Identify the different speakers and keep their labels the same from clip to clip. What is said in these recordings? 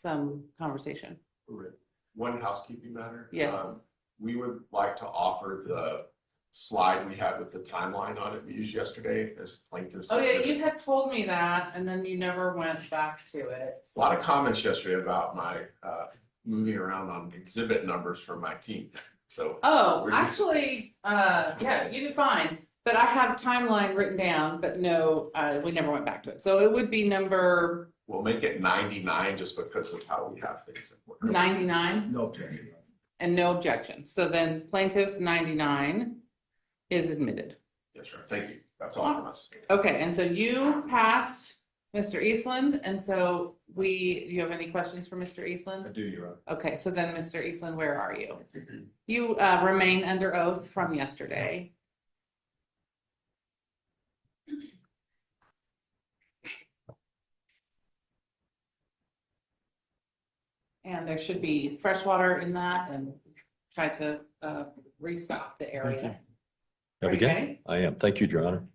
Speaker 1: some conversation.
Speaker 2: One housekeeping matter.
Speaker 1: Yes.
Speaker 2: We would like to offer the slide we had with the timeline on it we used yesterday as plaintiffs.
Speaker 1: Oh yeah, you had told me that, and then you never went back to it.
Speaker 2: A lot of comments yesterday about my moving around on exhibit numbers for my team. So
Speaker 1: Actually, yeah, you did fine. But I have timeline written down, but no, we never went back to it. So it would be number.
Speaker 2: We'll make it 99 just because of how we have things.
Speaker 1: 99?
Speaker 2: No objection.
Speaker 1: And no objection. So then plaintiffs 99 is admitted.
Speaker 2: Yes, sir. Thank you. That's all from us.
Speaker 1: Okay, and so you passed Mr. Eastland, and so do you have any questions for Mr. Eastland?
Speaker 2: I do, Your Honor.
Speaker 1: Okay, so then Mr. Eastland, where are you? You remain under oath from yesterday. And there should be fresh water in that, and try to restock the area.
Speaker 3: Have we
Speaker 1: Okay.
Speaker 3: I am. Thank you, Your Honor.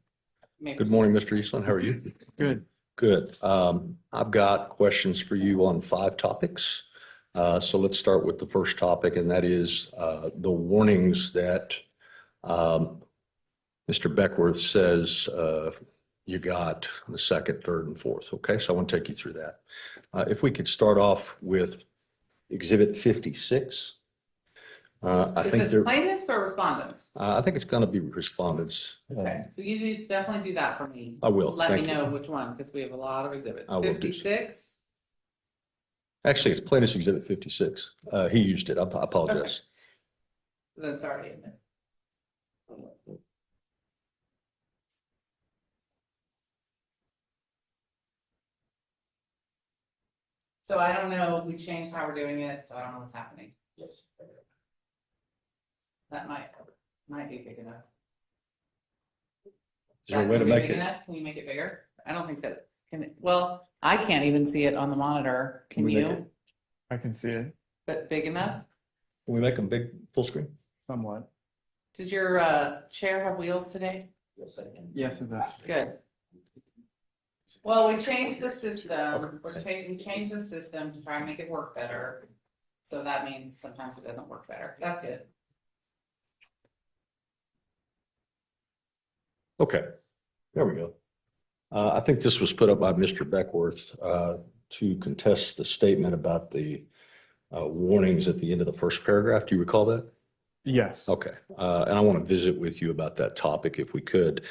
Speaker 1: Maybe
Speaker 3: Good morning, Mr. Eastland. How are you?
Speaker 4: Good.
Speaker 3: Good. I've got questions for you on 5 topics. So let's start with the first topic, and that is the warnings that Mr. Beckworth says you got the 2nd, 3rd, and 4th. Okay, so I want to take you through that. If we could start off with Exhibit 56. I
Speaker 1: Is
Speaker 3: think
Speaker 1: this
Speaker 3: there.
Speaker 1: plaintiffs or respondents?
Speaker 3: I think it's going to be respondents.
Speaker 1: Okay, so you definitely do that for me.
Speaker 3: I will.
Speaker 1: Let
Speaker 3: Thank
Speaker 1: me
Speaker 3: you.
Speaker 1: know which one, because we have a lot of exhibits.
Speaker 3: I will do so.
Speaker 1: 56.
Speaker 3: Actually, it's Plaintiff's Exhibit 56. He used it. I apologize.
Speaker 1: That's already in there. So I don't know, we changed how we're doing it, so I don't know what's happening.
Speaker 2: Yes.
Speaker 1: That might be big enough.
Speaker 3: Is there a way to make
Speaker 1: Big
Speaker 3: it?
Speaker 1: enough? Can you make it bigger? I don't think that well, I can't even see it on the monitor. Can
Speaker 3: we make
Speaker 1: you?
Speaker 3: it?
Speaker 4: I can see it
Speaker 1: But big enough?
Speaker 3: Can we make them big, full screen?
Speaker 4: somewhat.
Speaker 1: Does your chair have wheels today?
Speaker 2: Yes, I can.
Speaker 4: Yes, it does.
Speaker 1: Good. Well, we changed the system. We changed the system to try and make it work better. So that means sometimes it doesn't work better. That's good.
Speaker 3: Okay, there we go. I think this was put up by Mr. Beckworth to contest the statement about the warnings at the end of the first paragraph. Do you recall that?
Speaker 4: Yes.
Speaker 3: Okay, and I want to visit with you about that topic if we could.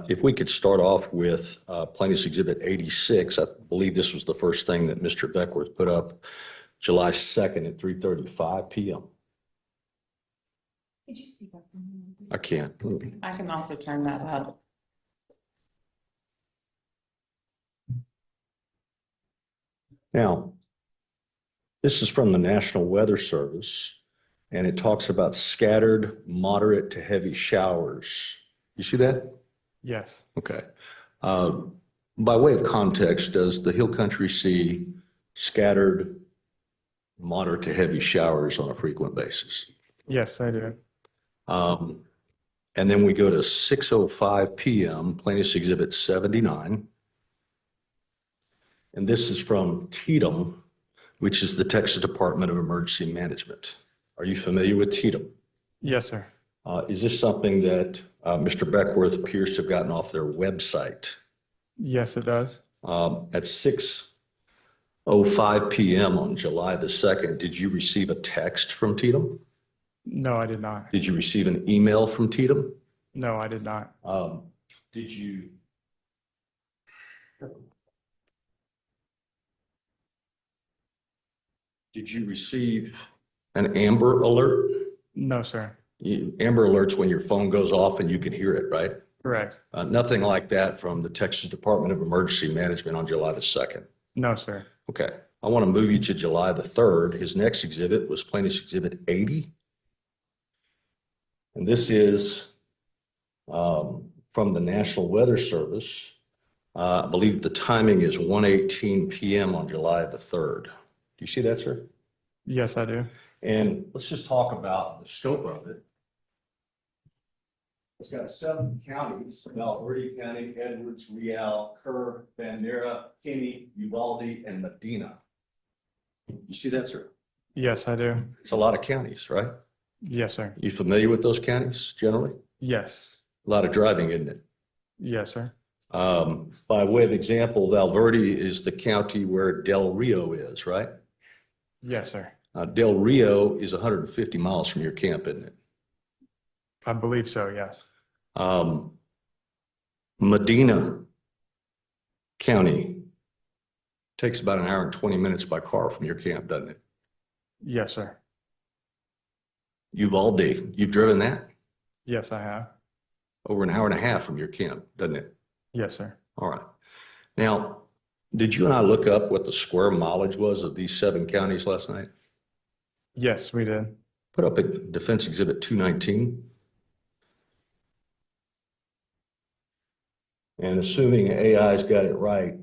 Speaker 3: If we could start off with Plaintiff's Exhibit 86, I believe this was the first thing that Mr. Beckworth put up July 2nd at 3:35 p.m.
Speaker 1: Could you speak up?
Speaker 3: I can't.
Speaker 1: I can also turn that up.
Speaker 3: Now, this is from the National Weather Service, and it talks about scattered moderate to heavy showers. You see that?
Speaker 4: Yes.
Speaker 3: Okay. By way of context, does the Hill Country see scattered moderate to heavy showers on a frequent basis?
Speaker 4: Yes, I do.
Speaker 3: And then we go to 6:05 p.m., Plaintiff's Exhibit 79. And this is from TETM, which is the Texas Department of Emergency Management. Are you familiar with TETM?
Speaker 4: Yes, sir.
Speaker 3: Is this something that Mr. Beckworth appears to have gotten off their website?
Speaker 4: Yes, it does.
Speaker 3: At 6:05 p.m. on July the 2nd, did you receive a text from TETM?
Speaker 4: No, I did not.
Speaker 3: Did you receive an email from TETM?
Speaker 4: No, I did not.
Speaker 3: Did you? Did you receive an Amber Alert?
Speaker 4: No, sir.
Speaker 3: Amber Alert's when your phone goes off and you can hear it, right?
Speaker 4: Correct.
Speaker 3: Nothing like that from the Texas Department of Emergency Management on July the 2nd.
Speaker 4: No, sir.
Speaker 3: Okay. I want to move you to July the 3rd. His next exhibit was Plaintiff's Exhibit 80. And this is from the National Weather Service. I believe the timing is 1:18 p.m. on July the 3rd. Do you see that, sir?
Speaker 4: Yes, I do.
Speaker 3: And let's just talk about the scope of it. It's got 7 counties: Valverde County, Edwards, Real, Kerr, Bandera, Kinney, Uvalde, and Medina. You see that, sir?
Speaker 4: Yes, I do.
Speaker 3: It's a lot of counties, right?
Speaker 4: Yes, sir.
Speaker 3: You familiar with those counties generally?
Speaker 4: Yes.
Speaker 3: A lot of driving, isn't it?
Speaker 4: Yes, sir.
Speaker 3: By way of example, Valverde is the county where Del Rio is, right?
Speaker 4: Yes, sir.
Speaker 3: Del Rio is 150 miles from your camp, isn't it?
Speaker 4: I believe so, yes.
Speaker 3: Medina County takes about an hour and 20 minutes by car from your camp, doesn't it?
Speaker 4: Yes, sir.
Speaker 3: Uvalde, you've driven that?
Speaker 4: Yes, I have.
Speaker 3: Over an hour and a half from your camp, doesn't it?
Speaker 4: Yes, sir.
Speaker 3: All right. Now, did you and I look up what the square mileage was of these 7 counties last night?
Speaker 4: Yes, we did.
Speaker 3: Put up at Defense Exhibit 219. And assuming AI's got it right, it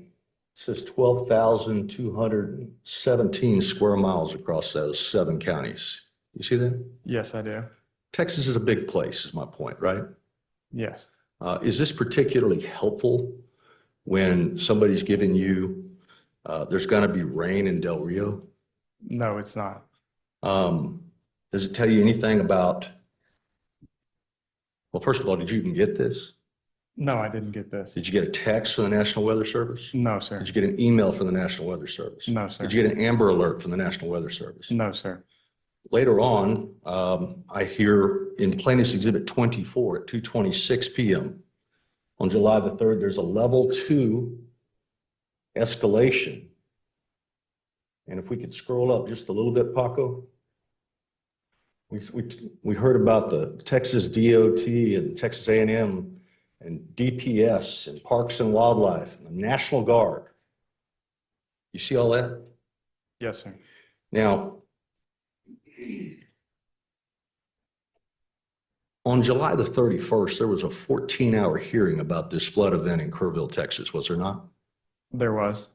Speaker 3: says 12,217 square miles across those 7 counties. You see that?
Speaker 4: Yes, I do.
Speaker 3: Texas is a big place, is my point, right?
Speaker 4: Yes.
Speaker 3: Is this particularly helpful when somebody's giving you, there's going to be rain in Del Rio?
Speaker 4: No, it's not.
Speaker 3: Does it tell you anything about, well, first of all, did you even get this?
Speaker 4: No, I didn't get this.
Speaker 3: Did you get a text from the National Weather Service?
Speaker 4: No, sir.
Speaker 3: Did you get an email from the National Weather Service?
Speaker 4: No, sir.
Speaker 3: Did you get an Amber Alert from the National Weather Service?
Speaker 4: No, sir.
Speaker 3: Later on, I hear in Plaintiff's Exhibit 24 at 2:26 p.m. on July the 3rd, there's a level 2 escalation. And if we could scroll up just a little bit, Paco. We heard about the Texas DOT and Texas A&M and DPS and Parks and Wildlife and the National Guard. You see all that?
Speaker 4: Yes, sir.
Speaker 3: Now, on July the 31st, there was a 14-hour hearing about this flood event in Kerrville, Texas, was there not?
Speaker 4: There was.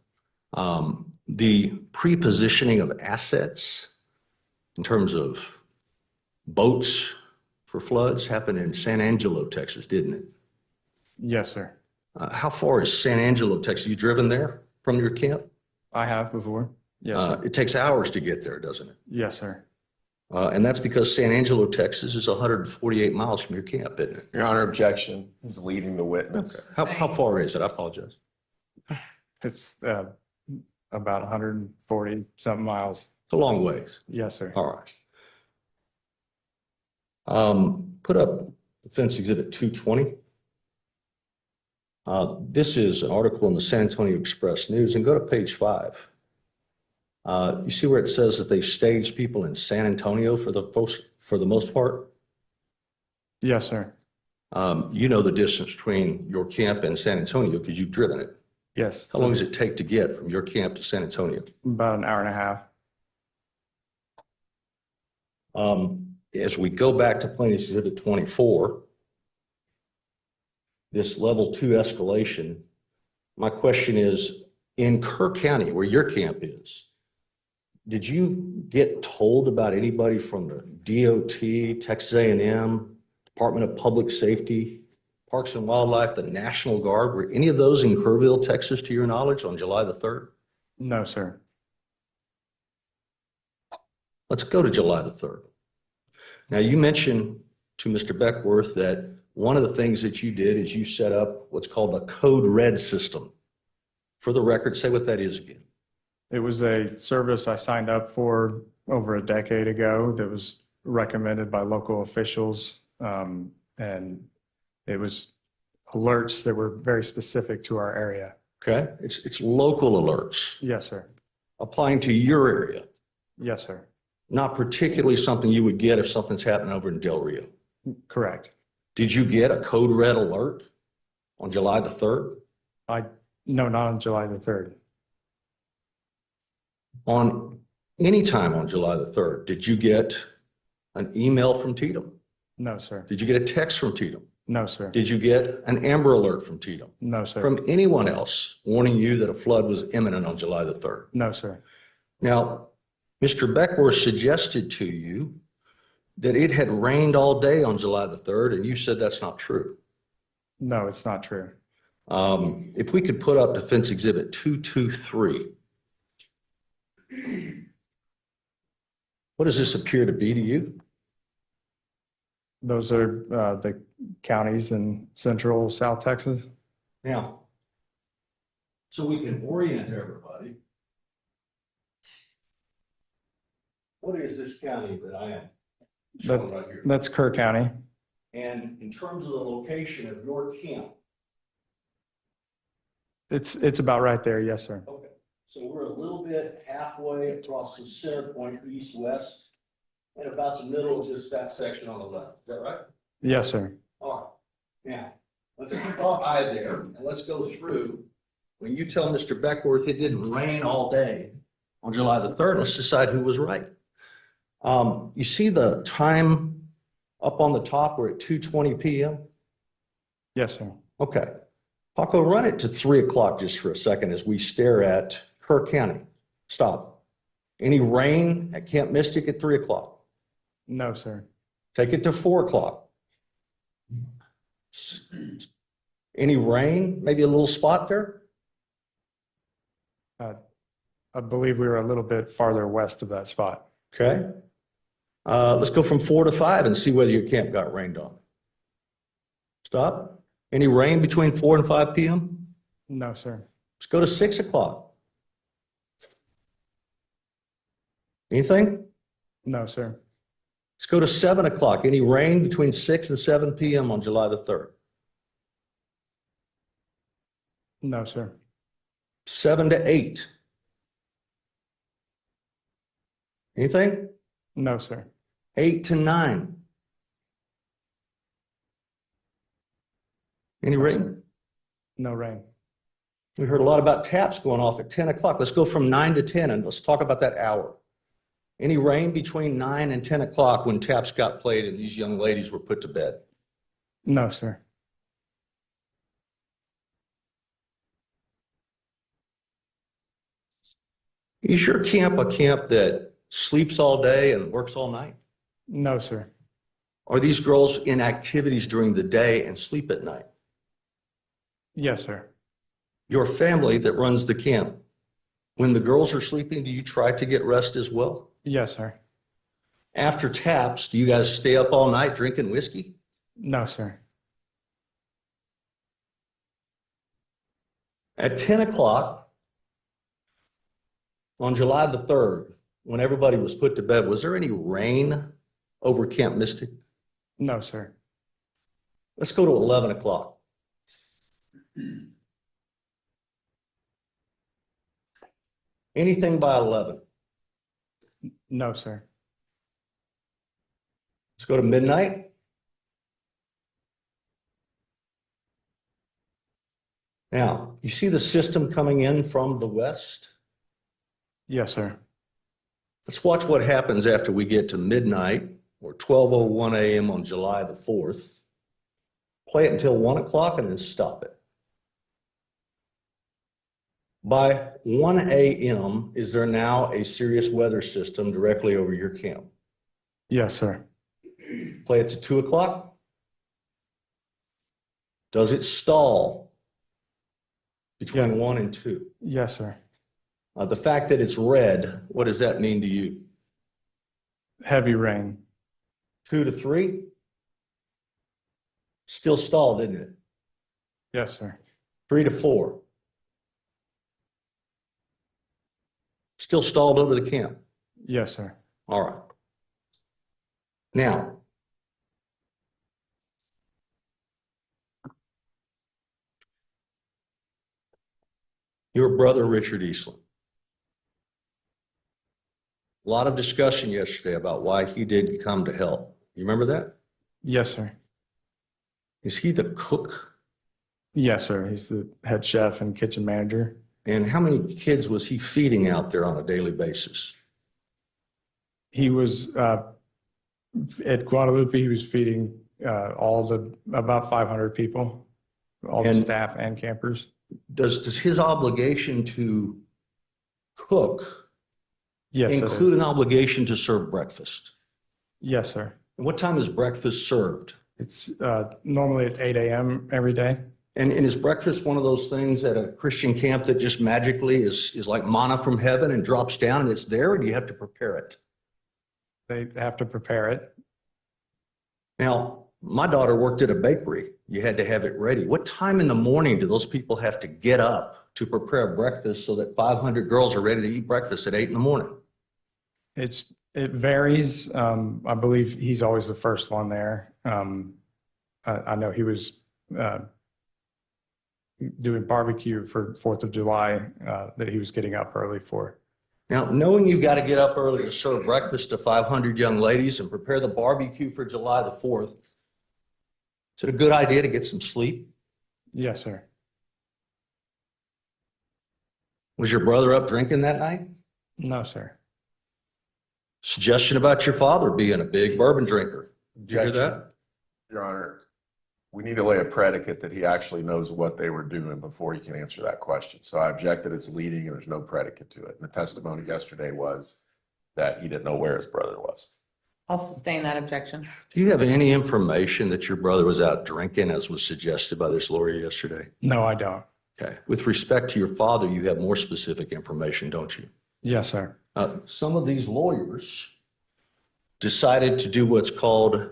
Speaker 3: The pre-positioning of assets in terms of boats for floods happened in San Angelo, Texas, didn't it?
Speaker 4: Yes, sir.
Speaker 3: How far is San Angelo, Texas? You driven there from your camp?
Speaker 4: I have before. Yes, sir.
Speaker 3: It takes hours to get there, doesn't it?
Speaker 4: Yes, sir.
Speaker 3: And that's because San Angelo, Texas is 148 miles from your camp, isn't it?
Speaker 2: Your Honor, objection is leading the witness.
Speaker 3: How far is it? I apologize.
Speaker 4: It's about 140 something miles.
Speaker 3: It's a long ways.
Speaker 4: Yes, sir.
Speaker 3: All right. Put up Defense Exhibit 220. This is an article in the San Antonio Express News, and go to page 5. You see where it says that they staged people in San Antonio for the most part?
Speaker 4: Yes, sir.
Speaker 3: You know the distance between your camp and San Antonio because you've driven it.
Speaker 4: Yes.
Speaker 3: How long does it take to get from your camp to San Antonio?
Speaker 4: About an hour and a half.
Speaker 3: As we go back to Plaintiff's Exhibit 24, this level 2 escalation, my question is, in Kerr County, where your camp is, did you get told about anybody from the DOT, Texas A&M, Department of Public Safety, Parks and Wildlife, the National Guard? Were any of those in Kerrville, Texas, to your knowledge, on July the 3rd?
Speaker 4: No, sir.
Speaker 3: Let's go to July the 3rd. Now, you mentioned to Mr. Beckworth that one of the things that you did is you set up what's called a code red system. For the record, say what that is again.
Speaker 4: It was a service I signed up for over a decade ago that was recommended by local officials. And it was alerts that were very specific to our area.
Speaker 3: Okay, it's local alerts
Speaker 4: Yes, sir.
Speaker 3: applying to your area,
Speaker 4: Yes, sir.
Speaker 3: not particularly something you would get if something's happening over in Del Rio.
Speaker 4: Correct.
Speaker 3: Did you get a code red alert on July the 3rd?
Speaker 4: No, not on July the 3rd.
Speaker 3: On any time on July the 3rd, did you get an email from Tatum?
Speaker 4: No, sir.
Speaker 3: Did you get a text from Tatum?
Speaker 4: No, sir.
Speaker 3: Did you get an Amber Alert from Tatum?
Speaker 4: No, sir.
Speaker 3: From anyone else warning you that a flood was imminent on July the 3rd?
Speaker 4: No, sir.
Speaker 3: Now, Mr. Beckworth suggested to you that it had rained all day on July the 3rd, and you said that's not true.
Speaker 4: No, it's not true.
Speaker 3: If we could put up Defense Exhibit 223. What does this appear to be to you?
Speaker 4: Those are the counties in central South Texas.
Speaker 3: Now, so we can orient everybody. What is this county that I am showing right here?
Speaker 4: That's Kerr County.
Speaker 3: And in terms of the location of your camp,
Speaker 4: It's about right there. Yes, sir.
Speaker 3: okay, so we're a little bit halfway across the center point, east-west, and about the middle of just that section on the left. Is that right?
Speaker 4: Yes, sir.
Speaker 3: All right. Now, let's keep our eye there and let's go through. When you tell Mr. Beckworth it didn't rain all day on July the 3rd, let's decide who was right. You see the time up on the top, we're at 2:20 p.m.?
Speaker 4: Yes, sir.
Speaker 3: Okay. Paco, run it to 3 o'clock just for a second as we stare at Kerr County. Stop. Any rain at Camp Mystic at 3 o'clock?
Speaker 4: No, sir.
Speaker 3: Take it to 4 o'clock. Any rain? Maybe a little spot there?
Speaker 4: I believe we were a little bit farther west of that spot.
Speaker 3: Okay. Let's go from 4 to 5 and see whether your camp got rained on. Stop. Any rain between 4 and 5 p.m.?
Speaker 4: No, sir.
Speaker 3: Let's go to 6 o'clock. Anything?
Speaker 4: No, sir.
Speaker 3: Let's go to 7 o'clock. Any rain between 6 and 7 p.m. on July the 3rd?
Speaker 4: No, sir.
Speaker 3: 7 to 8. Anything?
Speaker 4: No, sir.
Speaker 3: 8 to 9. Any rain?
Speaker 4: No rain.
Speaker 3: We heard a lot about taps going off at 10 o'clock. Let's go from 9 to 10 and let's talk about that hour. Any rain between 9 and 10 o'clock when taps got played and these young ladies were put to bed?
Speaker 4: No, sir.
Speaker 3: Is your camp a camp that sleeps all day and works all night?
Speaker 4: No, sir.
Speaker 3: Are these girls in activities during the day and sleep at night?
Speaker 4: Yes, sir.
Speaker 3: Your family that runs the camp, when the girls are sleeping, do you try to get rest as well?
Speaker 4: Yes, sir.
Speaker 3: After taps, do you guys stay up all night drinking whiskey?
Speaker 4: No, sir.
Speaker 3: At 10 o'clock on July the 3rd, when everybody was put to bed, was there any rain over Camp Mystic?
Speaker 4: No, sir.
Speaker 3: Let's go to 11 o'clock. Anything by 11?
Speaker 4: No, sir.
Speaker 3: Let's go to midnight. Now, you see the system coming in from the west?
Speaker 4: Yes, sir.
Speaker 3: Let's watch what happens after we get to midnight or 12:01 a.m. on July the 4th. Play it until 1 o'clock and then stop it. By 1 a.m., is there now a serious weather system directly over your camp?
Speaker 4: Yes, sir.
Speaker 3: Play it to 2 o'clock. Does it stall between 1 and 2?
Speaker 4: Yes, sir.
Speaker 3: The fact that it's red, what does that mean to you?
Speaker 4: Heavy rain.
Speaker 3: 2 to 3? Still stalled, isn't it?
Speaker 4: Yes, sir.
Speaker 3: 3 to 4? Still stalled over the camp.
Speaker 4: Yes, sir.
Speaker 3: All right. Now, your brother, Richard Eastland. A lot of discussion yesterday about why he didn't come to help. You remember that?
Speaker 4: Yes, sir.
Speaker 3: Is he the cook?
Speaker 4: Yes, sir. He's the head chef and kitchen manager.
Speaker 3: And how many kids was he feeding out there on a daily basis?
Speaker 4: He was at Guadalupe. He was feeding about 500 people, all the
Speaker 3: And-
Speaker 4: staff and campers.
Speaker 3: Does his obligation to cook
Speaker 4: Yes, it
Speaker 3: include
Speaker 4: is.
Speaker 3: an obligation to serve breakfast?
Speaker 4: Yes, sir.
Speaker 3: And what time is breakfast served?
Speaker 4: It's normally at 8 a.m. every day.
Speaker 3: And is breakfast one of those things at a Christian camp that just magically is like manna from heaven and drops down and it's there, or do you have to prepare it?
Speaker 4: They have to prepare it.
Speaker 3: Now, my daughter worked at a bakery. You had to have it ready. What time in the morning do those people have to get up to prepare breakfast so that 500 girls are ready to eat breakfast at 8 in the morning?
Speaker 4: It varies. I believe he's always the first one there. I know he was doing barbecue for 4th of July that he was getting up early for.
Speaker 3: Now, knowing you got to get up early to serve breakfast to 500 young ladies and prepare the barbecue for July the 4th, is it a good idea to get some sleep?
Speaker 4: Yes, sir.
Speaker 3: Was your brother up drinking that night?
Speaker 4: No, sir.
Speaker 3: Suggestion about your father being a big bourbon drinker. Did you hear that?
Speaker 2: Your Honor, we need to lay a predicate that he actually knows what they were doing before he can answer that question. So I object that it's leading and there's no predicate to it. And the testimony yesterday was that he didn't know where his brother was.
Speaker 1: I'll sustain that objection.
Speaker 3: Do you have any information that your brother was out drinking, as was suggested by this lawyer yesterday?
Speaker 4: No, I don't.
Speaker 3: Okay. With respect to your father, you have more specific information, don't you?
Speaker 4: Yes, sir.
Speaker 3: Some of these lawyers decided to do what's called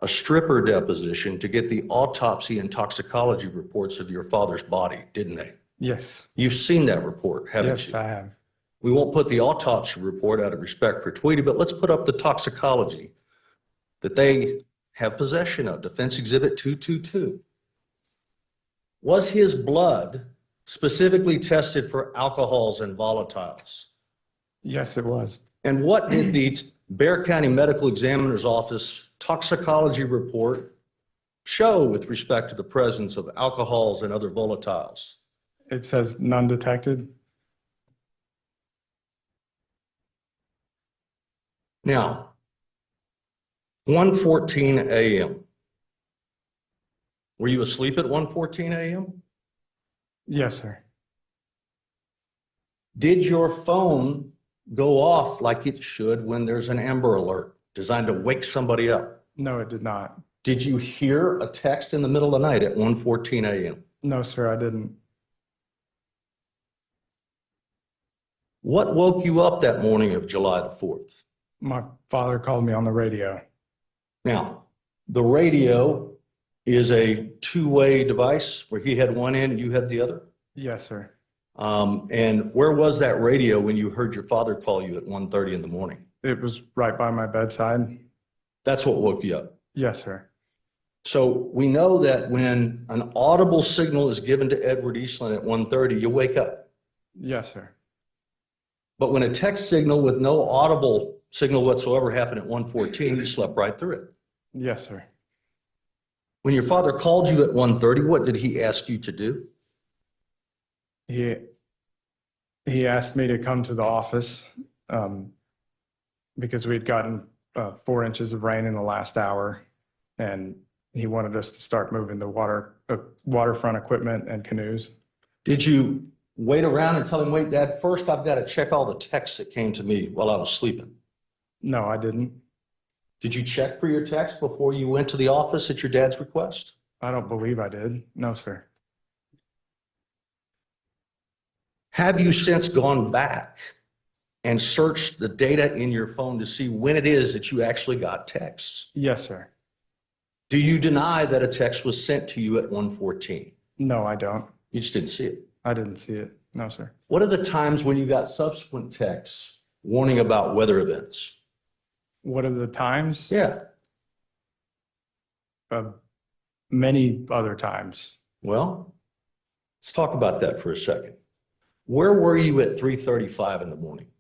Speaker 3: a stripper deposition to get the autopsy and toxicology reports of your father's body, didn't they?
Speaker 4: Yes.
Speaker 3: You've seen that report, haven't
Speaker 4: Yes,
Speaker 3: you?
Speaker 4: I have.
Speaker 3: We won't put the autopsy report out of respect for Tweedy, but let's put up the toxicology that they have possession of, Defense Exhibit 222. Was his blood specifically tested for alcohols and volatiles?
Speaker 4: Yes, it was.
Speaker 3: And what did the Bexar County Medical Examiner's Office toxicology report show with respect to the presence of alcohols and other volatiles?
Speaker 4: It says none detected.
Speaker 3: Now, 1:14 a.m. Were you asleep at 1:14 a.m.?
Speaker 4: Yes, sir.
Speaker 3: Did your phone go off like it should when there's an Amber Alert designed to wake somebody up?
Speaker 4: No, it did not.
Speaker 3: Did you hear a text in the middle of the night at 1:14 a.m.?
Speaker 4: No, sir, I didn't.
Speaker 3: What woke you up that morning of July the 4th?
Speaker 4: My father called me on the radio.
Speaker 3: Now, the radio is a two-way device where he had one end and you had the other.
Speaker 4: Yes, sir.
Speaker 3: And where was that radio when you heard your father call you at 1:30 in the morning?
Speaker 4: It was right by my bedside.
Speaker 3: That's what woke you up.
Speaker 4: Yes, sir.
Speaker 3: So we know that when an audible signal is given to Edward Eastland at 1:30, you wake up.
Speaker 4: Yes, sir.
Speaker 3: But when a text signal with no audible signal whatsoever happened at 1:14, you slept right through it.
Speaker 4: Yes, sir.
Speaker 3: When your father called you at 1:30, what did he ask you to do?
Speaker 4: He asked me to come to the office because we had gotten 4 inches of rain in the last hour, and he wanted us to start moving the waterfront equipment and canoes.
Speaker 3: Did you wait around and tell him, wait, Dad, first I've got to check all the texts that came to me while I was sleeping?
Speaker 4: No, I didn't.
Speaker 3: Did you check for your text before you went to the office at your dad's request?
Speaker 4: I don't believe I did. No, sir.
Speaker 3: Have you since gone back and searched the data in your phone to see when it is that you actually got texts?
Speaker 4: Yes, sir.
Speaker 3: Do you deny that a text was sent to you at 1:14?
Speaker 4: No, I don't.
Speaker 3: You just didn't see it.
Speaker 4: I didn't see it. No, sir.
Speaker 3: What are the times when you got subsequent texts warning about weather events?
Speaker 4: What are the times?
Speaker 3: Yeah.
Speaker 4: Many other times.
Speaker 3: Well, let's talk about that for a second. Where were you at 3:35 in the morning?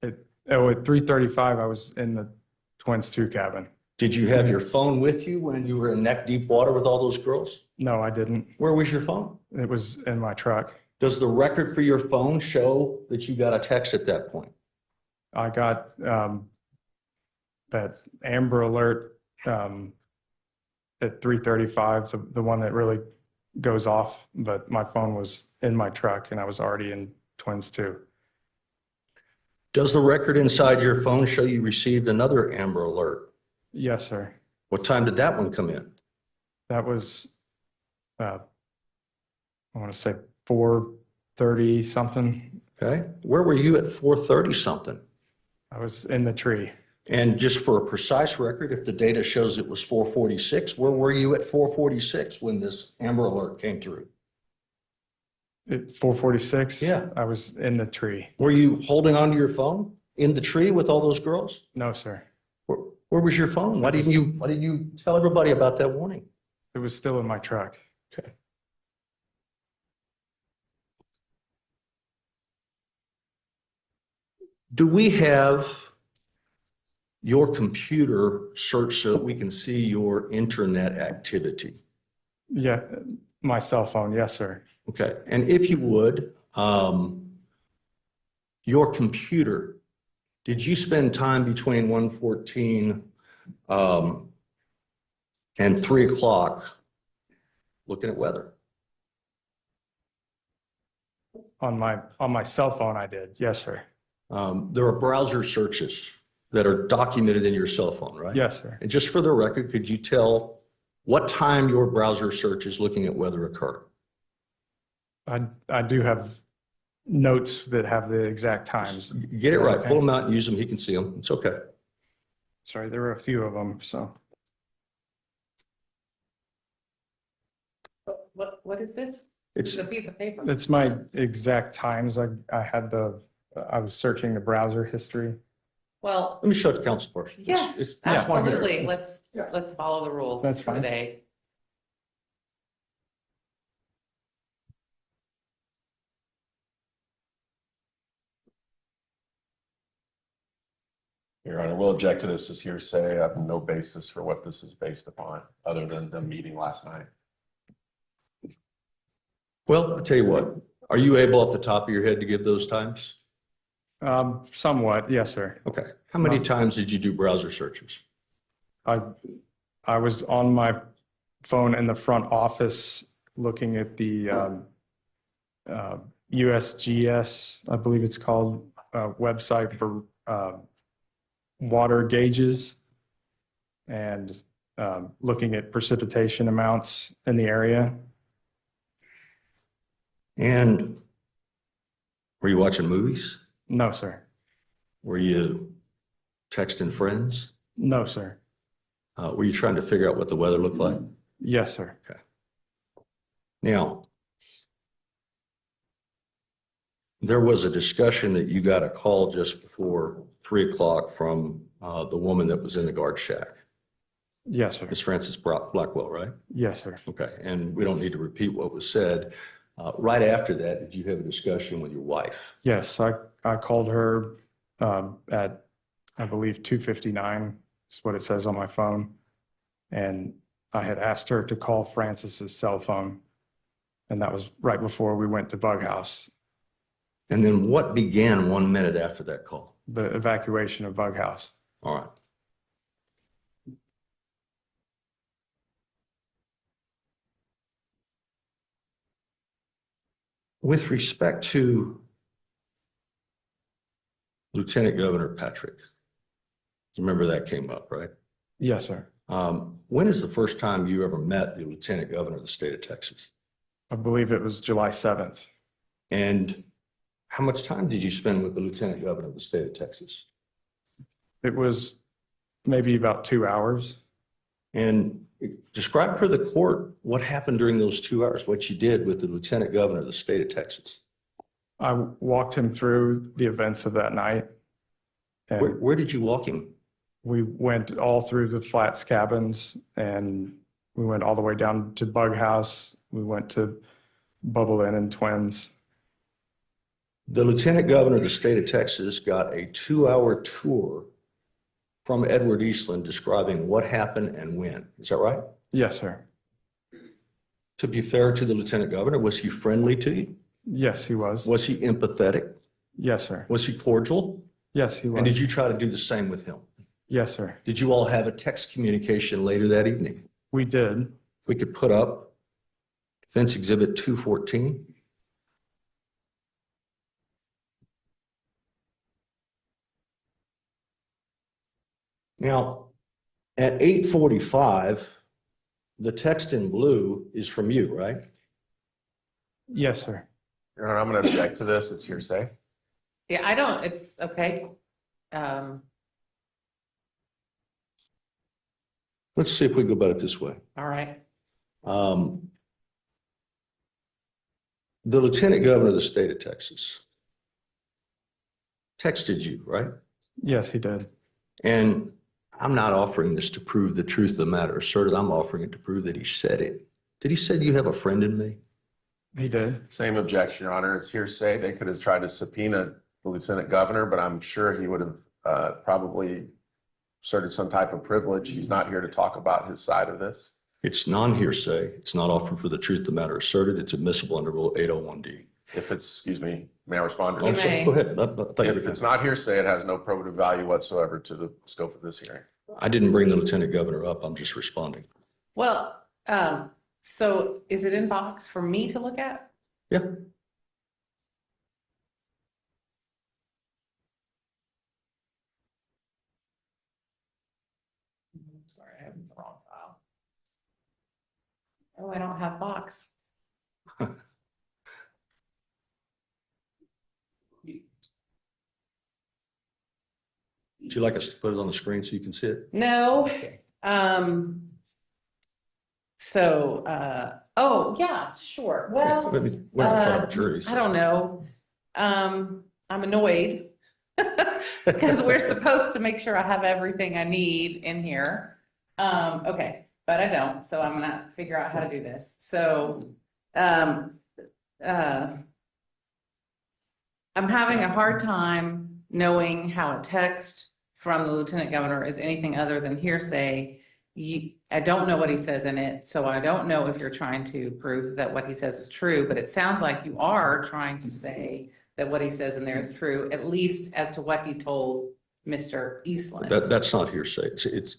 Speaker 4: At 3:35, I was in the Twins 2 cabin.
Speaker 3: Did you have your phone with you when you were in neck deep water with all those girls?
Speaker 4: No, I didn't.
Speaker 3: Where was your phone?
Speaker 4: It was in my truck.
Speaker 3: Does the record for your phone show that you got a text at that point?
Speaker 4: I got that Amber Alert at 3:35, the one that really goes off, but my phone was in my truck and I was already in Twins 2.
Speaker 3: Does the record inside your phone show you received another Amber Alert?
Speaker 4: Yes, sir.
Speaker 3: What time did that one come in?
Speaker 4: That was, I want to say 4:30 something.
Speaker 3: Okay. Where were you at 4:30 something?
Speaker 4: I was in the tree.
Speaker 3: And just for a precise record, if the data shows it was 4:46, where were you at 4:46 when this Amber Alert came through?
Speaker 4: At 4:46?
Speaker 3: Yeah.
Speaker 4: I was in the tree.
Speaker 3: Were you holding onto your phone in the tree with all those girls?
Speaker 4: No, sir.
Speaker 3: Where was your phone? Why didn't you tell everybody about that warning?
Speaker 4: It was still in my truck.
Speaker 3: Okay. Do we have your computer searched so that we can see your internet activity?
Speaker 4: Yeah, my cell phone. Yes, sir.
Speaker 3: Okay. And if you would, your computer, did you spend time between 1:14 and 3 o'clock looking at weather?
Speaker 4: On my cell phone, I did. Yes, sir.
Speaker 3: There are browser searches that are documented in your cell phone, right?
Speaker 4: Yes, sir.
Speaker 3: And just for the record, could you tell what time your browser searches looking at weather occur?
Speaker 4: I do have notes that have the exact times.
Speaker 3: Get it right.
Speaker 4: Okay.
Speaker 3: Pull them out and use them. He can see them. It's okay.
Speaker 4: Sorry, there were a few of them. So
Speaker 1: What is this?
Speaker 3: It's
Speaker 1: It's a piece of paper.
Speaker 4: it's my exact times. I was searching the browser history.
Speaker 1: Well,
Speaker 3: Let me show it to council person.
Speaker 1: yes,
Speaker 3: I just wanna hear it.
Speaker 1: absolutely. Let's follow the rules
Speaker 4: That's fine.
Speaker 1: today.
Speaker 2: Your Honor, we'll object to this as hearsay. I have no basis for what this is based upon, other than the meeting last night.
Speaker 3: Well, I'll tell you what. Are you able off the top of your head to give those times?
Speaker 4: Somewhat. Yes, sir.
Speaker 3: Okay. How many
Speaker 4: No.
Speaker 3: times did you do browser searches?
Speaker 4: I was on my phone in the front office looking at the USGS, I believe it's called, website for water gauges and looking at precipitation amounts in the area.
Speaker 3: And were you watching movies?
Speaker 4: No, sir.
Speaker 3: Were you texting friends?
Speaker 4: No, sir.
Speaker 3: Were you trying to figure out what the weather looked like?
Speaker 4: Yes, sir.
Speaker 3: Now, there was a discussion that you got a call just before 3 o'clock from the woman that was in the guard shack,
Speaker 4: Yes, sir.
Speaker 3: Miss Frances Blackwell, right?
Speaker 4: Yes, sir.
Speaker 3: Okay, and we don't need to repeat what was said. Right after that, did you have a discussion with your wife?
Speaker 4: Yes, I called her at, I believe, 2:59 is what it says on my phone. And I had asked her to call Francis's cell phone. And that was right before we went to Bug House,
Speaker 3: And then what began 1 minute after that call?
Speaker 4: the evacuation of Bug House.
Speaker 3: All right. With respect to Lieutenant Governor Patrick, remember that came up, right?
Speaker 4: Yes, sir.
Speaker 3: When is the first time you ever met the Lieutenant Governor of the state of Texas?
Speaker 4: I believe it was July 7th.
Speaker 3: And how much time did you spend with the Lieutenant Governor of the state of Texas?
Speaker 4: It was maybe about 2 hours.
Speaker 3: And describe for the court what happened during those 2 hours, what you did with the Lieutenant Governor of the state of Texas.
Speaker 4: I walked him through the events of that night. And
Speaker 3: Where did you walk him?
Speaker 4: we went all through the flats cabins and we went all the way down to Bug House. We went to Bubble Inn and Twins.
Speaker 3: The Lieutenant Governor of the state of Texas got a 2-hour tour from Edward Eastland describing what happened and when. Is that right?
Speaker 4: Yes, sir.
Speaker 3: To be fair to the Lieutenant Governor, was he friendly to you?
Speaker 4: Yes, he was.
Speaker 3: Was he empathetic?
Speaker 4: Yes, sir.
Speaker 3: Was he cordial?
Speaker 4: Yes, he was.
Speaker 3: And did you try to do the same with him?
Speaker 4: Yes, sir.
Speaker 3: Did you all have a text communication later that evening?
Speaker 4: We did.
Speaker 3: If we could put up Defense Exhibit 214. Now, at 8:45, the text in blue is from you, right?
Speaker 4: Yes, sir.
Speaker 2: Your Honor, I'm going to object to this. It's hearsay.
Speaker 1: Yeah, it's okay.
Speaker 3: Let's see if we can go about it this way.
Speaker 1: all right.
Speaker 3: The Lieutenant Governor of the state of Texas texted you, right?
Speaker 4: Yes, he did.
Speaker 3: And I'm not offering this to prove the truth of the matter asserted. I'm offering it to prove that he said it. Did he say you have a friend in me?
Speaker 4: He did.
Speaker 2: Same objection, Your Honor. It's hearsay. They could have tried to subpoena the lieutenant governor, but I'm sure he would have probably asserted some type of privilege. He's not here to talk about his side of this.
Speaker 3: It's non-hearsay. It's not offered for the truth of the matter asserted. It's admissible under Rule 801D.
Speaker 2: If it's, excuse me, may I respond?
Speaker 1: You may.
Speaker 3: Go ahead.
Speaker 2: If it's not hearsay, it has no probative value whatsoever to the scope of this hearing.
Speaker 3: I didn't bring the Lieutenant Governor up. I'm just responding.
Speaker 1: Well, so is it in box for me to look at?
Speaker 3: Yeah.
Speaker 1: Sorry, I have the wrong file. Oh, I don't have box.
Speaker 3: Would you like us to put it on the screen so you can see it?
Speaker 1: No, oh, yeah, sure. Well,
Speaker 3: We're not in front of a jury.
Speaker 1: I don't know. I'm annoyed because we're supposed to make sure I have everything I need in here. Okay, but I don't, so I'm gonna figure out how to do this. So, I'm having a hard time knowing how a text from the lieutenant governor is anything other than hearsay. I don't know what he says in it, so I don't know if you're trying to prove that what he says is true, but it sounds like you are trying to say that what he says in there is true, at least as to what he told Mr. Eastland.
Speaker 3: That's not hearsay.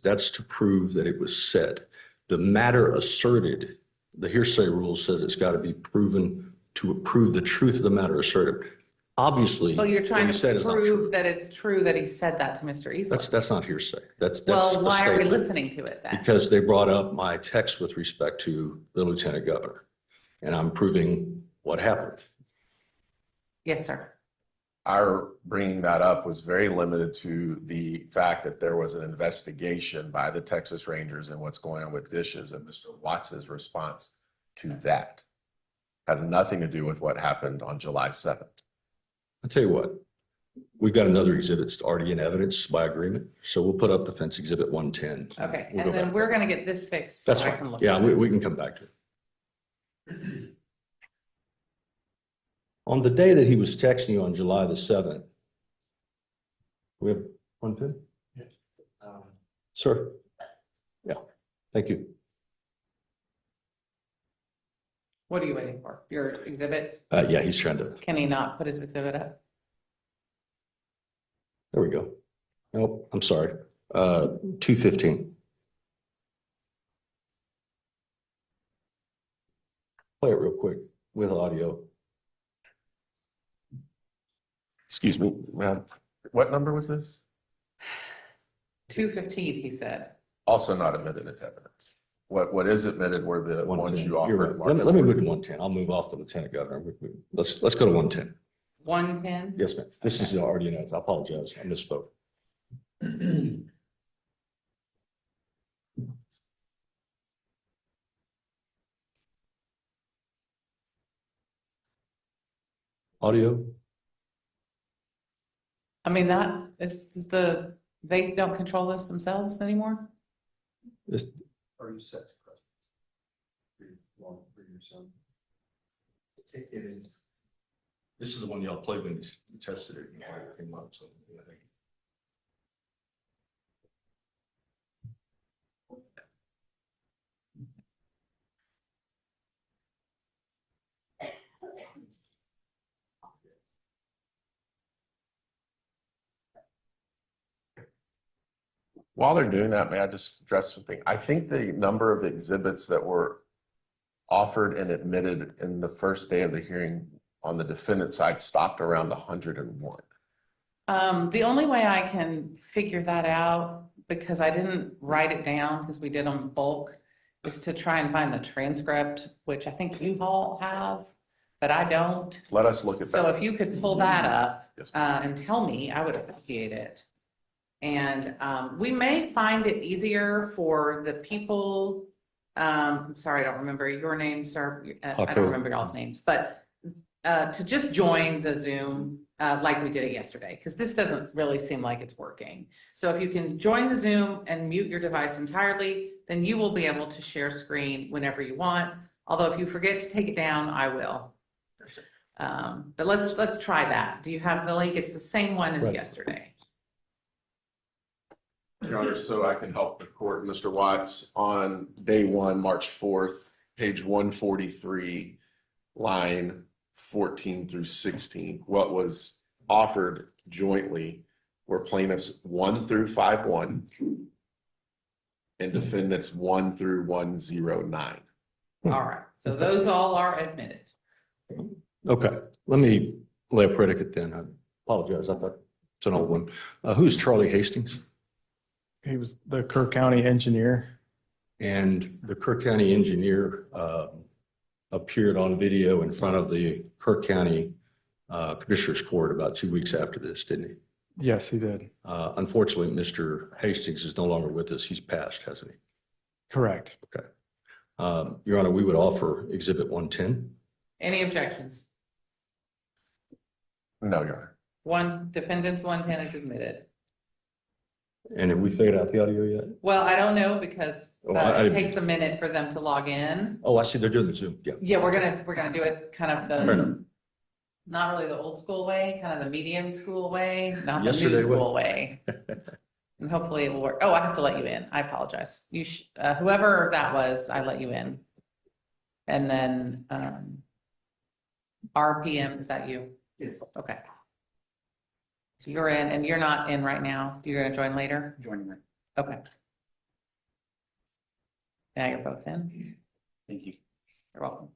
Speaker 3: That's to prove that it was said. The matter asserted, the hearsay rule says it's got to be proven to prove the truth of the matter asserted. Obviously,
Speaker 1: Well, you're trying
Speaker 3: what he
Speaker 1: to
Speaker 3: said is not true.
Speaker 1: prove that it's true that he said that to Mr. Eastland.
Speaker 3: That's not hearsay. That's
Speaker 1: Well,
Speaker 3: a
Speaker 1: why are we
Speaker 3: statement.
Speaker 1: listening to it then?
Speaker 3: Because they brought up my text with respect to the lieutenant governor, and I'm proving what happened.
Speaker 1: Yes, sir.
Speaker 2: Our bringing that up was very limited to the fact that there was an investigation by the Texas Rangers and what's going on with dishes, and Mr. Watts's response to that has nothing to do with what happened on July 7th.
Speaker 3: I'll tell you what, we've got another exhibit that's already in evidence by agreement, so we'll put up Defense Exhibit 110.
Speaker 1: Okay,
Speaker 3: We'll
Speaker 1: and
Speaker 3: go
Speaker 1: then
Speaker 3: back
Speaker 1: we're
Speaker 3: there.
Speaker 1: gonna get this fixed. So
Speaker 3: That's
Speaker 1: I can
Speaker 3: fine.
Speaker 1: look
Speaker 3: Yeah,
Speaker 1: at it.
Speaker 3: we can come back to it. On the day that he was texting you on July the 7th, we have 110? Sir? Yeah, thank you.
Speaker 1: What are you waiting for? Your exhibit?
Speaker 3: Yeah, he's trying to,
Speaker 1: Can he not put his exhibit up?
Speaker 3: there we go. Nope, I'm sorry. 215. Play it real quick with audio.
Speaker 2: Excuse me, ma'am. What number was this?
Speaker 1: 215, he said.
Speaker 2: Also not admitted into evidence. What is admitted were the ones
Speaker 3: 110.
Speaker 2: you
Speaker 3: You're
Speaker 2: offered.
Speaker 3: right. Let me move to 110. I'll move off the lieutenant governor. Let's go to 110.
Speaker 1: 110?
Speaker 3: Yes, ma'am. This is already in it. I apologize. I misspoke. Audio.
Speaker 1: I mean, they don't control this themselves anymore?
Speaker 3: This,
Speaker 5: Are you set to press? For your son? It is.
Speaker 3: this is the one y'all played when you tested it.
Speaker 2: While they're doing that, may I just address something? I think the number of exhibits that were offered and admitted in the first day of the hearing on the defendant side stopped around 101.
Speaker 1: The only way I can figure that out, because I didn't write it down because we did them bulk, is to try and find the transcript, which I think you all have, but I don't.
Speaker 2: Let us look at
Speaker 1: So
Speaker 2: that.
Speaker 1: if you could pull that up
Speaker 2: Yes.
Speaker 1: and tell me, I would appreciate it. And we may find it easier for the people, I'm sorry, I don't remember your name, sir. I don't remember y'all's names, but to just join the Zoom like we did it yesterday, because this doesn't really seem like it's working. So if you can join the Zoom and mute your device entirely, then you will be able to share screen whenever you want. Although if you forget to take it down, I will. But let's try that. Do you have the link? It's the same one as
Speaker 3: Right.
Speaker 1: yesterday.
Speaker 2: Your Honor, so I can help the court, Mr. Watts, on day one, March 4th, page 143, line 14 through 16. What was offered jointly were plaintiffs 1 through 5-1 and defendants 1 through 109.
Speaker 1: All right. So those all are admitted.
Speaker 3: Okay, let me lay a predicate then. I apologize. I thought it's an old one. Who's Charlie Hastings?
Speaker 4: He was the Kerr County engineer.
Speaker 3: And the Kerr County engineer appeared on video in front of the Kerr County Commissioner's Court about 2 weeks after this, didn't he?
Speaker 4: Yes, he did.
Speaker 3: Unfortunately, Mr. Hastings is no longer with us. He's passed, hasn't he?
Speaker 4: Correct.
Speaker 3: Okay. Your Honor, we would offer Exhibit 110.
Speaker 1: Any objections?
Speaker 2: No, Your Honor.
Speaker 1: Defendants 110 is admitted.
Speaker 3: And have we figured out the audio yet?
Speaker 1: Well, I don't know because
Speaker 3: I
Speaker 1: it
Speaker 3: didn't-
Speaker 1: takes a minute for them to log in.
Speaker 3: Oh, I see. They're doing the Zoom. Yeah.
Speaker 1: Yeah, we're gonna do it kind of
Speaker 3: Fair enough.
Speaker 1: not really the old school way, kind of the medium school way, not the
Speaker 3: Yesterday
Speaker 1: new
Speaker 3: way.
Speaker 1: school way. And hopefully it will work. Oh, I have to let you in. I apologize. Whoever that was, I let you in. And then, RPM, is that you?
Speaker 5: Yes.
Speaker 1: Okay. So you're in and you're not in right now. You're gonna join later?
Speaker 5: Joining me.
Speaker 1: Okay. Now you're both in.
Speaker 5: Thank you.
Speaker 1: You're welcome.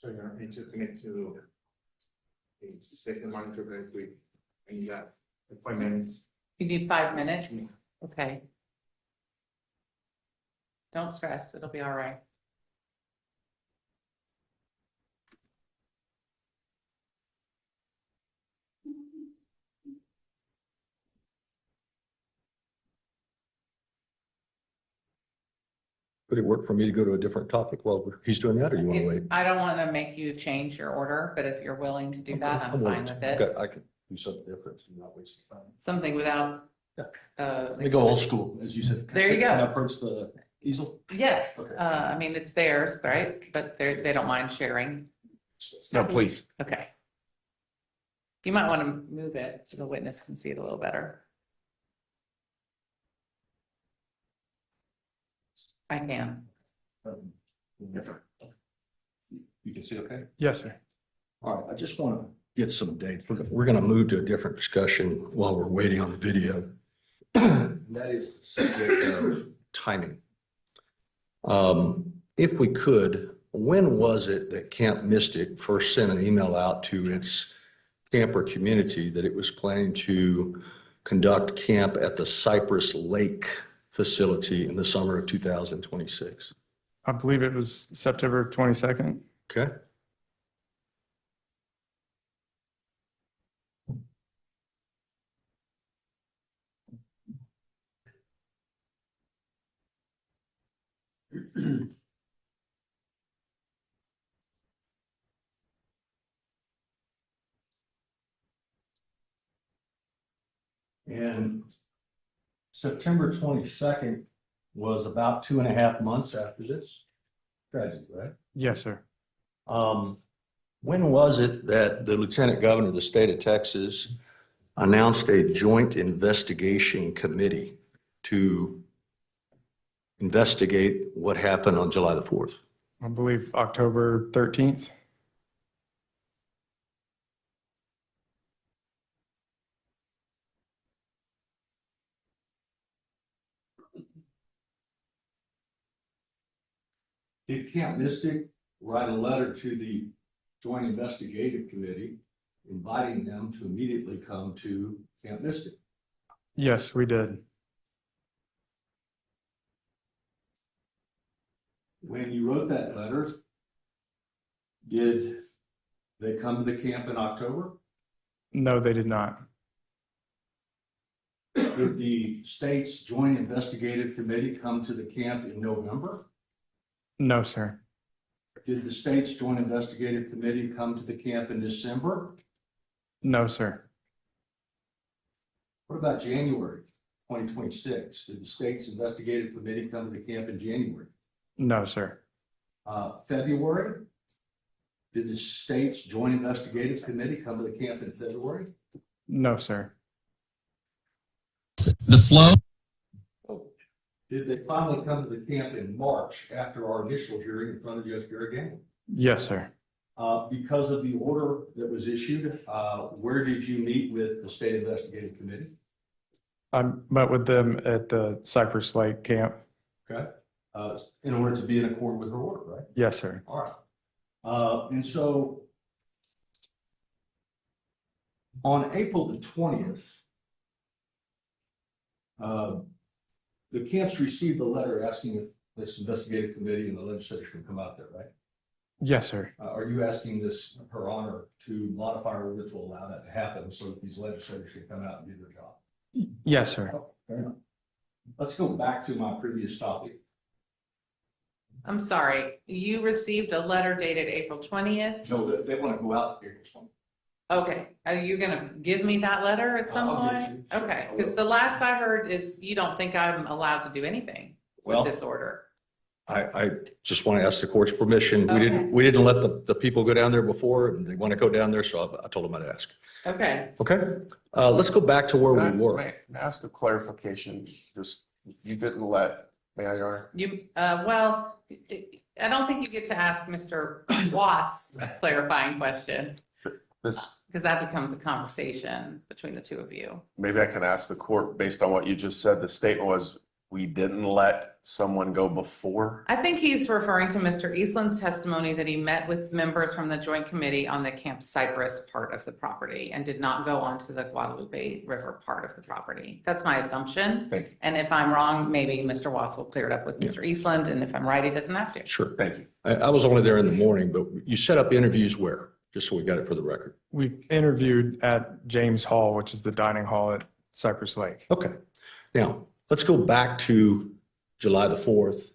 Speaker 5: So you need to connect to a second monitor very quick. And you got 5 minutes.
Speaker 1: You need 5 minutes?
Speaker 5: Yeah.
Speaker 1: Okay. Don't stress, it'll be all right.
Speaker 3: Would it work for me to go to a different topic while he's doing that, or you want to wait?
Speaker 1: I don't want to make you change your order, but if you're willing to do that, I'm
Speaker 3: willing
Speaker 1: fine
Speaker 3: to.
Speaker 1: with it.
Speaker 3: Okay, I can do something different and not waste the time.
Speaker 1: Something without.
Speaker 3: Yeah.
Speaker 1: Let
Speaker 3: me go old school, as you said.
Speaker 1: There you go.
Speaker 3: Can I approach the easel?
Speaker 1: Yes,
Speaker 3: Okay.
Speaker 1: I mean, it's theirs, right? But they don't mind sharing.
Speaker 2: No, please.
Speaker 1: Okay. You might want to move it so the witness can see it a little better. I can.
Speaker 3: You can see okay?
Speaker 4: Yes, sir.
Speaker 3: All right, I just want to get some dates. We're going to move to a different discussion while we're waiting on the video. That is the subject of timing. If we could, when was it that Camp Mystic first sent an email out to its camper community that it was planning to conduct camp at the Cypress Lake facility in the summer of 2026?
Speaker 4: I believe it was September 22nd.
Speaker 3: Okay. And September 22nd was about 2.5 months after this tragedy, right?
Speaker 4: Yes, sir.
Speaker 3: When was it that the Lieutenant Governor of the state of Texas announced a joint investigation committee to investigate what happened on July the 4th.
Speaker 4: I believe October 13th.
Speaker 3: Did Camp Mystic write a letter to the Joint Investigative Committee inviting them to immediately come to Camp Mystic?
Speaker 4: Yes, we did.
Speaker 3: When you wrote that letter, did they come to the camp in October?
Speaker 4: No, they did not.
Speaker 3: Did the state's Joint Investigative Committee come to the camp in November?
Speaker 4: No, sir.
Speaker 3: Did the state's Joint Investigative Committee come to the camp in December?
Speaker 4: No, sir.
Speaker 3: What about January 2026? Did the state's investigative committee come to the camp in January?
Speaker 4: No, sir.
Speaker 3: February? Did the state's Joint Investigative Committee come to the camp in February?
Speaker 4: No, sir.
Speaker 6: The flow.
Speaker 3: Did they finally come to the camp in March after our initial hearing in front of Judge Garagano?
Speaker 4: Yes, sir.
Speaker 3: Because of the order that was issued, where did you meet with the State Investigative Committee?
Speaker 4: I met with them at the Cypress Lake camp.
Speaker 3: Okay. In order to be in accord with her order, right?
Speaker 4: Yes, sir.
Speaker 3: All right. And so on April the 20th, the camps received a letter asking if this investigative committee and the legislature can come out there, right?
Speaker 4: Yes, sir.
Speaker 3: Are you asking this, her honor, to modify her order to allow that to happen so that these legislators can come out and do their job?
Speaker 4: Yes, sir.
Speaker 3: Oh, fair enough. Let's go back to my previous topic.
Speaker 1: I'm sorry, you received a letter dated April 20th?
Speaker 3: No, they want to go out April 20th.
Speaker 1: Okay, are you gonna give me that letter at some
Speaker 3: I'll get
Speaker 1: point?
Speaker 3: you. Sure,
Speaker 1: Okay,
Speaker 3: I will.
Speaker 1: because the last I heard is you don't think I'm allowed to do anything
Speaker 3: Well,
Speaker 1: with this order.
Speaker 3: I just want to ask the court's permission.
Speaker 1: Okay.
Speaker 3: We didn't let the people go down there before, and they want to go down there, so I told them I'd ask.
Speaker 1: Okay,
Speaker 3: Okay, let's go back to where we were.
Speaker 2: May I ask a clarification? Just, you didn't let, may I, Your Honor?
Speaker 1: you, well, I don't think you get to ask Mr. Watts a clarifying question,
Speaker 2: This,
Speaker 1: because that becomes a conversation between the two of you.
Speaker 2: maybe I can ask the court, based on what you just said, the statement was, we didn't let someone go before?
Speaker 1: I think he's referring to Mr. Eastland's testimony that he met with members from the joint committee on the Camp Cypress part of the property and did not go onto the Guadalupe River part of the property. That's my assumption.
Speaker 2: Thank you.
Speaker 1: And if I'm wrong, maybe Mr. Watts will clear it up with Mr. Eastland, and if I'm right, he doesn't have to.
Speaker 3: Sure.
Speaker 2: Thank you.
Speaker 3: I was only there in the morning, but you set up interviews where? Just so we got it for the record.
Speaker 4: We interviewed at James Hall, which is the dining hall at Cypress Lake.
Speaker 3: Okay. Now, let's go back to July the 4th.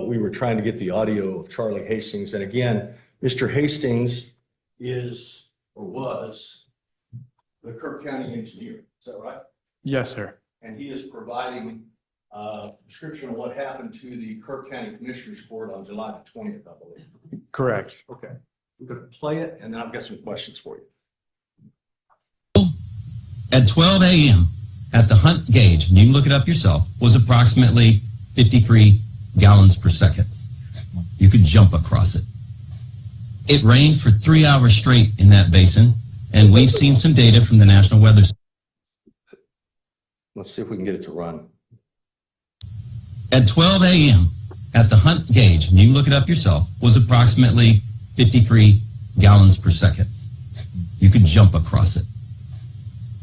Speaker 3: We were trying to get the audio of Charlie Hastings. And again, Mr. Hastings is or was the Kirk County engineer. Is that right?
Speaker 4: Yes, sir.
Speaker 3: And he is providing a description of what happened to the Kirk County Commissioners Court on July the 20th, I believe.
Speaker 4: Correct.
Speaker 3: Okay. We're going to play it, and then I've got some questions for you.
Speaker 6: At 12 a.m. at the Hunt gauge, and you can look it up yourself, was approximately 53 gallons per second. You could jump across it. It rained for 3 hours straight in that basin, and we've seen some data from the National Weather Service.
Speaker 3: Let's see if we can get it to run.
Speaker 6: At 12 a.m. at the Hunt gauge, and you can look it up yourself, was approximately 53 gallons per second. You could jump across it.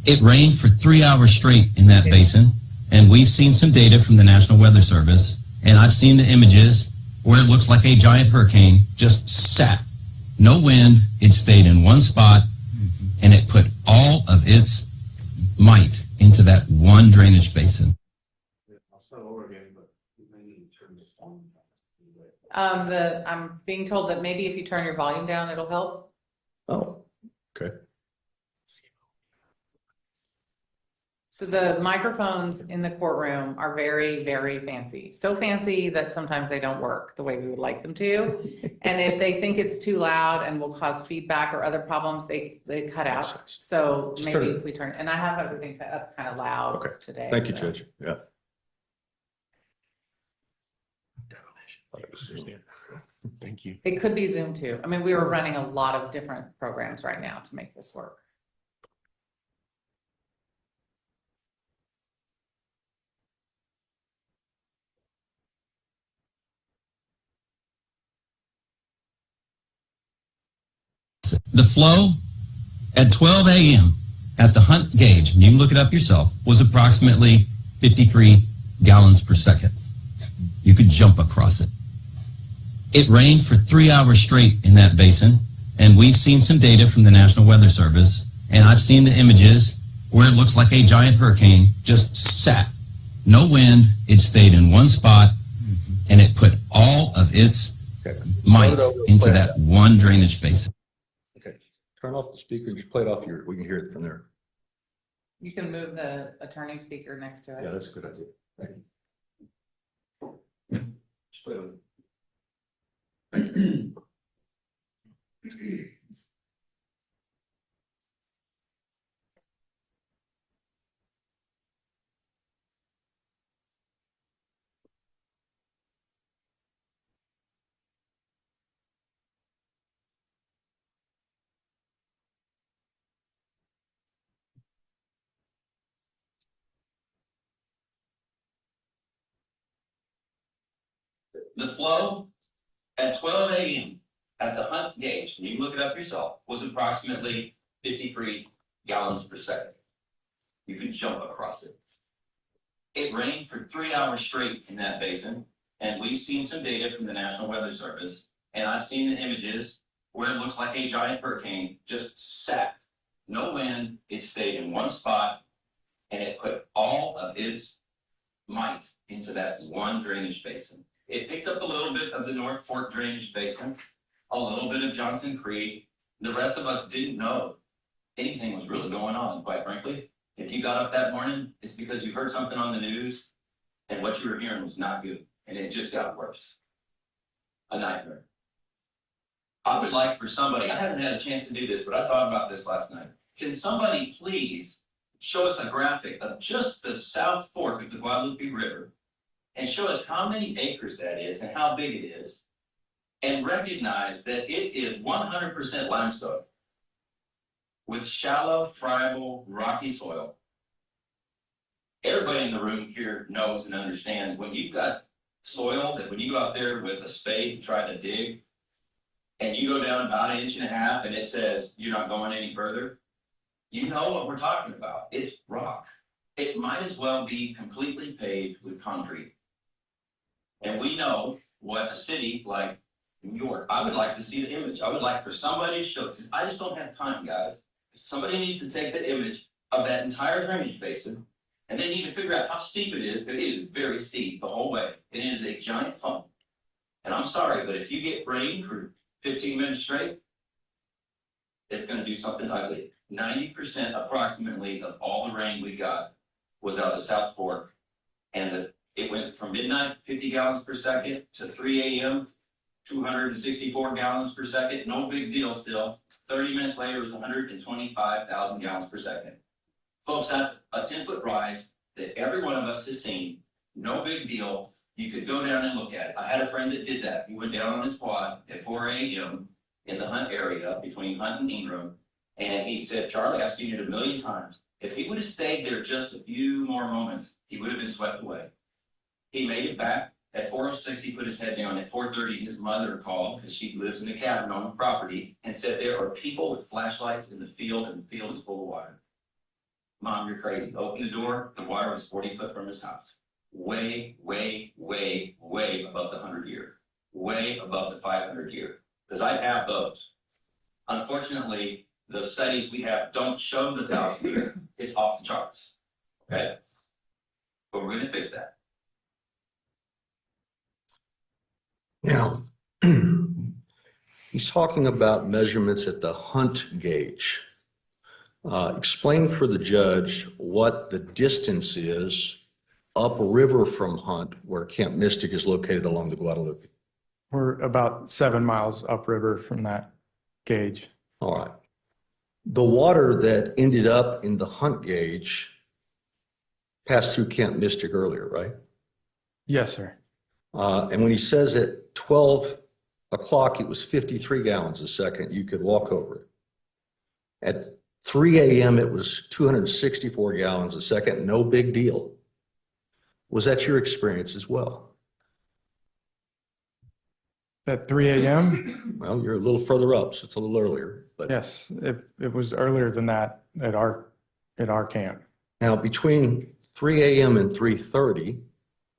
Speaker 6: It rained for 3 hours straight in that basin, and we've seen some data from the National Weather Service, and I've seen the images where it looks like a giant hurricane just sat. No wind, it stayed in one spot, and it put all of its might into that one drainage basin.
Speaker 5: I'll start over again, but you may need to turn this on.
Speaker 1: I'm being told that maybe if you turn your volume down, it'll help.
Speaker 3: Oh, okay.
Speaker 1: So the microphones in the courtroom are very, very fancy. So fancy that sometimes they don't work the way we would like them to. And if they think it's too loud and will cause feedback or other problems, they cut
Speaker 3: Makes
Speaker 1: out.
Speaker 3: sense.
Speaker 1: So
Speaker 3: Just turn
Speaker 1: maybe
Speaker 3: it-
Speaker 1: if we turn, and I have everything cut up kind of loud
Speaker 3: Okay.
Speaker 1: today.
Speaker 3: Thank you,
Speaker 1: so.
Speaker 3: Judge. Yeah.
Speaker 2: Thank you.
Speaker 1: It could be Zoom too. I mean, we were running a lot of different programs right now to make this work.
Speaker 6: The flow at 12 a.m. at the Hunt gauge, and you can look it up yourself, was approximately 53 gallons per second. You could jump across it. It rained for 3 hours straight in that basin, and we've seen some data from the National Weather Service, and I've seen the images where it looks like a giant hurricane just sat. No wind, it stayed in one spot, and it put all of its might into that one drainage basin.
Speaker 3: Okay. Turn off the speaker and just play it off your, we can hear it from there.
Speaker 1: You can move the attorney speaker next to it.
Speaker 3: Yeah, that's a good idea. Thank you. Just play it on.
Speaker 6: The flow at 12 a.m. at the Hunt gauge, and you can look it up yourself, was approximately 53 gallons per second. You could jump across it. It rained for 3 hours straight in that basin, and we've seen some data from the National Weather Service, and I've seen the images where it looks like a giant hurricane just sat. No wind, it stayed in one spot, and it put all of its might into that one drainage basin. It picked up a little bit of the North Fork drainage basin, a little bit of Johnson Creek. The rest of us didn't know anything was really going on, quite frankly. If you got up that morning, it's because you heard something on the news and what you were hearing was not good, and it just got worse. A nightmare. I would like for somebody, I haven't had a chance to do this, but I thought about this last night. Can somebody please show us a graphic of just the South Fork of the Guadalupe River and show us how many acres that is and how big it is, and recognize that it is 100% limestone with shallow, friable, rocky soil. Everybody in the room here knows and understands when you've got soil that when you go out there with a spade and try to dig, and you go down about 1.5 inches and it says you're not going any further, you know what we're talking about. It's rock. It might as well be completely paved with concrete. And we know what a city like New York, I would like to see the image. I would like for somebody to show, because I just don't have time, guys. Somebody needs to take the image of that entire drainage basin, and they need to figure out how steep it is, but it is very steep the whole way. It is a giant funnel. And I'm sorry, but if you get rain for 15 minutes straight, it's going to do something ugly. 90% approximately of all the rain we got was out of the South Fork, and it went from midnight, 50 gallons per second, to 3 a.m., 264 gallons per second. No big deal still. 30 minutes later, it was 125,000 gallons per second. Folks, that's a 10-foot rise that every one of us has seen. No big deal. You could go down and look at it. I had a friend that did that. He went down on his quad at 4 a.m. in the Hunt area between Hunt and Ingram. And he said, Charlie, I've seen it 1,000,000 times. If he would have stayed there just a few more moments, he would have been swept away. He made it back. At 4:06, he put his head down. At 4:30, his mother called, because she lives in the cabin on the property, and said there are people with flashlights in the field, and the field is full of water. Mom, you're crazy. Open the door. The water was 40 foot from his house. Way, way, way, way above the 100-year. Way above the 500-year. Because I have those. Unfortunately, the studies we have don't show the 1,000-year. It's off the charts. Okay? But we're going to fix that.
Speaker 3: Now, he's talking about measurements at the Hunt gauge. Explain for the judge what the distance is upriver from Hunt, where Camp Mystic is located along the Guadalupe.
Speaker 4: We're about 7 miles upriver from that gauge.
Speaker 3: All right. The water that ended up in the Hunt gauge passed through Camp Mystic earlier, right?
Speaker 4: Yes, sir.
Speaker 3: And when he says at 12 o'clock, it was 53 gallons a second, you could walk over it. At 3 a.m., it was 264 gallons a second, no big deal. Was that your experience as well?
Speaker 4: At 3 a.m.?
Speaker 3: Well, you're a little further up, so it's a little earlier, but.
Speaker 4: Yes, it was earlier than that at our camp.
Speaker 3: Now, between 3 a.m. and 3:30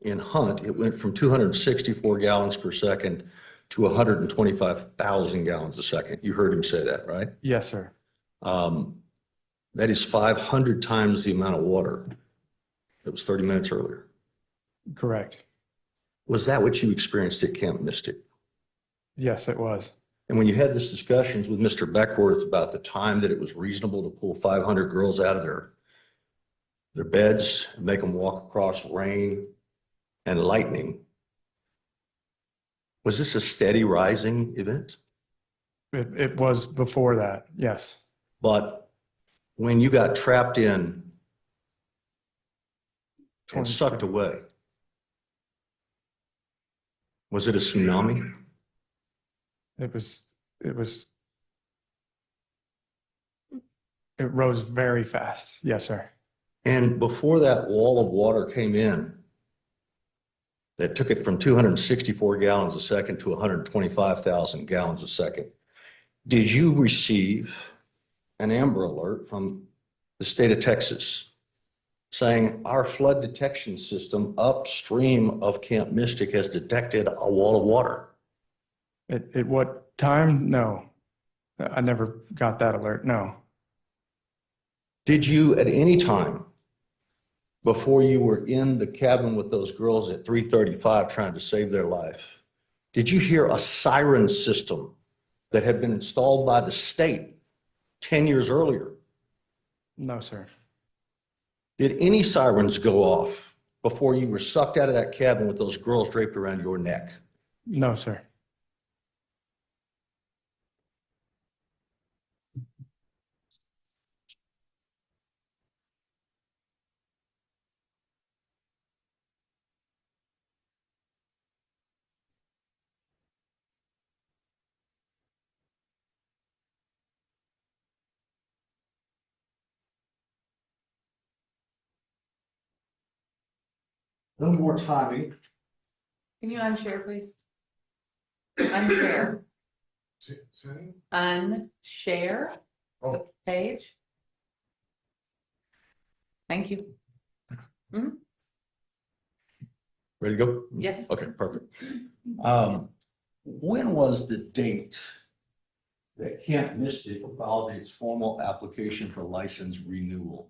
Speaker 3: in Hunt, it went from 264 gallons per second to 125,000 gallons a second. You heard him say that, right?
Speaker 4: Yes, sir.
Speaker 3: That is 500 times the amount of water that was 30 minutes earlier.
Speaker 4: Correct.
Speaker 3: Was that what you experienced at Camp Mystic?
Speaker 4: Yes, it was.
Speaker 3: And when you had this discussions with Mr. Beckworth about the time that it was reasonable to pull 500 girls out of their beds and make them walk across rain and lightning, was this a steady rising event?
Speaker 4: It was before that, yes.
Speaker 3: But when you got trapped in and sucked away, was it a tsunami?
Speaker 4: It rose very fast. Yes, sir.
Speaker 3: And before that wall of water came in, that took it from 264 gallons a second to 125,000 gallons a second, did you receive an Amber Alert from the state of Texas saying our flood detection system upstream of Camp Mystic has detected a wall of water?
Speaker 4: At what time? No. I never got that alert. No.
Speaker 3: Did you at any time before you were in the cabin with those girls at 3:35 trying to save their life, did you hear a siren system that had been installed by the state 10 years earlier?
Speaker 4: No, sir.
Speaker 3: Did any sirens go off before you were sucked out of that cabin with those girls draped around your neck?
Speaker 4: No, sir.
Speaker 3: No more timing.
Speaker 1: Can you unshare, please? Unshare. Unshare the page. Thank you.
Speaker 3: Ready to go?
Speaker 1: Yes.
Speaker 3: Okay, perfect. When was the date that Camp Mystic filed its formal application for license renewal?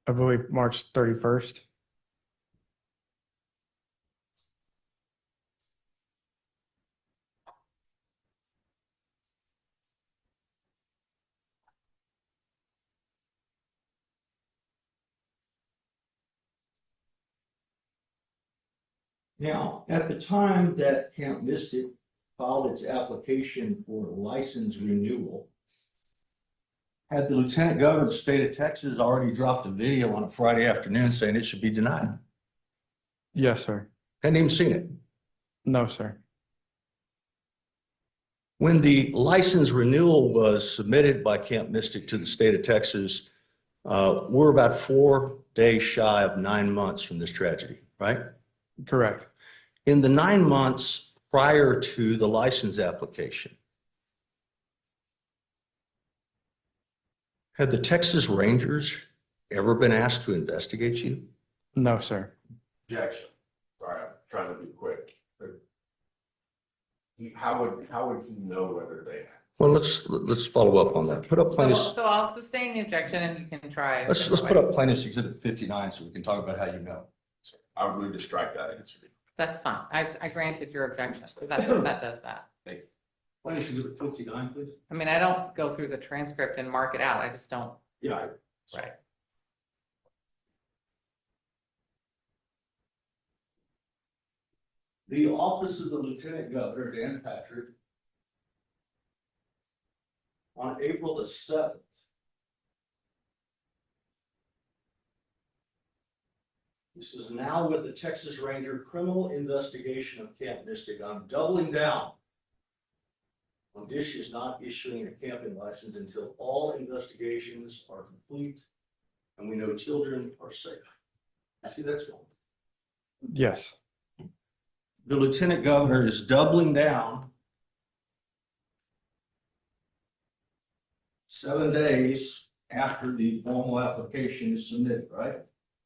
Speaker 4: I believe March 31st.
Speaker 3: Now, at the time that Camp Mystic filed its application for license renewal, had the Lieutenant Governor of the state of Texas already dropped a video on a Friday afternoon saying it should be denied?
Speaker 4: Yes, sir.
Speaker 3: Hadn't even seen it.
Speaker 4: No, sir.
Speaker 3: When the license renewal was submitted by Camp Mystic to the state of Texas, we're about 4 days shy of 9 months from this tragedy, right?
Speaker 4: Correct.
Speaker 3: In the 9 months prior to the license application, had the Texas Rangers ever been asked to investigate you?
Speaker 4: No, sir.
Speaker 2: Objection. Sorry, I'm trying to be quick. How would he know whether they?
Speaker 3: Well, let's follow up on that. Put up plaintiffs.
Speaker 1: So I'll sustain the objection and you can try.
Speaker 3: Let's put up plaintiffs exhibit 59 so we can talk about how you know.
Speaker 2: I would move to strike that answer.
Speaker 1: That's fine. I granted your objection. That does that.
Speaker 2: Thank you.
Speaker 3: Planning Exhibit 59, please.
Speaker 1: I mean, I don't go through the transcript and mark it out. I just don't.
Speaker 3: Yeah.
Speaker 1: Right.
Speaker 3: The Office of the Lieutenant Governor, Dan Patrick, on April the 7th, this is now with the Texas Ranger Criminal Investigation of Camp Mystic. I'm doubling down on DISH is not issuing a camping license until all investigations are complete and we know children are safe. See, that's wrong.
Speaker 4: Yes,
Speaker 3: The Lieutenant Governor is doubling down 7 days after the formal application is submitted, right?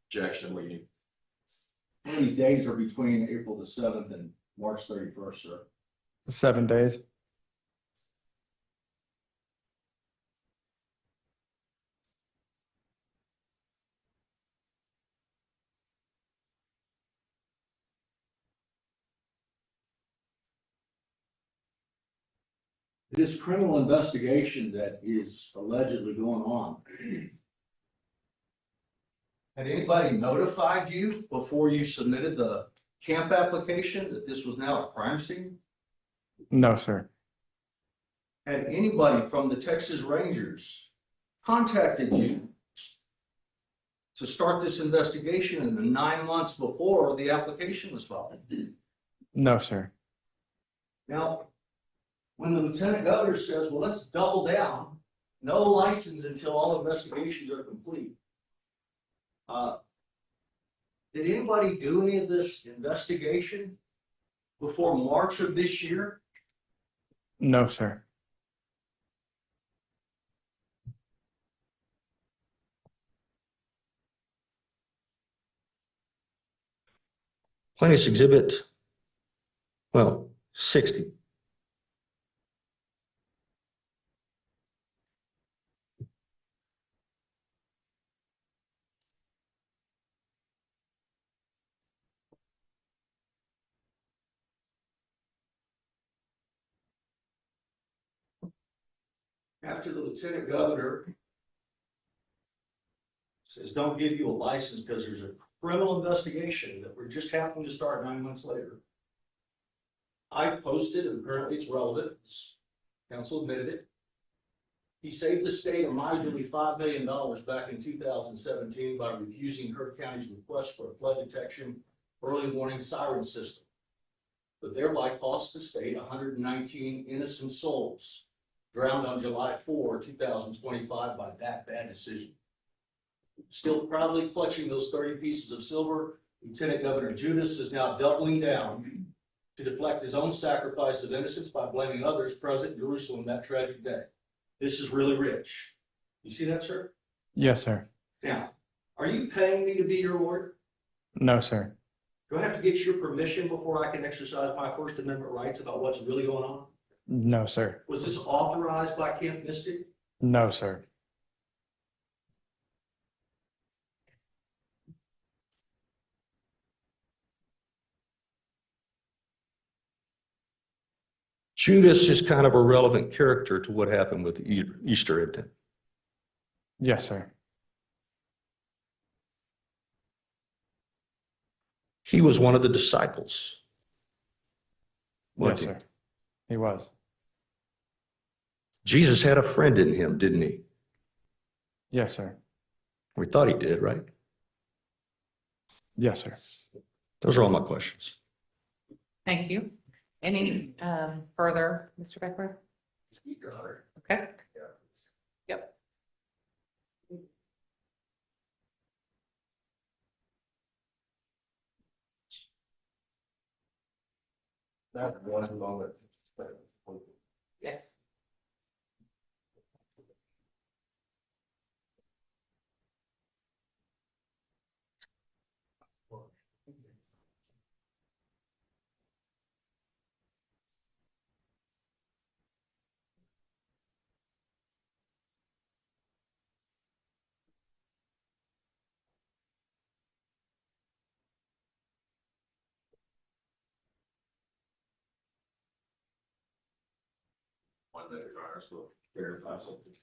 Speaker 2: Objection, we need.
Speaker 3: How many days are between April the 7th and March 31st, sir?
Speaker 4: 7 days.
Speaker 3: This criminal investigation that is allegedly going on. Had anybody notified you before you submitted the camp application that this was now a crime scene?
Speaker 4: No, sir.
Speaker 3: Had anybody from the Texas Rangers contacted you to start this investigation in the 9 months before the application was filed?
Speaker 4: No, sir.
Speaker 3: Now, when the Lieutenant Governor says, well, let's double down, no license until all investigations are complete. Did anybody do any of this investigation before March of this year?
Speaker 4: No, sir.
Speaker 3: Plaintiff's Exhibit, 60. After the Lieutenant Governor says, don't give you a license because there's a criminal investigation that we're just happening to start 9 months later. I posted, and apparently it's relevant, council admitted it. He saved the state a miserly $5 million back in 2017 by refusing Kirk County's request for a flood detection early warning siren system, but thereby cost the state 119 innocent souls, drowned on July 4, 2025 by that bad decision. Still proudly clutching those 30 pieces of silver, Lieutenant Governor Judas is now doubling down to deflect his own sacrifice of innocence by blaming others present in Jerusalem that tragic day. This is really rich. You see that, sir?
Speaker 4: Yes, sir.
Speaker 3: Now, are you paying me to be your lawyer?
Speaker 4: No, sir.
Speaker 3: Do I have to get your permission before I can exercise my First Amendment rights about what's really going on?
Speaker 4: No, sir.
Speaker 3: Was this authorized by Camp Mystic?
Speaker 4: No, sir.
Speaker 3: Judas is kind of a relevant character to what happened with Easter, isn't it?
Speaker 4: Yes, sir.
Speaker 3: He was one of the disciples.
Speaker 4: Yes,
Speaker 3: wasn't he?
Speaker 4: sir. He was.
Speaker 3: Jesus had a friend in him, didn't he?
Speaker 4: Yes, sir.
Speaker 3: We thought he did, right?
Speaker 4: Yes, sir.
Speaker 3: Those are all my questions.
Speaker 1: Thank you. Any further, Mr. Beckworth? Okay. Yep.
Speaker 2: That's one moment.
Speaker 1: Yes.
Speaker 2: minute, Your Honor, so we'll verify something.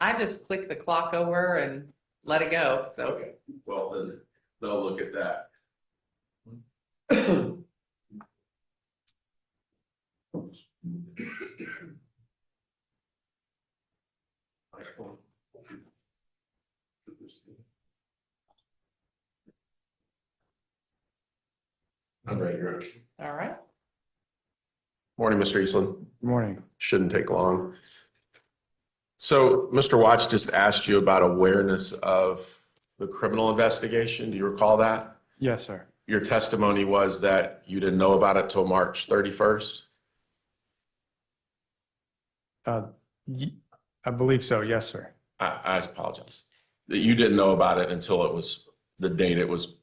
Speaker 1: I just click the clock over and let it go, so.
Speaker 2: Okay, well, then they'll look at that. I'm ready, Your Honor.
Speaker 1: All right.
Speaker 2: Morning, Mr. Eastland.
Speaker 4: Good morning.
Speaker 2: Shouldn't take long. So Mr. Watts just asked you about awareness of the criminal investigation. Do you recall that?
Speaker 4: Yes, sir.
Speaker 2: Your testimony was that you didn't know about it till March 31st?
Speaker 4: I believe so. Yes, sir.
Speaker 2: I apologize. That you didn't know about it until it was the date it was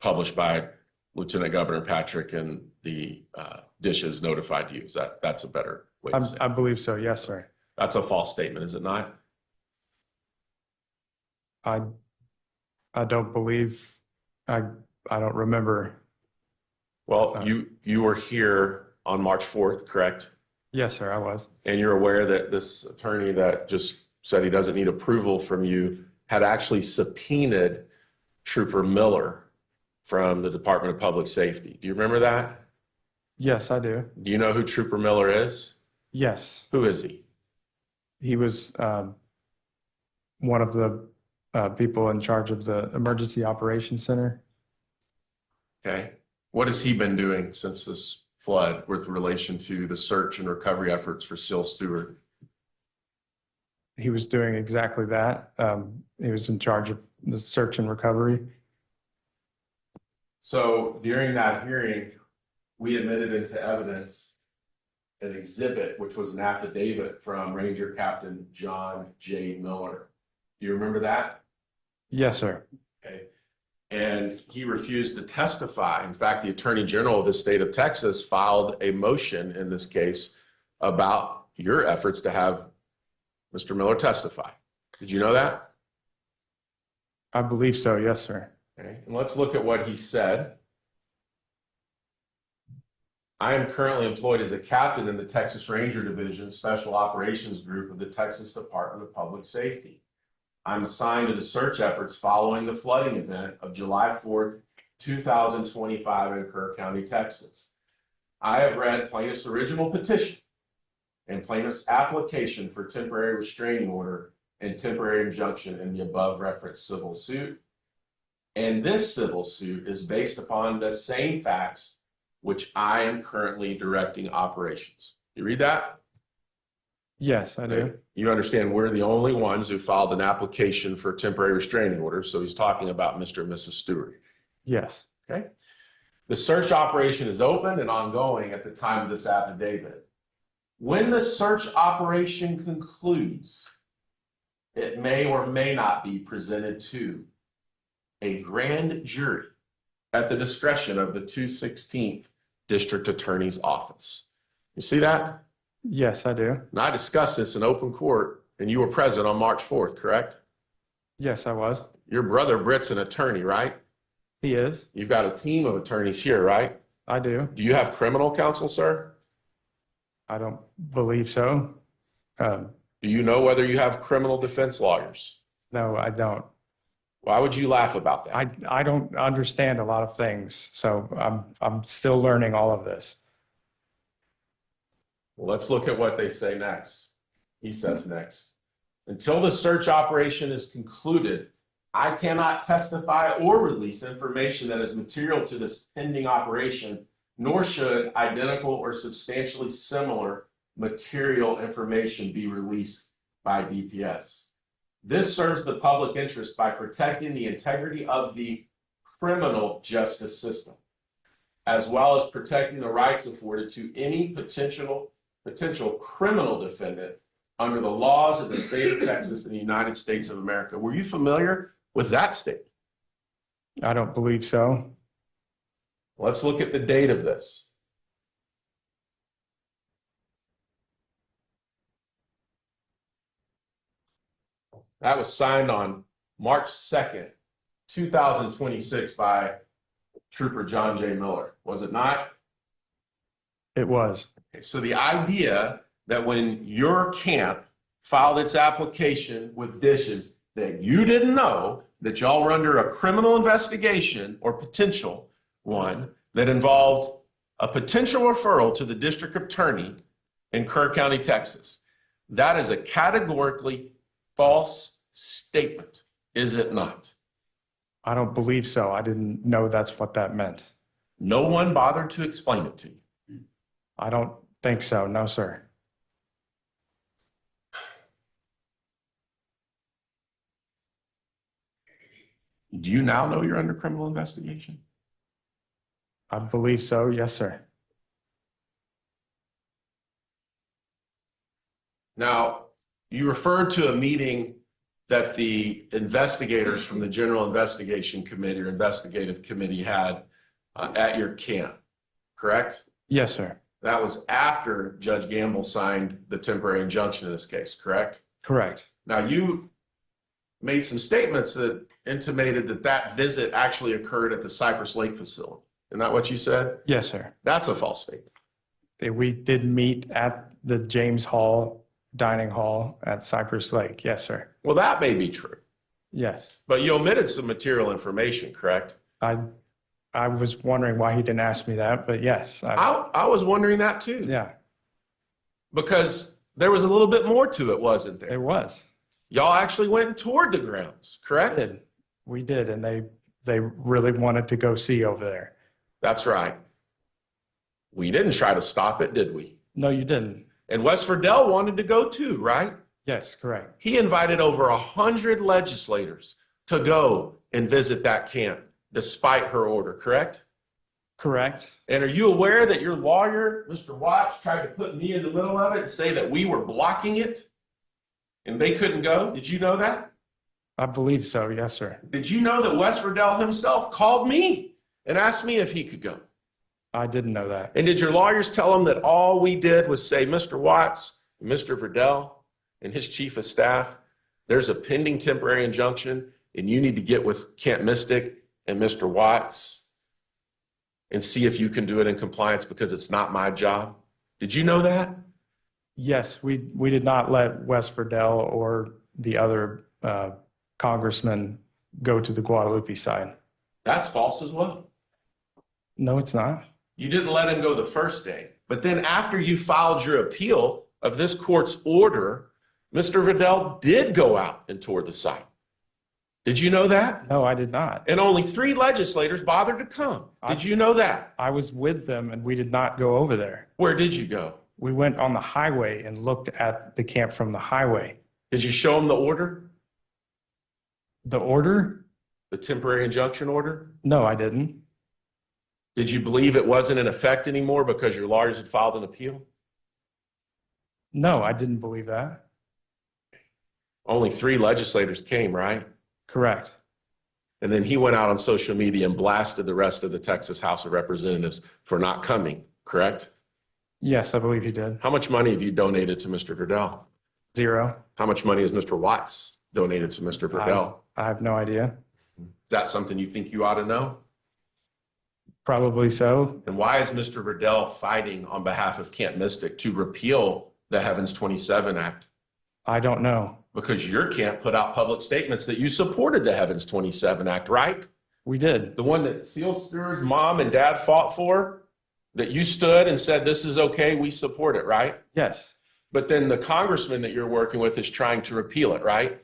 Speaker 2: published by Lieutenant Governor Patrick and the dishes notified you. That's a better way to say
Speaker 4: I
Speaker 2: it.
Speaker 4: believe so. Yes, sir.
Speaker 2: That's a false statement, is it not?
Speaker 4: I don't believe, I don't remember.
Speaker 2: Well, you were here on March 4th, correct?
Speaker 4: Yes, sir, I was.
Speaker 2: And you're aware that this attorney that just said he doesn't need approval from you had actually subpoenaed Trooper Miller from the Department of Public Safety. Do you remember that?
Speaker 4: Yes, I do.
Speaker 2: Do you know who Trooper Miller is?
Speaker 4: Yes,
Speaker 2: Who is he?
Speaker 4: he was one of the people in charge of the Emergency Operations Center.
Speaker 2: Okay. What has he been doing since this flood with relation to the search and recovery efforts for Seal Stewart?
Speaker 4: He was doing exactly that. He was in charge of the search and recovery.
Speaker 2: So during that hearing, we admitted into evidence an exhibit, which was an affidavit from Ranger Captain John J. Miller. Do you remember that?
Speaker 4: Yes, sir.
Speaker 2: Okay. And he refused to testify. In fact, the Attorney General of the state of Texas filed a motion in this case about your efforts to have Mr. Miller testify. Did you know that?
Speaker 4: I believe so. Yes, sir.
Speaker 2: Okay. And let's look at what he said. I am currently employed as a captain in the Texas Ranger Division Special Operations Group of the Texas Department of Public Safety. I'm assigned to the search efforts following the flooding event of July 4th, 2025 in Kerr County, Texas. I have read plaintiff's original petition and plaintiff's application for temporary restraining order and temporary injunction in the above referenced civil suit. And this civil suit is based upon the same facts which I am currently directing operations. You read that?
Speaker 4: Yes, I do.
Speaker 2: You understand we're the only ones who filed an application for temporary restraining order. So he's talking about Mr. and Mrs. Stewart.
Speaker 4: Yes.
Speaker 2: Okay. The search operation is open and ongoing at the time of this affidavit. When the search operation concludes, it may or may not be presented to a grand jury at the discretion of the 216th District Attorney's Office. You see that?
Speaker 4: Yes, I do.
Speaker 2: And I discussed this in open court, and you were present on March 4th, correct?
Speaker 4: Yes, I was.
Speaker 2: Your brother Britt's an attorney, right?
Speaker 4: He is.
Speaker 2: You've got a team of attorneys here, right?
Speaker 4: I do.
Speaker 2: Do you have criminal counsel, sir?
Speaker 4: I don't believe so.
Speaker 2: Do you know whether you have criminal defense lawyers?
Speaker 4: No, I don't.
Speaker 2: Why would you laugh about that?
Speaker 4: I don't understand a lot of things, so I'm still learning all of this.
Speaker 2: Well, let's look at what they say next. He says next. Until the search operation is concluded, I cannot testify or release information that is material to this pending operation, nor should identical or substantially similar material information be released by DPS. This serves the public interest by protecting the integrity of the criminal justice system, as well as protecting the rights afforded to any potential criminal defendant under the laws of the state of Texas and the United States of America. Were you familiar with that statement?
Speaker 4: I don't believe so.
Speaker 2: Let's look at the date of this. That was signed on March 2nd, 2026 by Trooper John J. Miller, was it not?
Speaker 4: It was.
Speaker 2: Okay, so the idea that when your camp filed its application with dishes, that you didn't know that y'all were under a criminal investigation or potential one that involved a potential referral to the district attorney in Kerr County, Texas. That is a categorically false statement, is it not?
Speaker 4: I don't believe so. I didn't know that's what that meant.
Speaker 2: No one bothered to explain it to you.
Speaker 4: I don't think so. No, sir.
Speaker 2: Do you now know you're under criminal investigation?
Speaker 4: I believe so. Yes, sir.
Speaker 2: Now, you referred to a meeting that the investigators from the General Investigation Committee or Investigative Committee had at your camp, correct?
Speaker 4: Yes, sir.
Speaker 2: That was after Judge Gamble signed the temporary injunction in this case, correct?
Speaker 4: Correct.
Speaker 2: Now, you made some statements that intimated that that visit actually occurred at the Cypress Lake facility. Isn't that what you said?
Speaker 4: Yes, sir.
Speaker 2: That's a false statement.
Speaker 4: We did meet at the James Hall dining hall at Cypress Lake. Yes, sir.
Speaker 2: Well, that may be true,
Speaker 4: Yes.
Speaker 2: but you omitted some material information, correct?
Speaker 4: I was wondering why he didn't ask me that, but yes.
Speaker 2: I was wondering that too.
Speaker 4: Yeah,
Speaker 2: Because there was a little bit more to it, wasn't
Speaker 4: it
Speaker 2: there?
Speaker 4: was.
Speaker 2: Y'all actually went and toured the grounds, correct?
Speaker 4: We did, and they really wanted to go see over there.
Speaker 2: That's right. We didn't try to stop it, did we?
Speaker 4: No, you didn't.
Speaker 2: And West Verdell wanted to go too, right?
Speaker 4: Yes, correct.
Speaker 2: He invited over 100 legislators to go and visit that camp despite her order, correct?
Speaker 4: Correct.
Speaker 2: And are you aware that your lawyer, Mr. Watts, tried to put me in the middle of it and say that we were blocking it and they couldn't go? Did you know that?
Speaker 4: I believe so. Yes, sir.
Speaker 2: Did you know that West Verdell himself called me and asked me if he could go?
Speaker 4: I didn't know that.
Speaker 2: And did your lawyers tell him that all we did was say, Mr. Watts, Mr. Verdell, and his chief of staff, there's a pending temporary injunction and you need to get with Camp Mystic and Mr. Watts and see if you can do it in compliance because it's not my job? Did you know that?
Speaker 4: Yes, we did not let West Verdell or the other congressman go to the Guadalupe side.
Speaker 2: That's false as well.
Speaker 4: No, it's not.
Speaker 2: You didn't let him go the first day. But then after you filed your appeal of this court's order, Mr. Verdell did go out and tour the site. Did you know that?
Speaker 4: No, I did not.
Speaker 2: And only 3 legislators bothered to come. Did you know that?
Speaker 4: I was with them and we did not go over there.
Speaker 2: Where did you go?
Speaker 4: We went on the highway and looked at the camp from the highway.
Speaker 2: Did you show them the order?
Speaker 4: The order?
Speaker 2: The temporary injunction order?
Speaker 4: No, I didn't.
Speaker 2: Did you believe it wasn't in effect anymore because your lawyers had filed an appeal?
Speaker 4: No, I didn't believe that.
Speaker 2: Only 3 legislators came, right?
Speaker 4: Correct.
Speaker 2: And then he went out on social media and blasted the rest of the Texas House of Representatives for not coming, correct?
Speaker 4: Yes, I believe he did.
Speaker 2: How much money have you donated to Mr. Verdell?
Speaker 4: 0.
Speaker 2: How much money has Mr. Watts donated to Mr. Verdell?
Speaker 4: I have no idea.
Speaker 2: Is that something you think you ought to know?
Speaker 4: Probably so.
Speaker 2: And why is Mr. Verdell fighting on behalf of Camp Mystic to repeal the Heavens 27 Act?
Speaker 4: I don't know.
Speaker 2: Because your camp put out public statements that you supported the Heavens 27 Act, right?
Speaker 4: We did.
Speaker 2: The one that Seal Stewart's mom and dad fought for, that you stood and said, this is okay, we support it, right?
Speaker 4: Yes.
Speaker 2: But then the congressman that you're working with is trying to repeal it, right?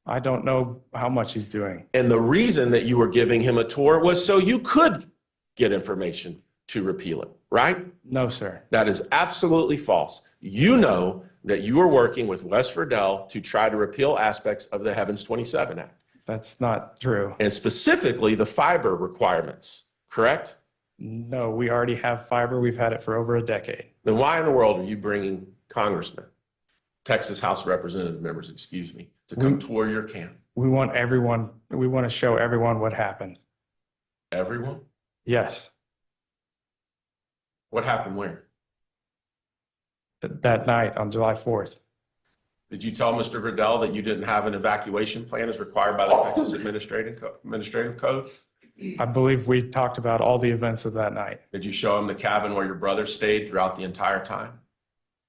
Speaker 4: I don't know how much he's doing.
Speaker 2: And the reason that you were giving him a tour was so you could get information to repeal it, right?
Speaker 4: No, sir.
Speaker 2: That is absolutely false. You know that you are working with West Verdell to try to repeal aspects of the Heavens 27 Act.
Speaker 4: That's not true.
Speaker 2: And specifically the fiber requirements, correct?
Speaker 4: No, we already have fiber. We've had it for over a decade.
Speaker 2: Then why in the world are you bringing congressmen, Texas House of Representative members, excuse me, to come tour your camp?
Speaker 4: We want to show everyone what happened.
Speaker 2: Everyone?
Speaker 4: Yes.
Speaker 2: What happened where?
Speaker 4: That night on July 4th.
Speaker 2: Did you tell Mr. Verdell that you didn't have an evacuation plan as required by the Texas Administrative Code?
Speaker 4: I believe we talked about all the events of that night.
Speaker 2: Did you show him the cabin where your brother stayed throughout the entire time?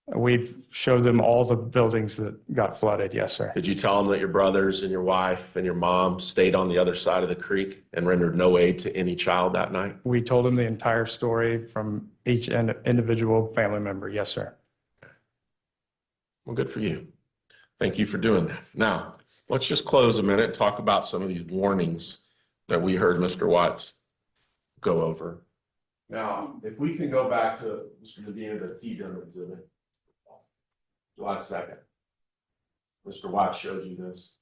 Speaker 4: We showed them all the buildings that got flooded. Yes, sir.
Speaker 2: Did you tell them that your brothers and your wife and your mom stayed on the other side of the creek and rendered no aid to any child that night?
Speaker 4: We told them the entire story from each individual family member. Yes, sir.
Speaker 2: Well, good for you. Thank you for doing that. Now, let's just close a minute and talk about some of these warnings that we heard Mr. Watts go over. Now, if we can go back to Mr. Medina, the T-gun exhibit, July 2nd. Mr. Watts showed you this.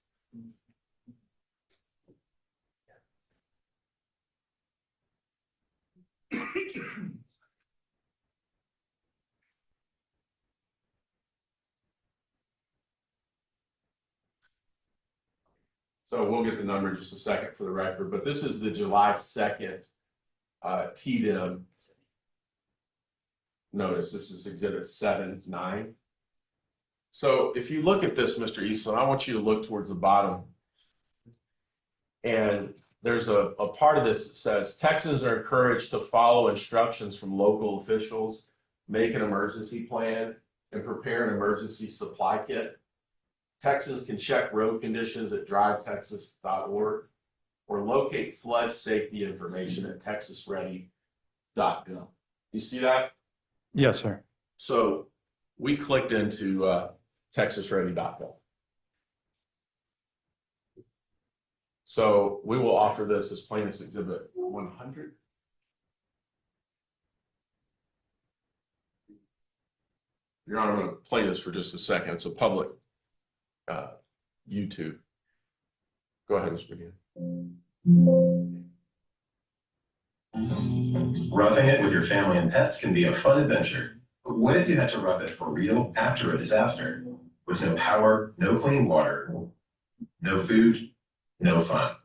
Speaker 2: So we'll get the number in just a second for the record, but this is the July 2nd TDIM notice. This is exhibit 7-9. So if you look at this, Mr. Eastland, I want you to look towards the bottom. And there's a part of this that says Texans are encouraged to follow instructions from local officials, make an emergency plan, and prepare an emergency supply kit. Texans can check road conditions at drivetexas.org or locate flood safety information at texasready.gov. You see that?
Speaker 4: Yes, sir.
Speaker 2: So we clicked into texasready.gov. So we will offer this as plaintiff's exhibit 100. Your Honor, I'm going to play this for just a second. It's a public YouTube. Go ahead, Mr. McGinn.
Speaker 7: Roughing it with your family and pets can be a fun adventure. But what if you had to rough it for real after a disaster? With no power, no clean water, no food, no fun.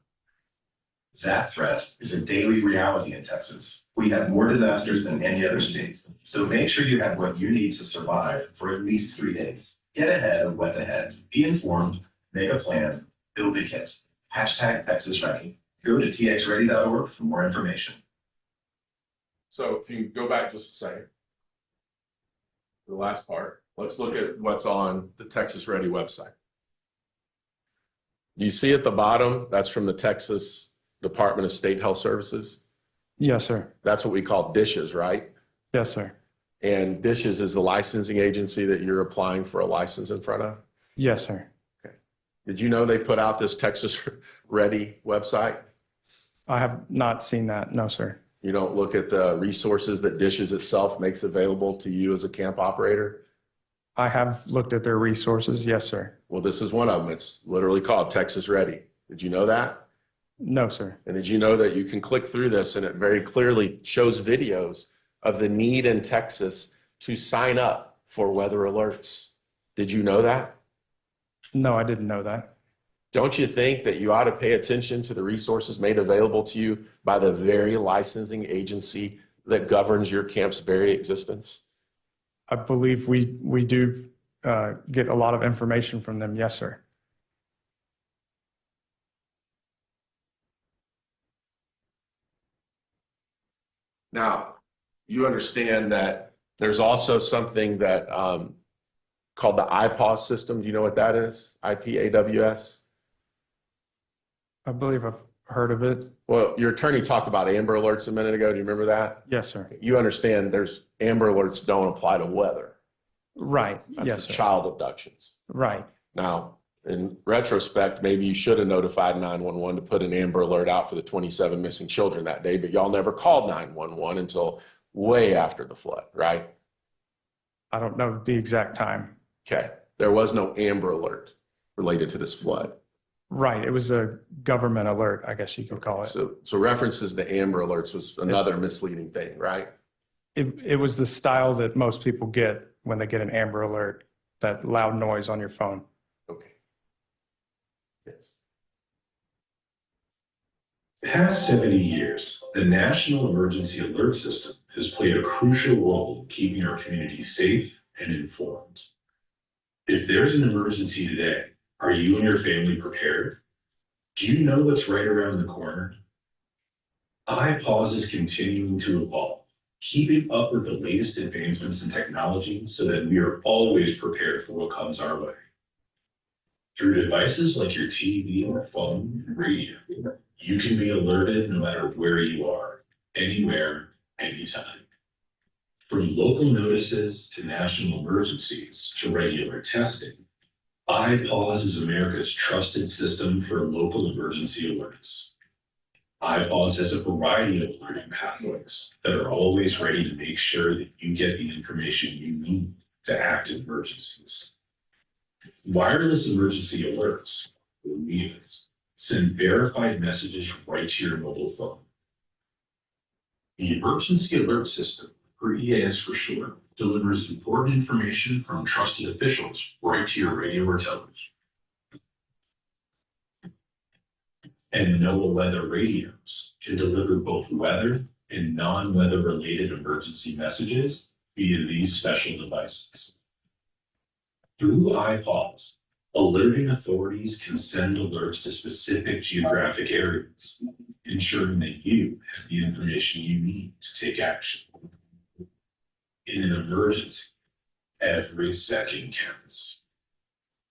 Speaker 7: That threat is a daily reality in Texas. We have more disasters than any other state. So make sure you have what you need to survive for at least 3 days. Get ahead of what's ahead. Be informed, make a plan, build a kit. Hashtag Texas Ready. Go to txready.org for more information.
Speaker 2: So if you go back just a second, the last part, let's look at what's on the Texas Ready website. You see at the bottom, that's from the Texas Department of State Health Services.
Speaker 4: Yes, sir.
Speaker 2: That's what we call DISHES, right?
Speaker 4: Yes, sir.
Speaker 2: And DISHES is the licensing agency that you're applying for a license in front of?
Speaker 4: Yes, sir.
Speaker 2: Okay. Did you know they put out this Texas Ready website?
Speaker 4: I have not seen that. No, sir.
Speaker 2: You don't look at the resources that DISHES itself makes available to you as a camp operator?
Speaker 4: I have looked at their resources. Yes, sir.
Speaker 2: Well, this is one of them. It's literally called Texas Ready. Did you know that?
Speaker 4: No, sir.
Speaker 2: And did you know that you can click through this and it very clearly shows videos of the need in Texas to sign up for weather alerts? Did you know that?
Speaker 4: No, I didn't know that.
Speaker 2: Don't you think that you ought to pay attention to the resources made available to you by the very licensing agency that governs your camp's very existence?
Speaker 4: I believe we do get a lot of information from them. Yes, sir.
Speaker 2: Now, you understand that there's also something that called the IPAWS system. Do you know what that is? IPAWS?
Speaker 4: I believe I've heard of it.
Speaker 2: Well, your attorney talked about Amber Alerts a minute ago. Do you remember that?
Speaker 4: Yes, sir.
Speaker 2: You understand there's Amber Alerts don't apply to weather.
Speaker 4: Right.
Speaker 2: That's
Speaker 4: Yes,
Speaker 2: for
Speaker 4: sir.
Speaker 2: child abductions.
Speaker 4: Right.
Speaker 2: Now, in retrospect, maybe you should have notified 911 to put an Amber Alert out for the 27 missing children that day, but y'all never called 911 until way after the flood, right?
Speaker 4: I don't know the exact time.
Speaker 2: Okay. There was no Amber Alert related to this flood.
Speaker 4: Right. It was a government alert, I guess you could call it.
Speaker 2: So references to Amber Alerts was another misleading thing, right?
Speaker 4: It was the style that most people get when they get an Amber Alert, that loud noise on your phone.
Speaker 2: Okay. Yes.
Speaker 7: Past 70 years, the National Emergency Alert System has played a crucial role in keeping our communities safe and informed. If there's an emergency today, are you and your family prepared? Do you know what's right around the corner? IPAWS is continuing to evolve,
Speaker 8: keeping up with the latest advancements in technology so that we are always prepared for what comes our way. Through devices like your TV, phone, and radio, you can be alerted no matter where you are, anywhere, anytime. From local notices to national emergencies to regular testing, iPause is America's trusted system for local emergency alerts. iPause has a variety of alerting pathways that are always ready to make sure that you get the information you need to act in emergencies. Wireless emergency alerts, or WEAs, send verified messages right to your mobile phone. The Emergency Alert System, or EAS for short, delivers important information from trusted officials right to your radio or television. And NOAA weather radios can deliver both weather and non-weather related emergency messages via these special devices. Through iPause, alerting authorities can send alerts to specific geographic areas, ensuring that you have the information you need to take action. In an emergency, every second counts.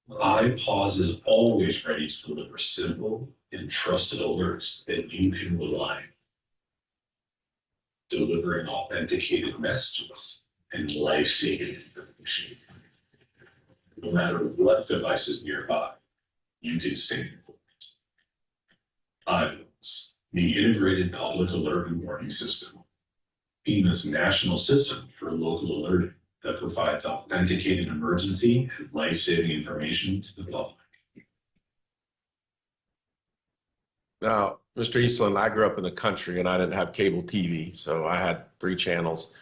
Speaker 8: iPause is always ready to deliver simple and trusted alerts that you can rely on, delivering authenticated messages and life-saving information. No matter what device is nearby, you can stay informed. iPause, the Integrated Public Alert and Warning System, FEMA's national system for local alerting that provides authenticated emergency and life-saving information to the public.
Speaker 2: Now, Mr. Eastland, I grew up in the country and I didn't have cable TV, so I had 3 channels.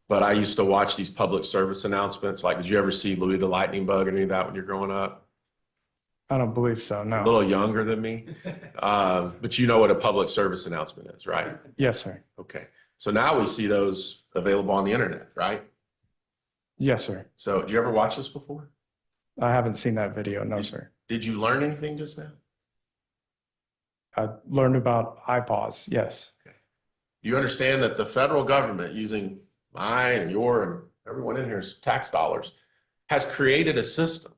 Speaker 2: But I used to watch these public service announcements. Like, did you ever see Louis the Lightning Bug or any of that when you're growing up?
Speaker 4: I don't believe so,
Speaker 2: A
Speaker 4: no.
Speaker 2: little younger than me. But you know what a public service announcement is, right?
Speaker 4: Yes, sir.
Speaker 2: Okay. So now we see those available on the internet, right?
Speaker 4: Yes, sir.
Speaker 2: So did you ever watch this before?
Speaker 4: I haven't seen that video, no, sir.
Speaker 2: Did you learn anything just now?
Speaker 4: I learned about iPause, yes.
Speaker 2: You understand that the federal government, using mine and your and everyone in here's tax dollars, has created a system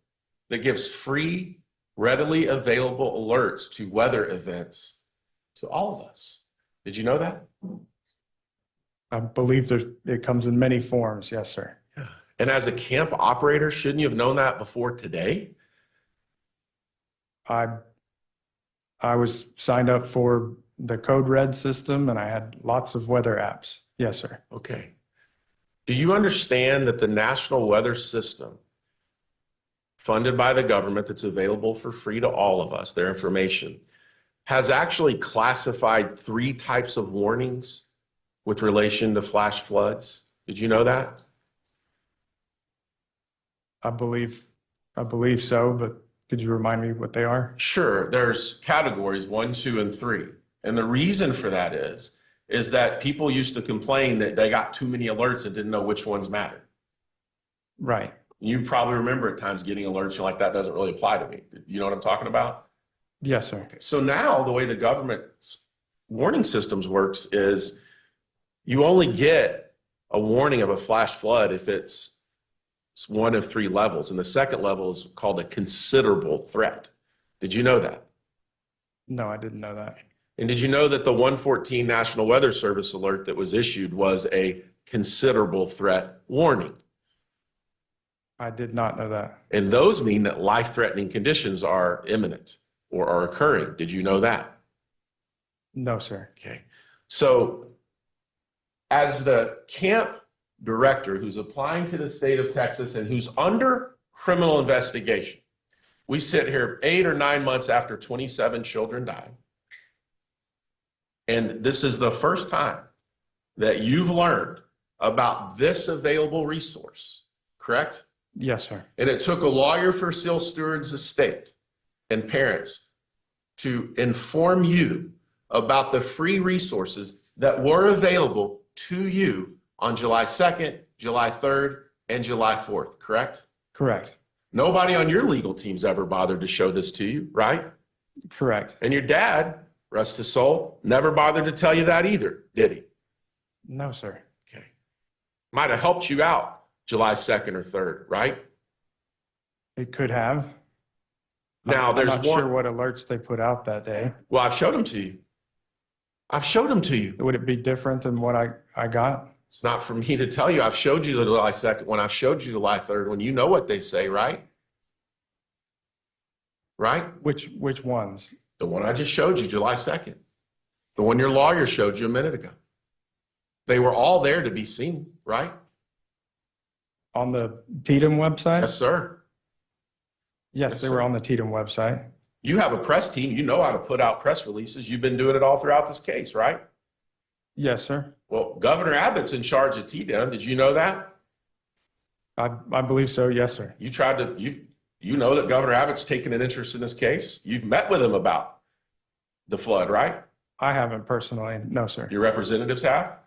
Speaker 2: that gives free, readily available alerts to weather events to all of us. Did you know that?
Speaker 4: I believe it comes in many forms, yes, sir.
Speaker 2: And as a camp operator, shouldn't you have known that before today?
Speaker 4: I was signed up for the Code Red system and I had lots of weather apps. Yes, sir.
Speaker 2: Okay. Do you understand that the National Weather System, funded by the government, that's available for free to all of us, their information, has actually classified 3 types of warnings with relation to flash floods? Did you know that?
Speaker 4: I believe so, but could you remind me what they are?
Speaker 2: Sure. There's categories 1, 2, and 3. And the reason for that is that people used to complain that they got too many alerts and didn't know which ones mattered.
Speaker 4: Right.
Speaker 2: You probably remember at times getting alerts, you're like, that doesn't really apply to me. You know what I'm talking about?
Speaker 4: Yes, sir.
Speaker 2: Okay. So now the way the government's warning systems works is you only get a warning of a flash flood if it's 1 of 3 levels. And the second level is called a considerable threat. Did you know that?
Speaker 4: No, I didn't know that.
Speaker 2: And did you know that the 114 National Weather Service alert that was issued was a considerable threat warning?
Speaker 4: I did not know that.
Speaker 2: And those mean that life-threatening conditions are imminent or are occurring. Did you know that?
Speaker 4: No, sir.
Speaker 2: Okay. So as the camp director who's applying to the state of Texas and who's under criminal investigation, we sit here 8 or 9 months after 27 children died. And this is the first time that you've learned about this available resource, correct?
Speaker 4: Yes, sir.
Speaker 2: And it took a lawyer for Seal Steward's estate and parents to inform you about the free resources that were available to you on July 2nd, July 3rd, and July 4th, correct?
Speaker 4: Correct.
Speaker 2: Nobody on your legal team's ever bothered to show this to you, right?
Speaker 4: Correct.
Speaker 2: And your dad, rest his soul, never bothered to tell you that either, did he?
Speaker 4: No, sir.
Speaker 2: Okay. Might have helped you out July 2nd or 3rd, right?
Speaker 4: It could have.
Speaker 2: Now,
Speaker 4: I'm
Speaker 2: there's
Speaker 4: not sure
Speaker 2: one.
Speaker 4: what alerts they put out that day.
Speaker 2: Well, I've showed them to you. I've showed them to you.
Speaker 4: Would it be different than what I got?
Speaker 2: It's not for me to tell you. I've showed you the July 2nd when I showed you July 3rd, when you know what they say, right? Right?
Speaker 4: Which ones?
Speaker 2: The one I just showed you, July 2nd. The one your lawyer showed you a minute ago. They were all there to be seen, right?
Speaker 4: On the TDM website?
Speaker 2: Yes, sir.
Speaker 4: Yes, they were on the TDM website.
Speaker 2: You have a press team. You know how to put out press releases. You've been doing it all throughout this case, right?
Speaker 4: Yes, sir.
Speaker 2: Well, Governor Abbott's in charge of TDM. Did you know that?
Speaker 4: I believe so. Yes, sir.
Speaker 2: You know that Governor Abbott's taken an interest in this case. You've met with him about the flood, right?
Speaker 4: I haven't personally. No, sir.
Speaker 2: Your representatives have?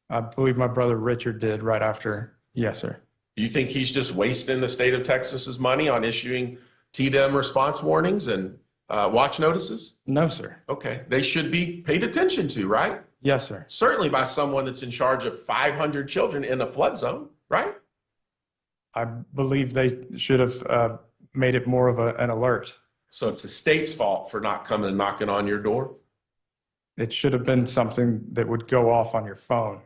Speaker 4: I believe my brother Richard did right after. Yes, sir.
Speaker 2: You think he's just wasting the state of Texas's money on issuing TDM response warnings and watch notices?
Speaker 4: No, sir.
Speaker 2: Okay. They should be paid attention to, right?
Speaker 4: Yes, sir.
Speaker 2: Certainly by someone that's in charge of 500 children in a flood zone, right?
Speaker 4: I believe they should have made it more of an alert.
Speaker 2: So it's the state's fault for not coming and knocking on your door?
Speaker 4: It should have been something that would go off on your phone.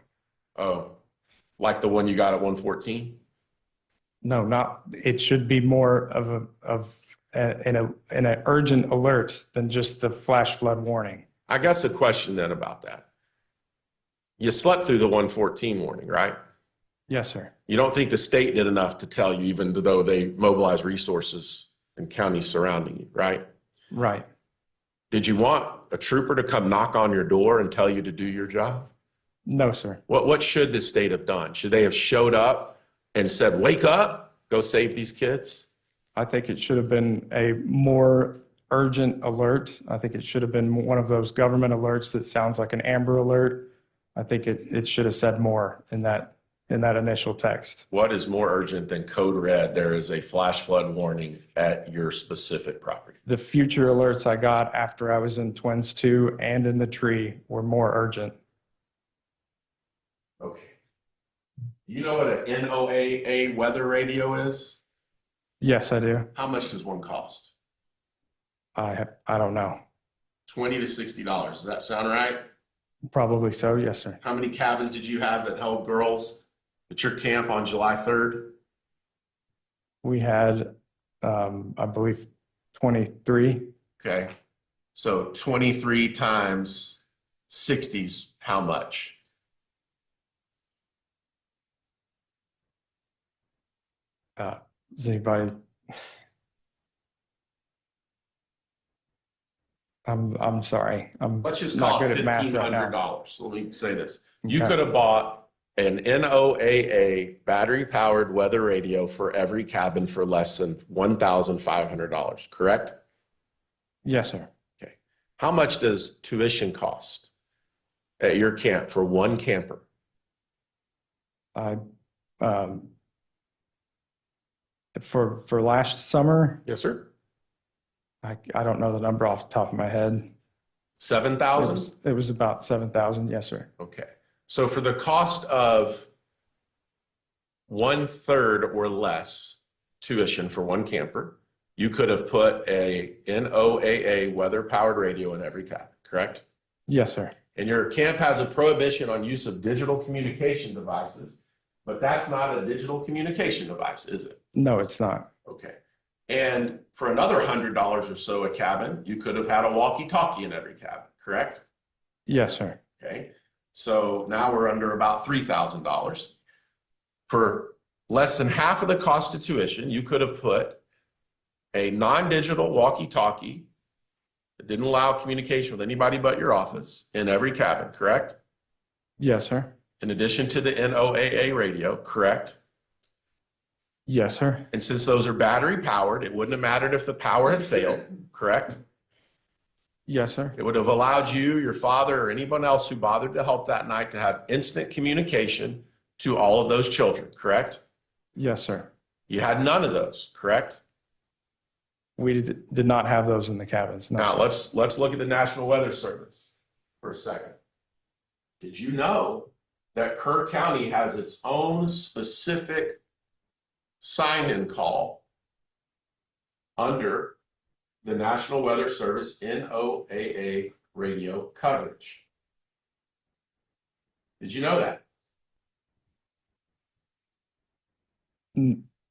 Speaker 2: Oh, like the one you got at 114?
Speaker 4: No, not. It should be more of an urgent alert than just the flash flood warning.
Speaker 2: I guess a question then about that. You slept through the 114 warning, right?
Speaker 4: Yes, sir.
Speaker 2: You don't think the state did enough to tell you, even though they mobilized resources in counties surrounding you, right?
Speaker 4: Right.
Speaker 2: Did you want a trooper to come knock on your door and tell you to do your job?
Speaker 4: No, sir.
Speaker 2: What should the state have done? Should they have showed up and said, wake up, go save these kids?
Speaker 4: I think it should have been a more urgent alert. I think it should have been one of those government alerts that sounds like an Amber Alert. I think it should have said more in that initial text.
Speaker 2: What is more urgent than code red? There is a flash flood warning at your specific property.
Speaker 4: The future alerts I got after I was in Twins 2 and in the tree were more urgent.
Speaker 2: Okay. You know what an NOAA weather radio is?
Speaker 4: Yes, I do.
Speaker 2: How much does one cost?
Speaker 4: I don't know.
Speaker 2: $20 to $60. Does that sound right?
Speaker 4: Probably so. Yes, sir.
Speaker 2: How many cabins did you have that held girls at your camp on July 3rd?
Speaker 4: We had, I believe, 23.
Speaker 2: Okay. So 23 times 60's how much?
Speaker 4: Is anybody? I'm sorry. I'm
Speaker 2: Let's just
Speaker 4: not
Speaker 2: call
Speaker 4: good
Speaker 2: it
Speaker 4: at math right now.
Speaker 2: $1,500. Let me say this. You
Speaker 4: Okay.
Speaker 2: could have bought an NOAA battery powered weather radio for every cabin for less than $1,500, correct?
Speaker 4: Yes, sir.
Speaker 2: Okay. How much does tuition cost at your camp for one camper?
Speaker 4: I for last summer,
Speaker 2: Yes, sir.
Speaker 4: I don't know the number off the top of my head.
Speaker 2: 7,000?
Speaker 4: It was about 7,000. Yes, sir.
Speaker 2: Okay. So for the cost of 1/3 or less tuition for one camper, you could have put a NOAA weather powered radio in every cabin, correct?
Speaker 4: Yes, sir.
Speaker 2: And your camp has a prohibition on use of digital communication devices, but that's not a digital communication device, is it?
Speaker 4: No, it's not.
Speaker 2: Okay. And for another $100 or so a cabin, you could have had a walkie-talkie in every cabin, correct?
Speaker 4: Yes, sir.
Speaker 2: Okay. So now we're under about $3,000. For less than half of the cost of tuition, you could have put a non-digital walkie-talkie that didn't allow communication with anybody but your office in every cabin, correct?
Speaker 4: Yes, sir.
Speaker 2: In addition to the NOAA radio, correct?
Speaker 4: Yes, sir.
Speaker 2: And since those are battery powered, it wouldn't have mattered if the power had failed, correct?
Speaker 4: Yes, sir.
Speaker 2: It would have allowed you, your father, or anyone else who bothered to help that night to have instant communication to all of those children, correct?
Speaker 4: Yes, sir.
Speaker 2: You had none of those, correct?
Speaker 4: We did not have those in the cabins. No,
Speaker 2: Now
Speaker 4: sir.
Speaker 2: let's look at the National Weather Service for a second. Did you know that Kerr County has its own specific sign-in call under the National Weather Service NOAA radio coverage. Did you know that?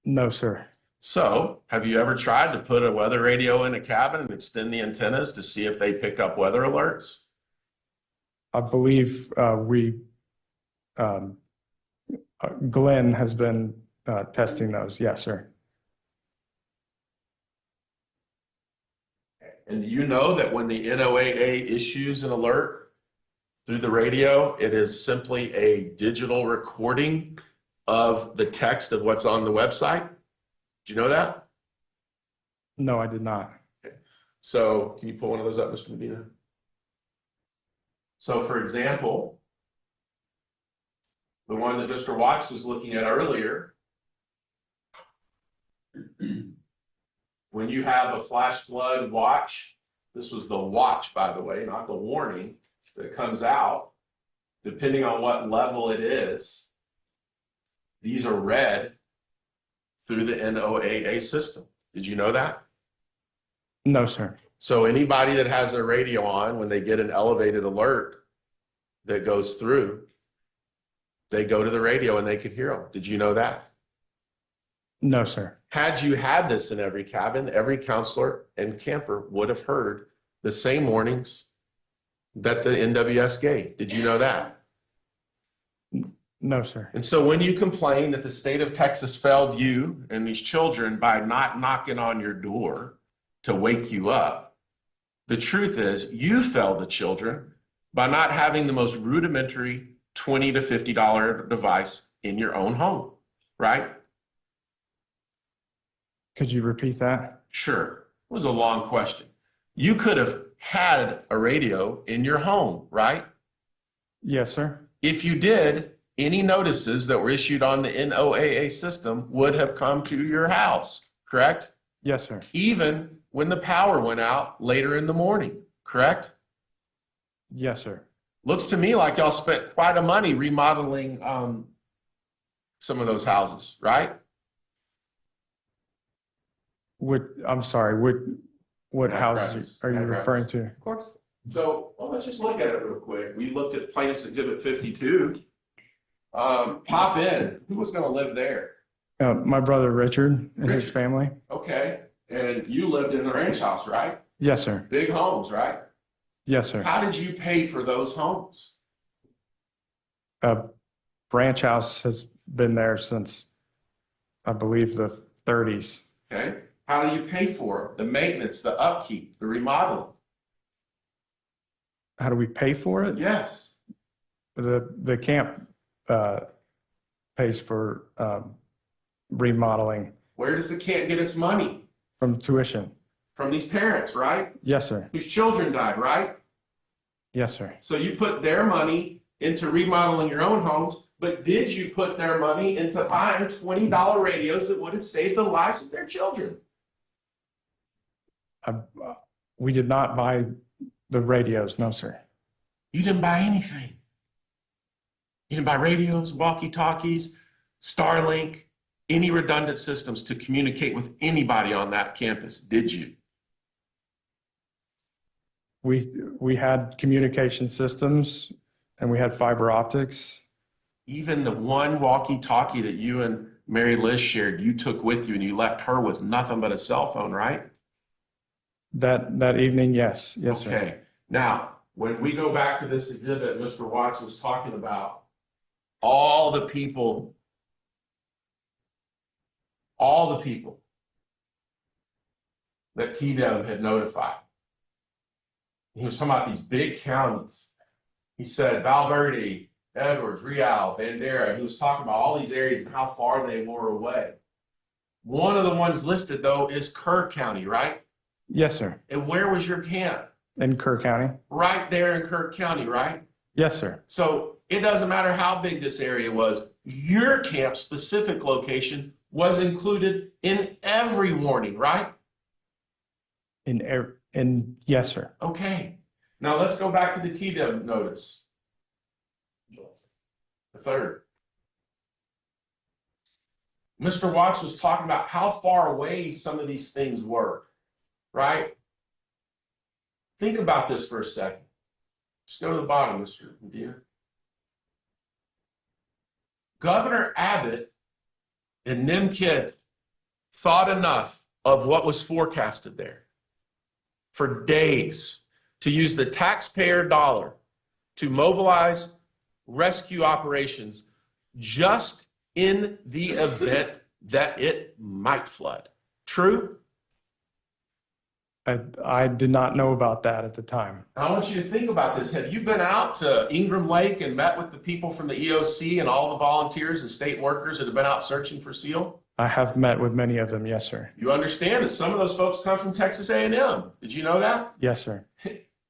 Speaker 4: No, sir.
Speaker 2: So, have you ever tried to put a weather radio in a cabin and extend the antennas to see if they pick up weather alerts?
Speaker 4: I believe Glenn has been testing those. Yes, sir.
Speaker 2: And you know that when the NOAA issues an alert through the radio, it is simply a digital recording of the text of what's on the website? Did you know that?
Speaker 4: No, I did not.
Speaker 2: So can you pull one of those up, Mr. Medina? So for example, the one that Mr. Watts was looking at earlier, when you have a flash flood watch, this was the watch, by the way, not the warning, that comes out, depending on what level it is, these are read through the NOAA system. Did you know that?
Speaker 4: No, sir.
Speaker 2: So anybody that has their radio on, when they get an elevated alert that goes through, they go to the radio and they could hear them. Did you know that?
Speaker 4: No, sir.
Speaker 2: Had you had this in every cabin, every counselor and camper would have heard the same warnings that the NWS gave. Did you know that?
Speaker 4: No, sir.
Speaker 2: And so when you complain that the state of Texas failed you and these children by not knocking on your door to wake you up, the truth is you failed the children by not having the most rudimentary $20 to $50 device in your own home, right?
Speaker 4: Could you repeat that?
Speaker 2: Sure. It was a long question. You could have had a radio in your home, right?
Speaker 4: Yes, sir.
Speaker 2: If you did, any notices that were issued on the NOAA system would have come to your house, correct?
Speaker 4: Yes, sir.
Speaker 2: Even when the power went out later in the morning, correct?
Speaker 4: Yes, sir.
Speaker 2: Looks to me like y'all spent quite a money remodeling some of those houses, right?
Speaker 4: I'm sorry, what houses
Speaker 2: Address.
Speaker 4: are you
Speaker 2: Address.
Speaker 4: referring to?
Speaker 1: Of course.
Speaker 2: So, well, let's just look at it real quick. We looked at Plaintiff's Exhibit 52. Pop in. Who was going to live there?
Speaker 4: My brother Richard and his
Speaker 2: Richard.
Speaker 4: family.
Speaker 2: Okay. And you lived in the ranch house, right?
Speaker 4: Yes, sir.
Speaker 2: Big homes, right?
Speaker 4: Yes, sir.
Speaker 2: How did you pay for those homes?
Speaker 4: Branch House has been there since, I believe, the 30s.
Speaker 2: Okay. How do you pay for it? The maintenance, the upkeep, the remodeling?
Speaker 4: How do we pay for it?
Speaker 2: Yes.
Speaker 4: The camp pays for remodeling
Speaker 2: Where does the camp get its money?
Speaker 4: from tuition.
Speaker 2: From these parents, right?
Speaker 4: Yes, sir.
Speaker 2: Whose children died, right?
Speaker 4: Yes, sir.
Speaker 2: So you put their money into remodeling your own homes, but did you put their money into buying $20 radios that would have saved the lives of their children?
Speaker 4: We did not buy the radios. No, sir.
Speaker 2: You didn't buy anything. You didn't buy radios, walkie-talkies, Starlink, any redundant systems to communicate with anybody on that campus, did you?
Speaker 4: We had communication systems and we had fiber optics.
Speaker 2: Even the one walkie-talkie that you and Mary Liz shared, you took with you and you left her with nothing but a cell phone, right?
Speaker 4: That evening, yes. Yes, sir.
Speaker 2: Okay. Now, when we go back to this exhibit, Mr. Watts was talking about all the people that TDEM had notified. He was talking about these big counties. He said Valverde, Edwards, Real, Bandera. He was talking about all these areas and how far they were away. One of the ones listed, though, is Kerr County, right?
Speaker 4: Yes, sir.
Speaker 2: And where was your camp?
Speaker 4: In Kerr County.
Speaker 2: Right there in Kerr County, right?
Speaker 4: Yes, sir.
Speaker 2: So it doesn't matter how big this area was. Your camp specific location was included in every warning, right?
Speaker 4: Yes, sir.
Speaker 2: Okay. Now let's go back to the TDEM notice. The third. Mr. Watts was talking about how far away some of these things were, right? Think about this for a second. Just go to the bottom, Mr. Medina. Governor Abbott and Nimkid thought enough of what was forecasted there for days to use the taxpayer dollar to mobilize rescue operations just in the event that it might flood. True?
Speaker 4: I did not know about that at the time.
Speaker 2: I want you to think about this. Have you been out to Ingram Lake and met with the people from the EOC and all the volunteers and state workers that have been out searching for SEAL?
Speaker 4: I have met with many of them, yes, sir.
Speaker 2: You understand that some of those folks come from Texas A&M. Did you know that?
Speaker 4: Yes, sir.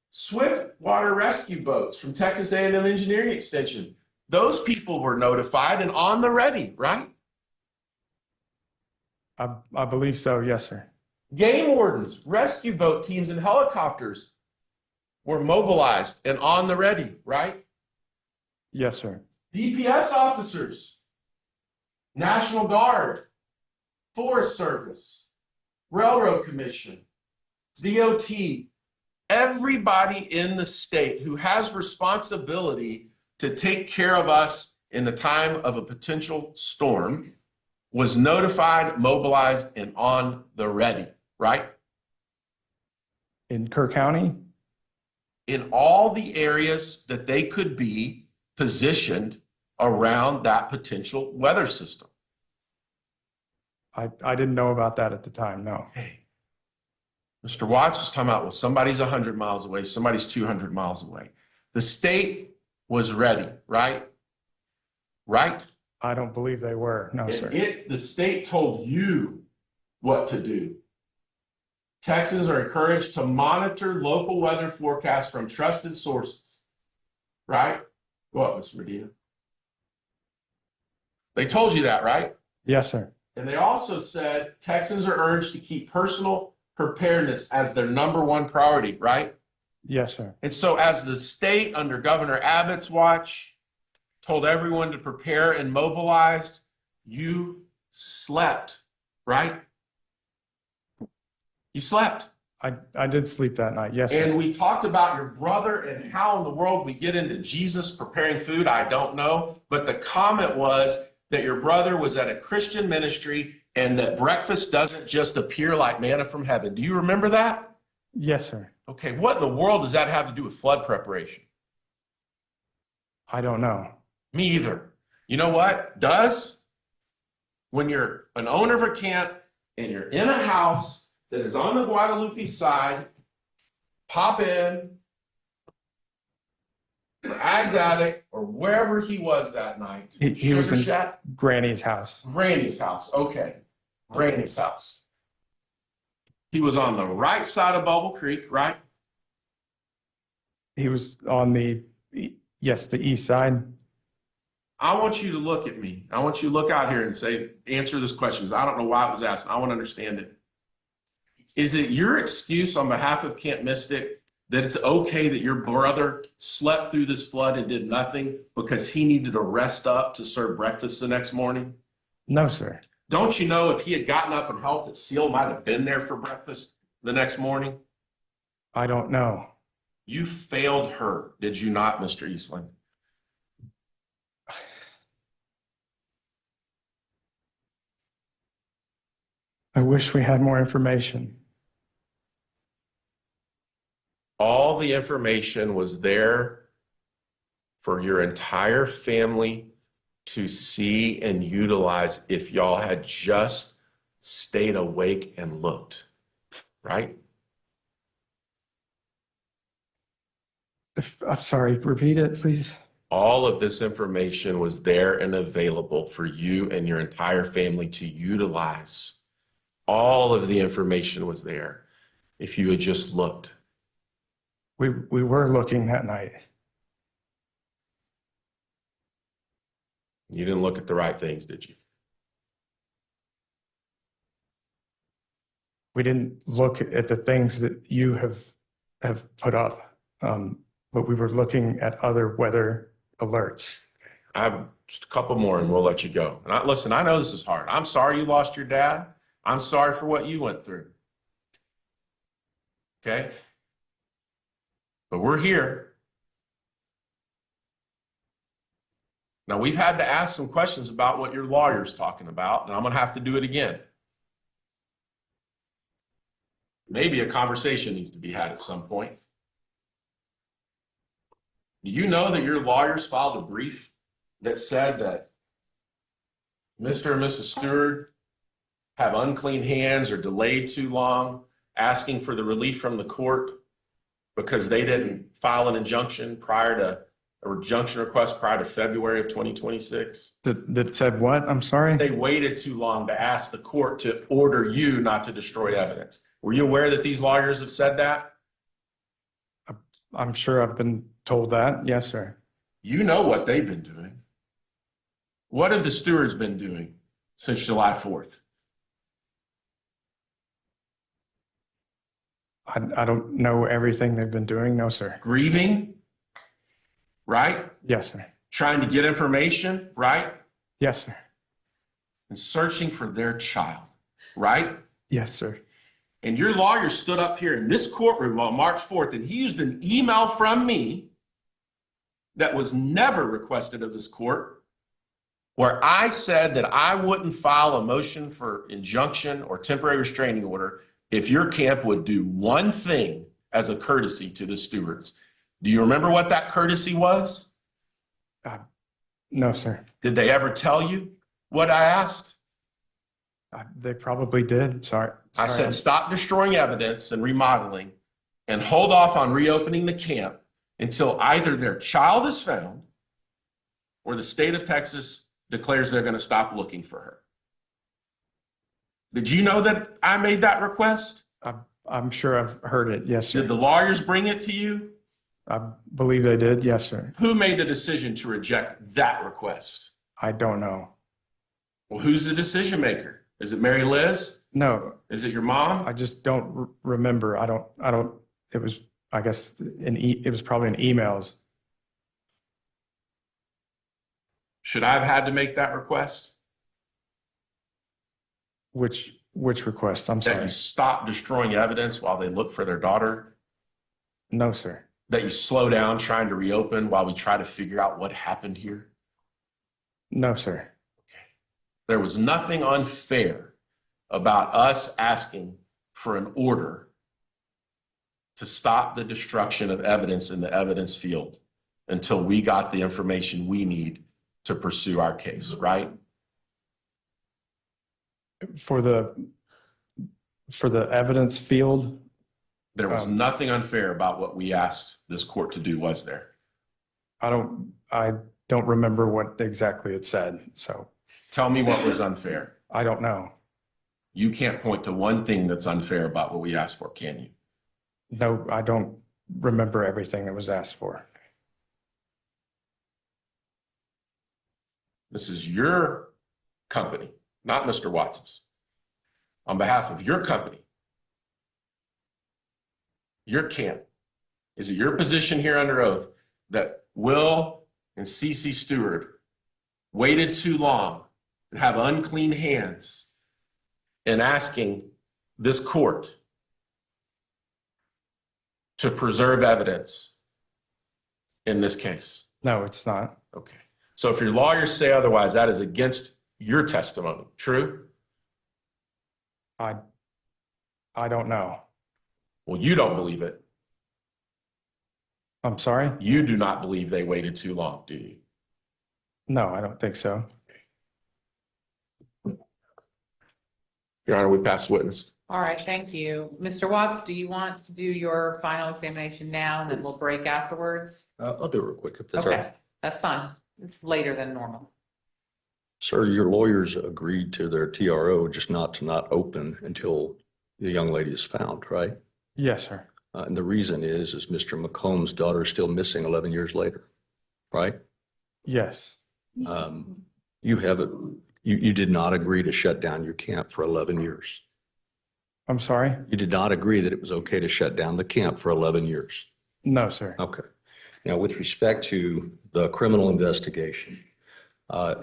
Speaker 2: Swift water rescue boats from Texas A&M Engineering Extension. Those people were notified and on the ready, right?
Speaker 4: I believe so, yes, sir.
Speaker 2: Game wardens, rescue boat teams, and helicopters were mobilized and on the ready, right?
Speaker 4: Yes, sir.
Speaker 2: DPS officers, National Guard, Forest Service, Railroad Commission, DOT, everybody in the state who has responsibility to take care of us in the time of a potential storm was notified, mobilized, and on the ready, right?
Speaker 4: In Kerr County?
Speaker 2: In all the areas that they could be positioned around that potential weather system.
Speaker 4: I didn't know about that at the time, no.
Speaker 2: Hey, Mr. Watts was talking about, well, somebody's 100 miles away, somebody's 200 miles away. The state was ready, right? Right?
Speaker 4: I don't believe they were, no, sir.
Speaker 2: The state told you what to do. Texans are encouraged to monitor local weather forecasts from trusted sources, right? Go up, Mr. Medina. They told you that, right?
Speaker 4: Yes, sir.
Speaker 2: And they also said Texans are urged to keep personal preparedness as their #1 priority, right?
Speaker 4: Yes, sir.
Speaker 2: And so as the state under Governor Abbott's watch told everyone to prepare and mobilized, you slept, right? You slept.
Speaker 4: I did sleep that night, yes, sir.
Speaker 2: And we talked about your brother and how in the world we get into Jesus preparing food. I don't know. But the comment was that your brother was at a Christian ministry and that breakfast doesn't just appear like manna from heaven. Do you remember that?
Speaker 4: Yes, sir.
Speaker 2: Okay, what in the world does that have to do with flood preparation?
Speaker 4: I don't know.
Speaker 2: Me either. You know what does? When you're an owner of a camp and you're in a house that is on the Guadalupe side, pop in, the Ag's attic, or wherever he was that night.
Speaker 4: He was
Speaker 2: Sugar
Speaker 4: in
Speaker 2: Shack?
Speaker 4: Granny's house.
Speaker 2: Granny's house. Okay. Granny's house. He was on the right side of Bubble Creek, right?
Speaker 4: He was on the east side.
Speaker 2: I want you to look at me. I want you to look out here and say, answer this question, because I don't know why it was asked. I want to understand it. Is it your excuse on behalf of Camp Mystic that it's okay that your brother slept through this flood and did nothing because he needed to rest up to serve breakfast the next morning?
Speaker 4: No, sir.
Speaker 2: Don't you know if he had gotten up and helped that Seal might have been there for breakfast the next morning?
Speaker 4: I don't know.
Speaker 2: You failed her, did you not, Mr. Eastland?
Speaker 4: I wish we had more information.
Speaker 2: All the information was there for your entire family to see and utilize if y'all had just stayed awake and looked, right?
Speaker 4: I'm sorry, repeat it, please.
Speaker 2: All of this information was there and available for you and your entire family to utilize. All of the information was there if you had just looked.
Speaker 4: We were looking that night.
Speaker 2: You didn't look at the right things, did you?
Speaker 4: We didn't look at the things that you have put up, but we were looking at other weather alerts.
Speaker 2: I have just a couple more and we'll let you go. And listen, I know this is hard. I'm sorry you lost your dad. I'm sorry for what you went through. Okay? But we're here. Now, we've had to ask some questions about what your lawyer's talking about, and I'm going to have to do it again. Maybe a conversation needs to be had at some point. Do you know that your lawyers filed a brief that said that Mr. and Mrs. Stewart have unclean hands or delayed too long asking for the relief from the court because they didn't file an injunction request prior to February of 2026?
Speaker 4: That said what? I'm sorry?
Speaker 2: They waited too long to ask the court to order you not to destroy evidence. Were you aware that these lawyers have said that?
Speaker 4: I'm sure I've been told that. Yes, sir.
Speaker 2: You know what they've been doing. What have the Stewarts been doing since July 4th?
Speaker 4: I don't know everything they've been doing. No, sir.
Speaker 2: Grieving, right?
Speaker 4: Yes, sir.
Speaker 2: Trying to get information, right?
Speaker 4: Yes, sir.
Speaker 2: And searching for their child, right?
Speaker 4: Yes, sir.
Speaker 2: And your lawyer stood up here in this courtroom on March 4th, and he used an email from me that was never requested of this court, where I said that I wouldn't file a motion for injunction or temporary restraining order if your camp would do one thing as a courtesy to the Stewarts. Do you remember what that courtesy was?
Speaker 4: No, sir.
Speaker 2: Did they ever tell you what I asked?
Speaker 4: They probably did. Sorry.
Speaker 2: I said, stop destroying evidence and remodeling and hold off on reopening the camp until either their child is found or the state of Texas declares they're going to stop looking for her. Did you know that I made that request?
Speaker 4: I'm sure I've heard it. Yes, sir.
Speaker 2: Did the lawyers bring it to you?
Speaker 4: I believe they did. Yes, sir.
Speaker 2: Who made the decision to reject that request?
Speaker 4: I don't know.
Speaker 2: Well, who's the decision maker? Is it Mary Liz?
Speaker 4: No,
Speaker 2: Is it your mom?
Speaker 4: I just don't remember. I don't, it was, I guess, it was probably in emails.
Speaker 2: Should I have had to make that request?
Speaker 4: Which request? I'm
Speaker 2: That
Speaker 4: sorry.
Speaker 2: you stop destroying evidence while they look for their daughter?
Speaker 4: No, sir.
Speaker 2: That you slow down trying to reopen while we try to figure out what happened here?
Speaker 4: No, sir.
Speaker 2: There was nothing unfair about us asking for an order to stop the destruction of evidence in the evidence field until we got the information we need to pursue our case, right?
Speaker 4: For the evidence field,
Speaker 2: There was nothing unfair about what we asked this court to do, was there?
Speaker 4: I don't remember what exactly it said. So
Speaker 2: Tell me what was unfair.
Speaker 4: I don't know.
Speaker 2: You can't point to one thing that's unfair about what we asked for, can you?
Speaker 4: No, I don't remember everything that was asked for.
Speaker 2: This is your company, not Mr. Watson's. On behalf of your company, your camp, is it your position here under oath that Will and Cece Stewart waited too long and have unclean hands in asking this court to preserve evidence in this case?
Speaker 4: No, it's not.
Speaker 2: Okay. So if your lawyers say otherwise, that is against your testimony. True?
Speaker 4: I don't know.
Speaker 2: Well, you don't believe it.
Speaker 4: I'm sorry?
Speaker 2: You do not believe they waited too long, do you?
Speaker 4: No, I don't think so.
Speaker 2: Your Honor, we pass witness.
Speaker 1: All right, thank you. Mr. Watts, do you want to do your final examination now and then we'll break afterwards?
Speaker 3: I'll do it real quick if that's all right.
Speaker 1: Okay, that's fine. It's later than normal.
Speaker 3: Sir, your lawyers agreed to their TRO just not open until the young lady is found, right?
Speaker 4: Yes, sir.
Speaker 3: And the reason is Mr. McComb's daughter is still missing 11 years later, right?
Speaker 4: Yes.
Speaker 3: You did not agree to shut down your camp for 11 years.
Speaker 4: I'm sorry?
Speaker 3: You did not agree that it was okay to shut down the camp for 11 years.
Speaker 4: No, sir.
Speaker 3: Okay. Now, with respect to the criminal investigation,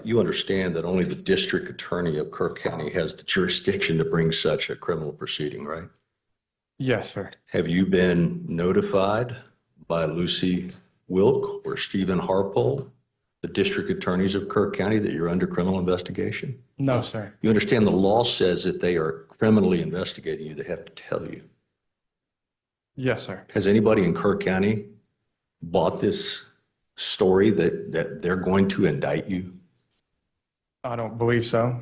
Speaker 3: You understand that only the district attorney of Kirk County has the jurisdiction to bring such a criminal proceeding, right?
Speaker 4: Yes, sir.
Speaker 3: Have you been notified by Lucy Wilk or Stephen Harpole, the district attorneys of Kirk County, that you're under criminal investigation?
Speaker 4: No, sir.
Speaker 3: You understand the law says that they are criminally investigating you, they have to tell you.
Speaker 4: Yes, sir.
Speaker 3: Has anybody in Kirk County bought this story that they're going to indict you?
Speaker 4: I don't believe so.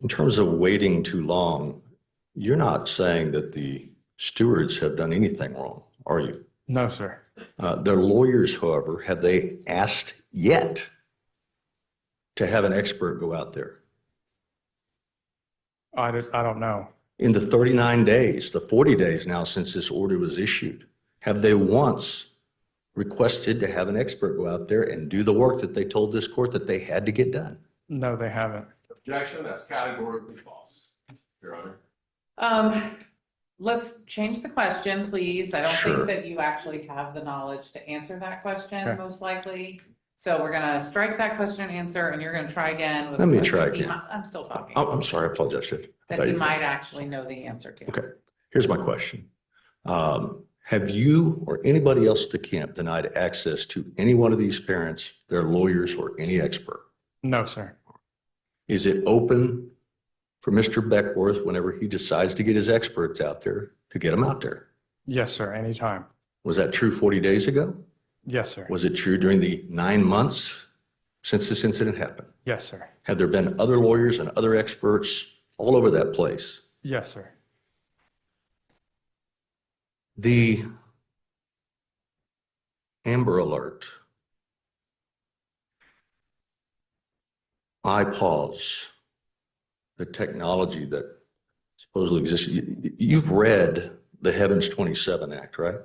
Speaker 3: In terms of waiting too long, you're not saying that the stewards have done anything wrong, are you?
Speaker 4: No, sir.
Speaker 3: Their lawyers, however, have they asked yet to have an expert go out there?
Speaker 4: I don't know.
Speaker 3: In the 39 days, the 40 days now since this order was issued, have they once requested to have an expert go out there and do the work that they told this court that they had to get done?
Speaker 4: No, they haven't.
Speaker 2: Objection, that's categorically false, Your Honor.
Speaker 1: Let's change the question, please. I don't
Speaker 3: Sure.
Speaker 1: think that you actually have the knowledge to answer that question,
Speaker 4: Okay.
Speaker 1: most likely. So we're gonna strike that question and answer, and you're gonna try again with.
Speaker 3: Let
Speaker 1: a
Speaker 3: me
Speaker 1: question
Speaker 3: try
Speaker 1: he
Speaker 3: again.
Speaker 1: might- I'm still talking.
Speaker 3: I'm sorry, I apologize. I
Speaker 1: That
Speaker 3: thought
Speaker 1: he
Speaker 3: you-
Speaker 1: might actually know the answer to.
Speaker 3: Okay, here's my question. Have you or anybody else at the camp denied access to any one of these parents, their lawyers, or any expert?
Speaker 4: No, sir.
Speaker 3: Is it open for Mr. Beckworth, whenever he decides to get his experts out there, to get them out there?
Speaker 4: Yes, sir. Anytime.
Speaker 3: Was that true 40 days ago?
Speaker 4: Yes, sir.
Speaker 3: Was it true during the 9 months since this incident happened?
Speaker 4: Yes, sir.
Speaker 3: Have there been other lawyers and other experts all over that place?
Speaker 4: Yes, sir.
Speaker 3: The Amber Alert, iPause, the technology that supposedly exists. You've read the Heavens 27 Act, right?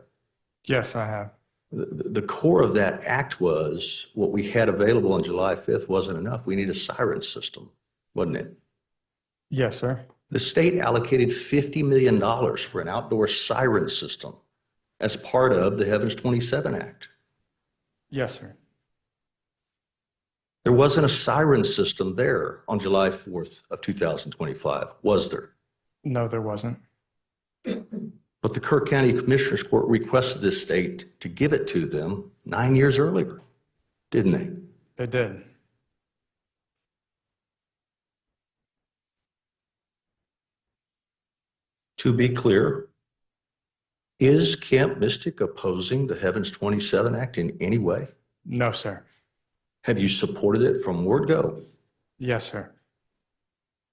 Speaker 4: Yes, I have.
Speaker 3: The core of that act was what we had available on July 5th wasn't enough. We need a siren system, wasn't it?
Speaker 4: Yes, sir.
Speaker 3: The state allocated $50 million for an outdoor siren system as part of the Heavens 27 Act.
Speaker 4: Yes, sir.
Speaker 3: There wasn't a siren system there on July 4th of 2025, was there?
Speaker 4: No, there wasn't.
Speaker 3: But the Kirk County Commissioners Court requested the state to give it to them 9 years earlier, didn't they?
Speaker 4: They did.
Speaker 3: To be clear, is Camp Mystic opposing the Heavens 27 Act in any way?
Speaker 4: No, sir.
Speaker 3: Have you supported it from word go?
Speaker 4: Yes, sir.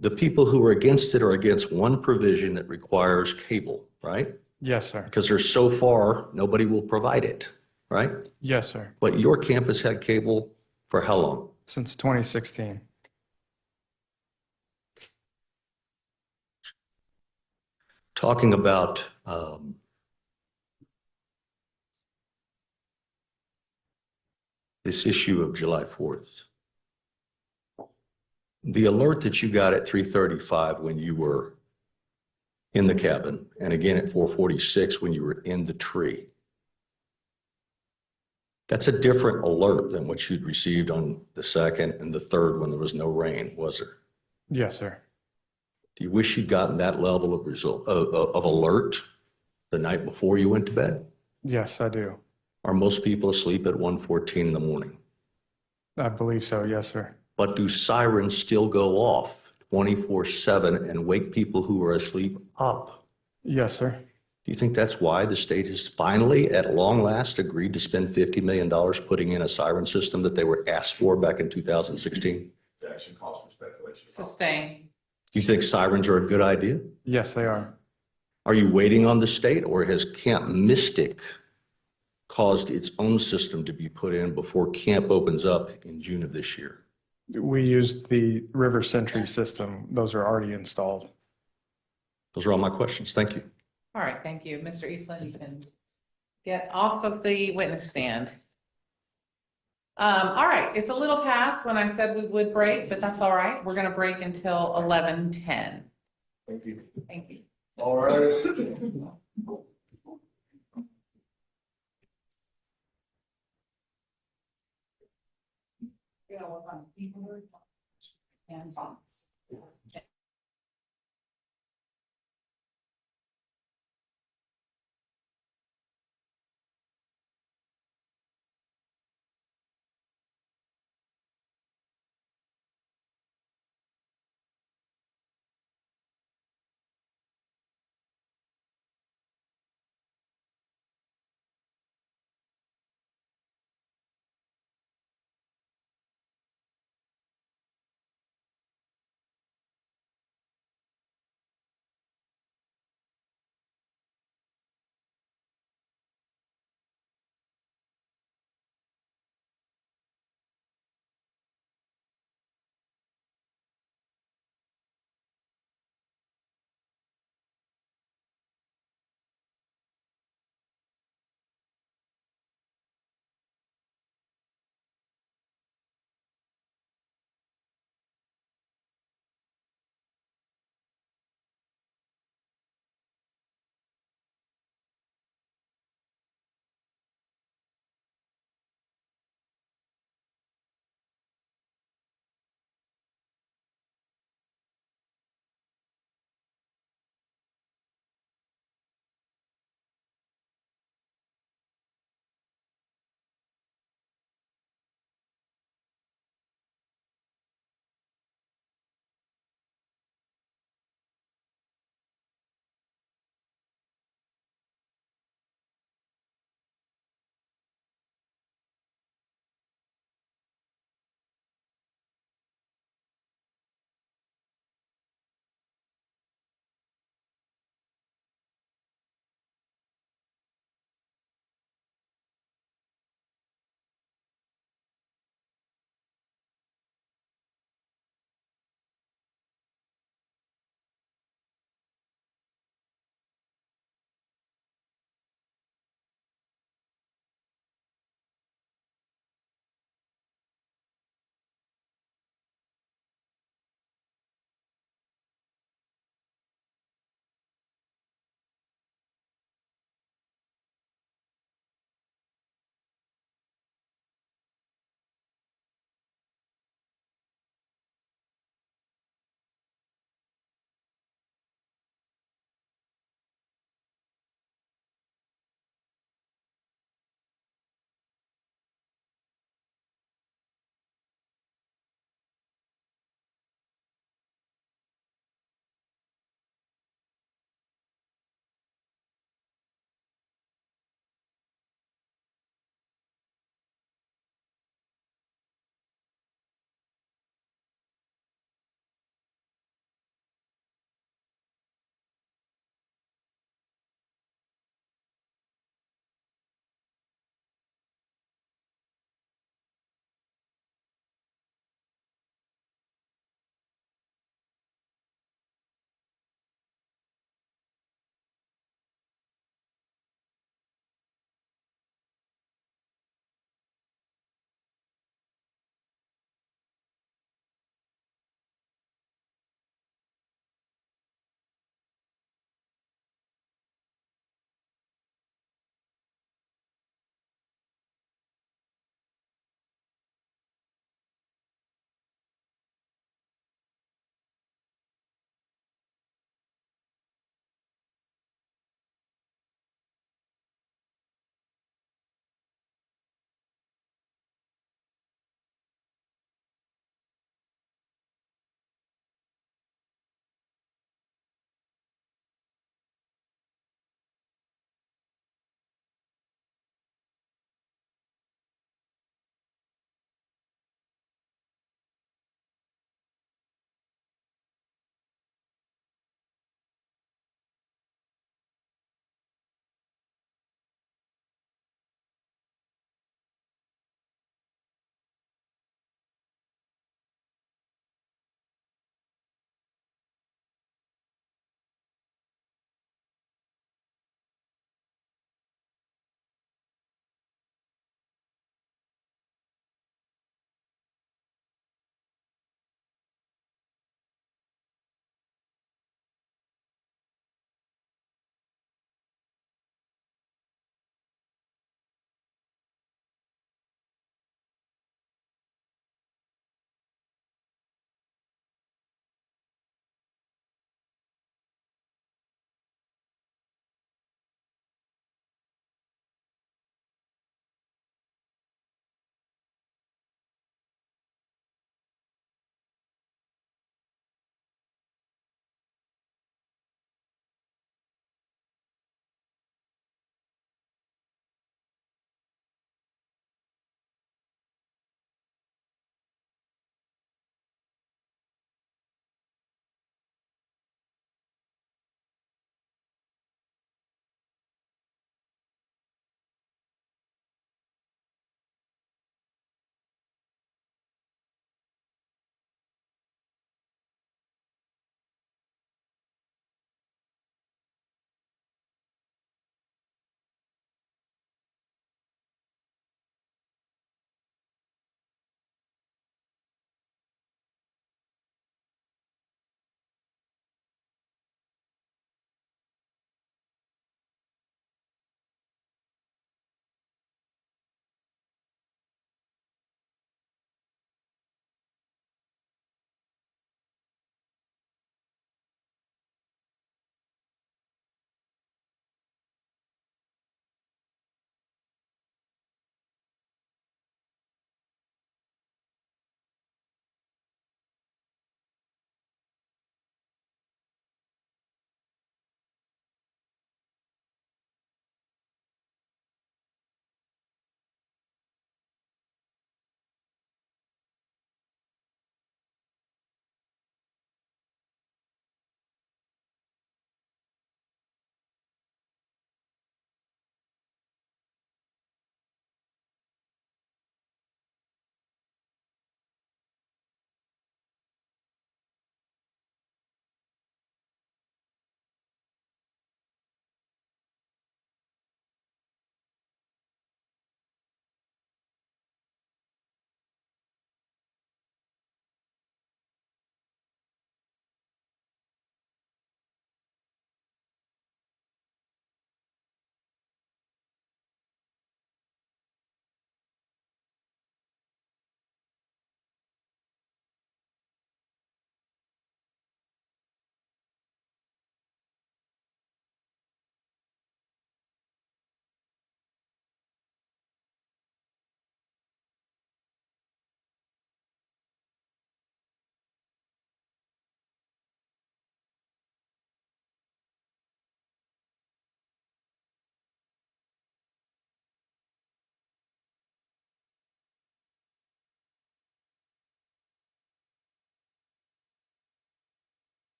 Speaker 3: The people who are against it are against one provision that requires cable, right?
Speaker 4: Yes, sir.
Speaker 3: Because there's so far, nobody will provide it, right?
Speaker 4: Yes, sir.
Speaker 3: But your campus had cable for how long?
Speaker 4: Since 2016.
Speaker 3: Talking about this issue of July 4th. The alert that you got at 3:35 when you were in the cabin, and again at 4:46 when you were in the tree. That's a different alert than what you'd received on the 2nd and the 3rd when there was no rain, was there?
Speaker 4: Yes, sir.
Speaker 3: Do you wish you'd gotten that level of alert the night before you went to bed?
Speaker 4: Yes, I do.
Speaker 3: Are most people asleep at 1:14 in the morning?
Speaker 4: I believe so. Yes, sir.
Speaker 3: But do sirens still go off 24/7 and wake people who are asleep up?
Speaker 4: Yes, sir.
Speaker 3: Do you think that's why the state has finally, at long last, agreed to spend $50 million putting in a siren system that they were asked for back in 2016?
Speaker 2: Objection, calls for speculation.
Speaker 1: Sustain.
Speaker 3: Do you think sirens are a good idea?
Speaker 4: Yes, they are.
Speaker 3: Are you waiting on the state, or has Camp Mystic caused its own system to be put in before camp opens up in June of this year?
Speaker 4: We used the River Sentry system. Those are already installed.
Speaker 3: Those are all my questions. Thank you.
Speaker 1: All right, thank you. Mr. Eastland, you can get off of the witness stand. All right, it's a little past when I said we would break, but that's all right. We're gonna break until 11:10.
Speaker 2: Thank you.
Speaker 1: Thank you.
Speaker 2: All right.
Speaker 9: on keyboard and fonts.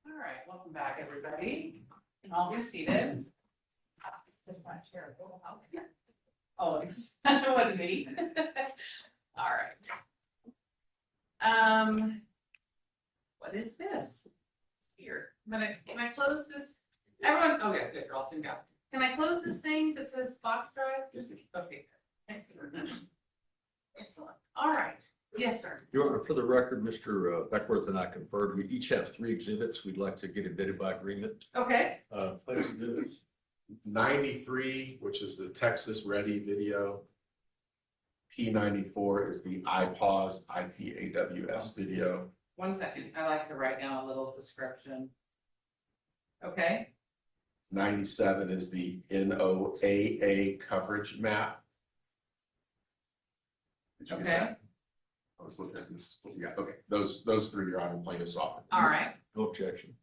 Speaker 1: All right, welcome back, everybody. I'll be seated. Oh, it's, that wasn't me. All right. What is this? It's weird. Can I close this? Everyone, okay, good, you're all sitting down. Can I close this thing that says Fox Drive? Okay, excellent. Excellent. All right. Yes, sir.
Speaker 3: Your Honor, for the record, Mr. Beckworth and I conferred. We each have 3 exhibits we'd like to get admitted by agreement.
Speaker 1: Okay.
Speaker 3: Please exhibits.
Speaker 2: 93, which is the Texas Ready video. P94 is the IPAWS, IPAWS video.
Speaker 1: 1 second. I like to write down a little description. Okay.
Speaker 2: 97 is the NOAA coverage map. Did you get
Speaker 1: Okay.
Speaker 2: that? I was looking at this. Yeah, okay. Those 3 are on plaintiff's offer.
Speaker 1: All right.
Speaker 3: No objection.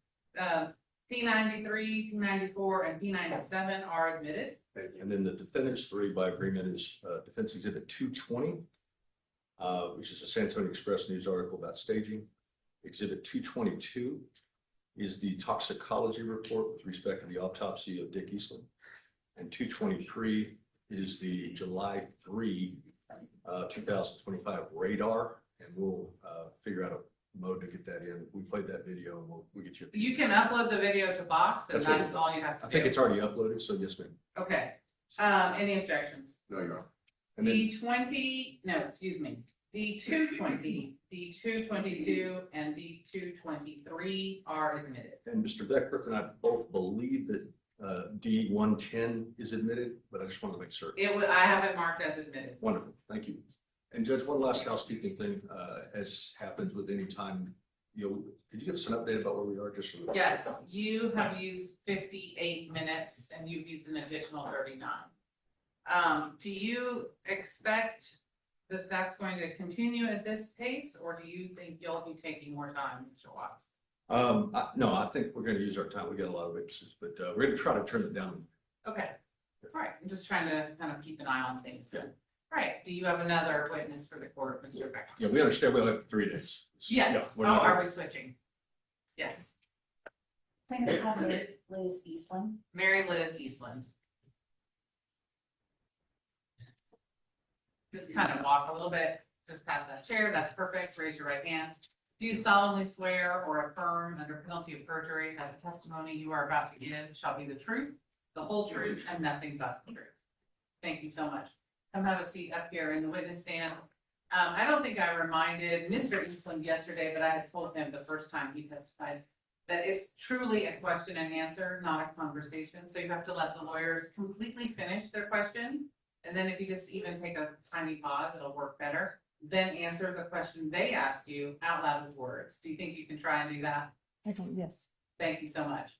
Speaker 1: P93, P94, and P97 are admitted.
Speaker 3: And then the defendants 3 by agreement is Defense Exhibit 220, which is a San Antonio Express News article about staging. Exhibit 222 is the toxicology report with respect to the autopsy of Dick Eastland. And 223 is the July 3, 2025 radar. And we'll figure out a mode to get that in. We played that video and we'll get you.
Speaker 1: You can upload the video to Box, and
Speaker 3: That's
Speaker 1: that's all you have to
Speaker 3: I
Speaker 1: do.
Speaker 3: think it's already uploaded, so yes, ma'am.
Speaker 1: Okay. Any objections?
Speaker 2: No, you're on.
Speaker 3: And then-
Speaker 1: D20, no, excuse me, D220, D222, and D223 are admitted.
Speaker 3: And Mr. Beckworth and I both believe that D110 is admitted, but I just want to make certain.
Speaker 1: I have it marked as admitted.
Speaker 3: Wonderful, thank you. And Judge, one last housekeeping thing, as happens with any time, could you give us an update about where we are just?
Speaker 1: Yes, you have used 58 minutes and you've used an additional 39. Do you expect that that's going to continue at this pace, or do you think you'll be taking more time, Mr. Watts?
Speaker 3: No, I think we're going to use our time. We got a lot of witnesses, but we're going to try to turn it down.
Speaker 1: Okay, all right, I'm just trying to kind of keep an eye on things.
Speaker 3: Yeah.
Speaker 1: All right, do you have another witness for the court, Mr. Becker?
Speaker 3: Yeah, we understand we'll have 3 days.
Speaker 1: Yes,
Speaker 3: Yeah,
Speaker 1: oh,
Speaker 3: we're not-
Speaker 1: are we switching? Yes,
Speaker 9: Plaintiff called Liz Eastland.
Speaker 1: Mary Liz Eastland. Just kind of walk a little bit, just past that chair, that's perfect, raise your right hand. Do you solemnly swear or affirm under penalty of perjury that the testimony you are about to give shall be the truth, the whole truth, and nothing but the truth? Thank you so much. Come have a seat up here in the witness stand. I don't think I reminded Mr. Eastland yesterday, but I had told him the first time he testified that it's truly a question and answer, not a conversation. So you have to let the lawyers completely finish their question. And then if you just even take a tiny pause, it'll work better. Then answer the question they ask you out loud with words. Do you think you can try and do that?
Speaker 9: I can, yes.
Speaker 1: Thank you so much.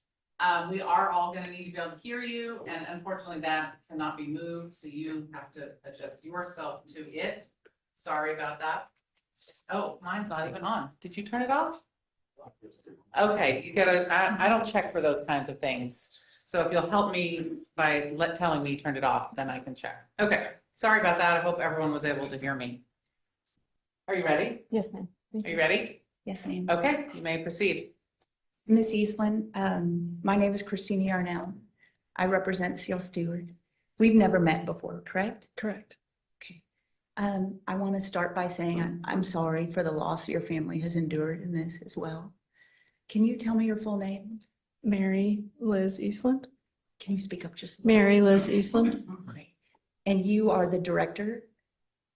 Speaker 1: We are all gonna need to be able to hear you, and unfortunately that cannot be moved, so you have to adjust yourself to it. Sorry about that. Oh, mine's not even on. Did you turn it off? Okay, you gotta, I don't check for those kinds of things. So if you'll help me by telling me you turned it off, then I can check. Okay, sorry about that. I hope everyone was able to hear me. Are you ready?
Speaker 10: Yes, ma'am.
Speaker 1: Are you ready?
Speaker 10: Yes, I am.
Speaker 1: Okay, you may proceed.
Speaker 10: Ms. Eastland, my name is Christina Yarnell. I represent Seal Stewart. We've never met before, correct?
Speaker 11: Correct.
Speaker 10: Okay. I want to start by saying I'm sorry for the loss your family has endured in this as well. Can you tell me your full name?
Speaker 11: Mary Liz Eastland.
Speaker 10: Can you speak up just?
Speaker 11: Mary Liz Eastland.
Speaker 10: Great. And you are the director,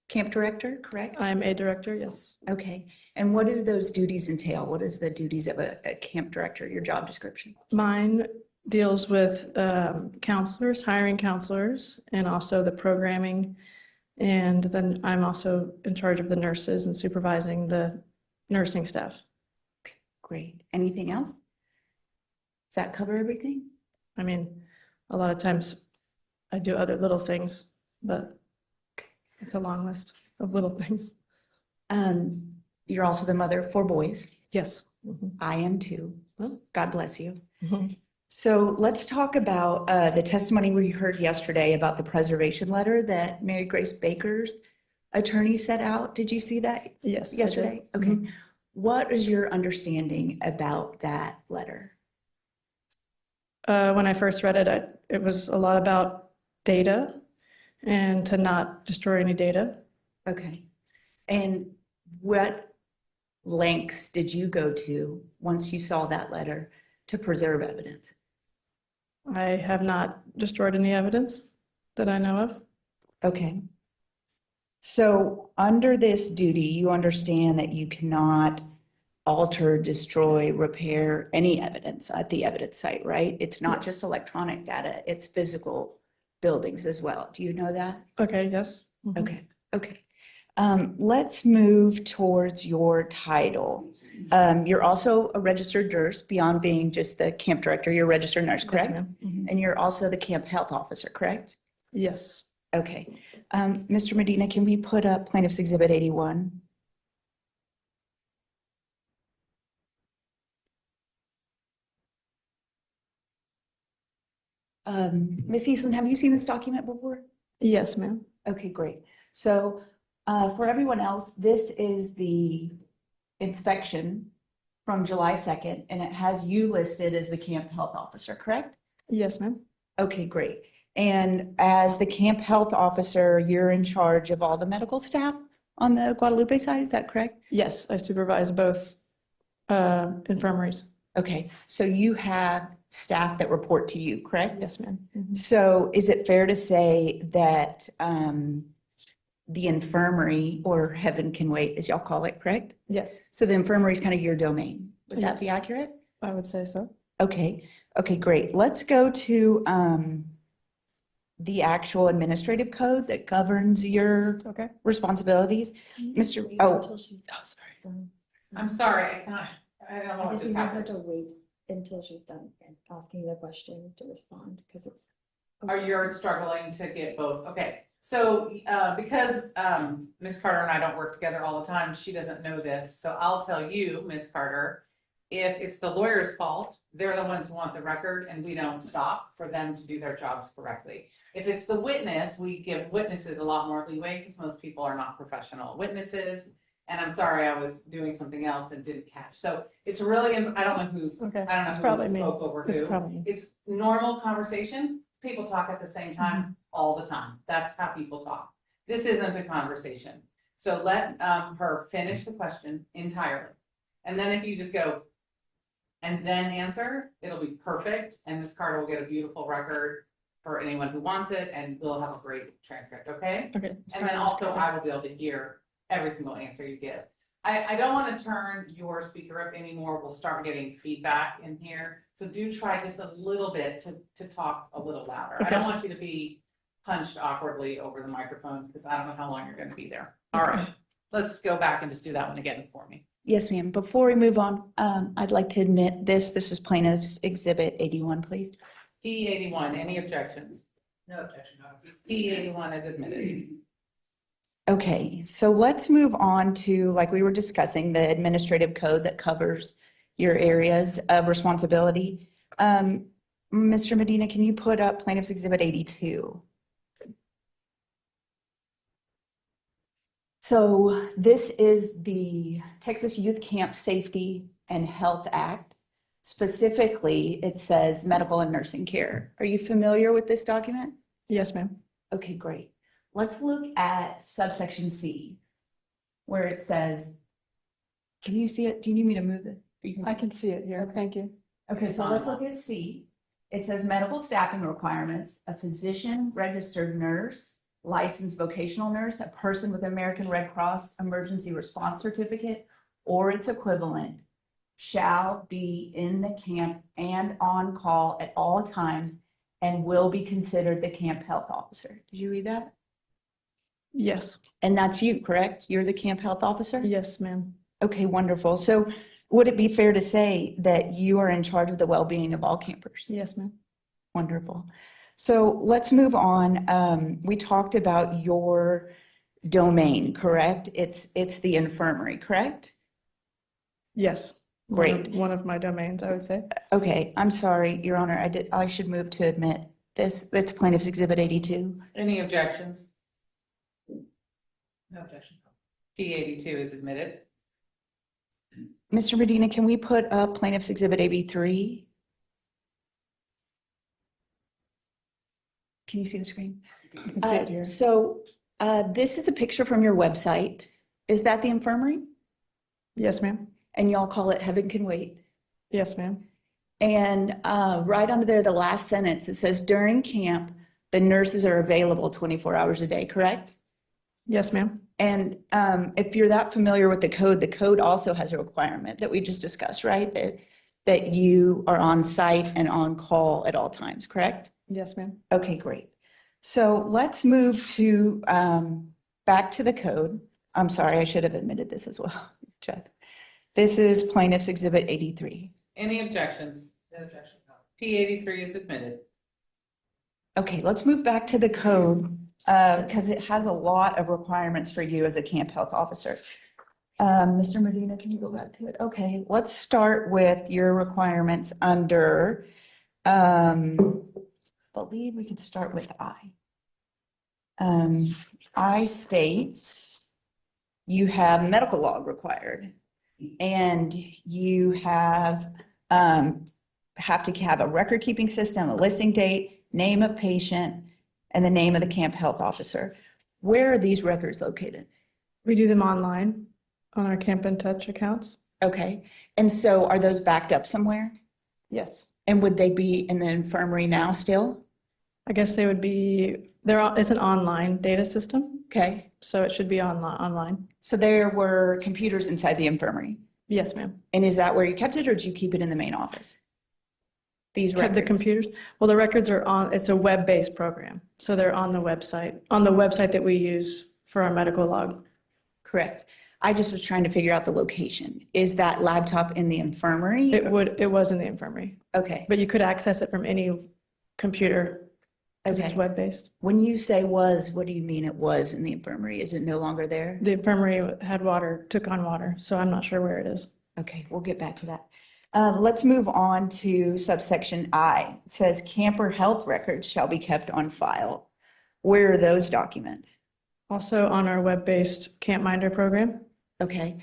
Speaker 10: camp director, correct?
Speaker 11: I'm a director, yes.
Speaker 10: Okay. And what do those duties entail? What is the duties of a camp director, your job description?
Speaker 11: Mine deals with counselors, hiring counselors, and also the programming. And then I'm also in charge of the nurses and supervising the nursing staff.
Speaker 10: Okay, great. Anything else? Does that cover everything?
Speaker 11: I mean, a lot of times I do other little things, but it's a long list of little things.
Speaker 10: You're also the mother of 4 boys.
Speaker 11: Yes. Mhm.
Speaker 10: I am too. God bless you.
Speaker 11: Mhm.
Speaker 10: So let's talk about the testimony we heard yesterday about the preservation letter that Mary Grace Baker's attorney set out. Did you see that
Speaker 11: Yes. I did.
Speaker 10: yesterday? Okay.
Speaker 11: Mhm.
Speaker 10: What is your understanding about that letter?
Speaker 11: When I first read it, it was a lot about data and to not destroy any data.
Speaker 10: Okay. And what lengths did you go to once you saw that letter to preserve evidence?
Speaker 11: I have not destroyed any evidence that I know of.
Speaker 10: Okay. So under this duty, you understand that you cannot alter, destroy, repair any evidence at the evidence site, right? It's not
Speaker 11: Yes.
Speaker 10: just electronic data, it's physical buildings as well. Do you know that?
Speaker 11: Okay, yes. Mhm.
Speaker 10: Okay, okay. Let's move towards your title. You're also a registered nurse beyond being just the camp director. You're a registered nurse,
Speaker 11: Yes,
Speaker 10: correct?
Speaker 11: ma'am. Mhm.
Speaker 10: And you're also the camp health officer, correct?
Speaker 11: Yes.
Speaker 10: Okay. Mr. Medina, can we put up plaintiff's exhibit 81? Ms. Eastland, have you seen this document before?
Speaker 11: Yes, ma'am.
Speaker 10: Okay, great. So for everyone else, this is the inspection from July 2nd, and it has you listed as the camp health officer, correct?
Speaker 11: Yes, ma'am.
Speaker 10: Okay, great. And as the camp health officer, you're in charge of all the medical staff on the Guadalupe side, is that correct?
Speaker 11: Yes, I supervise both infirmaries.
Speaker 10: Okay, so you have staff that report to you, correct?
Speaker 11: Yes, ma'am. Mhm.
Speaker 10: So is it fair to say that the infirmary, or heaven can wait, as y'all call it, correct?
Speaker 11: Yes,
Speaker 10: So the infirmary is kind of your domain. Would that be
Speaker 11: Yes.
Speaker 10: accurate?
Speaker 11: I would say so.
Speaker 10: Okay, okay, great. Let's go to the actual administrative code that governs your
Speaker 11: Okay.
Speaker 10: responsibilities. Mr. Oh,
Speaker 11: sorry.
Speaker 1: I'm sorry, I don't know what just happened.
Speaker 9: to wait until she's done asking the question to respond, because it's.
Speaker 1: Are you struggling to get both? Okay, so because Ms. Carter and I don't work together all the time, she doesn't know this. So I'll tell you, Ms. Carter, if it's the lawyer's fault, they're the ones who want the record and we don't stop for them to do their jobs correctly. If it's the witness, we give witnesses a lot more leeway because most people are not professional witnesses. And I'm sorry, I was doing something else and didn't catch. So it's really, I don't know who's,
Speaker 11: Okay.
Speaker 1: I don't
Speaker 11: It's
Speaker 1: know
Speaker 11: probably
Speaker 1: who
Speaker 11: me.
Speaker 1: spoke over
Speaker 11: It's
Speaker 1: who.
Speaker 11: probably me.
Speaker 1: It's normal conversation. People talk at the same time all the time. That's how people talk. This isn't a conversation. So let her finish the question entirely. And then if you just go and then answer, it'll be perfect. And Ms. Carter will get a beautiful record for anyone who wants it, and we'll have a great transcript, okay?
Speaker 11: Okay.
Speaker 1: And
Speaker 11: sorry,
Speaker 1: then
Speaker 11: Ms.
Speaker 1: also
Speaker 11: Carter.
Speaker 1: I will be able to hear every single answer you give. I don't want to turn your speaker up anymore. We'll start getting feedback in here. So do try just a little bit to talk a little louder. I don't
Speaker 11: Okay.
Speaker 1: want you to be punched awkwardly over the microphone because I don't know how long you're going to be there. All right, let's go back and just do that one again for me.
Speaker 10: yes, ma'am. Before we move on, I'd like to admit this. This is plaintiff's exhibit 81, please.
Speaker 1: P81, any objections?
Speaker 5: No objection.
Speaker 1: P81 is admitted.
Speaker 10: Okay, so let's move on to, like we were discussing, the administrative code that covers your areas of responsibility. Mr. Medina, can you put up plaintiff's exhibit 82? So this is the Texas Youth Camp Safety and Health Act. Specifically, it says medical and nursing care. Are you familiar with this document?
Speaker 11: Yes, ma'am.
Speaker 10: Okay, great. Let's look at subsection C, where it says, can you see it? Do you need me to move it? Or you
Speaker 11: I can see it here.
Speaker 10: Okay.
Speaker 11: Thank you.
Speaker 10: Okay, so let's look at C. It says medical staffing requirements, a physician, registered nurse, licensed vocational nurse, a person with American Red Cross emergency response certificate or its equivalent shall be in the camp and on call at all times and will be considered the camp health officer. Did you read that?
Speaker 11: Yes.
Speaker 10: And that's you, correct? You're the camp health officer?
Speaker 11: Yes, ma'am.
Speaker 10: Okay, wonderful. So would it be fair to say that you are in charge of the well-being of all campers?
Speaker 11: Yes, ma'am.
Speaker 10: Wonderful. So let's move on. We talked about your domain, correct? It's the infirmary, correct?
Speaker 11: Yes.
Speaker 10: Great.
Speaker 11: One of my domains, I would say.
Speaker 10: Okay, I'm sorry, Your Honor. I should move to admit this. That's plaintiff's exhibit 82.
Speaker 1: Any objections? No objection. P82 is admitted.
Speaker 10: Mr. Medina, can we put up plaintiff's exhibit AB3? Can you see the screen?
Speaker 11: I can see it here.
Speaker 10: This is a picture from your website. Is that the infirmary?
Speaker 11: Yes, ma'am.
Speaker 10: And y'all call it Heaven Can Wait.
Speaker 11: Yes, ma'am.
Speaker 10: And right under there, the last sentence, it says during camp, the nurses are available 24 hours a day, correct?
Speaker 11: Yes, ma'am.
Speaker 10: And if you're that familiar with the code also has a requirement that we just discussed, right? That you are on site and on call at all times, correct?
Speaker 11: Yes, ma'am.
Speaker 10: Okay, great. So let's move to back to the code. I'm sorry, I should have admitted this as well. Chad. This is plaintiff's exhibit 83.
Speaker 1: Any objections? No objection. P83 is admitted.
Speaker 10: Okay, let's move back to the code because it has a lot of requirements for you as a camp health officer. Mr. Medina, can you go back to it? Okay, let's start with your requirements under, believe we could start with I. I states you have medical log required and you have to have a record keeping system, a listing date, name of patient, and the name of the camp health officer. Where are these records located?
Speaker 11: We do them online on our Camp in Touch accounts.
Speaker 10: Okay, and so are those backed up somewhere?
Speaker 11: Yes.
Speaker 10: And would they be in the infirmary now still?
Speaker 11: I guess they would be, it's an online data system,
Speaker 10: Okay,
Speaker 11: so it should be online.
Speaker 10: so there were computers inside the infirmary.
Speaker 11: Yes, ma'am.
Speaker 10: And is that where you kept it or did you keep it in the main office? These
Speaker 11: Kept
Speaker 10: records?
Speaker 11: the computers. Well, the records are on, it's a web-based program. So they're on the website that we use for our medical log.
Speaker 10: Correct. I just was trying to figure out the location. Is that laptop in the infirmary?
Speaker 11: It was in the infirmary,
Speaker 10: Okay,
Speaker 11: but you could access it from any computer because it's
Speaker 10: okay.
Speaker 11: web-based.
Speaker 10: When you say was, what do you mean it was in the infirmary? Is it no longer there?
Speaker 11: The infirmary took on water, so I'm not sure where it is.
Speaker 10: Okay, we'll get back to that. Let's move on to subsection I. It says camper health records shall be kept on file. Where are those documents?
Speaker 11: Also on our web-based Camp Minder program.
Speaker 10: Okay,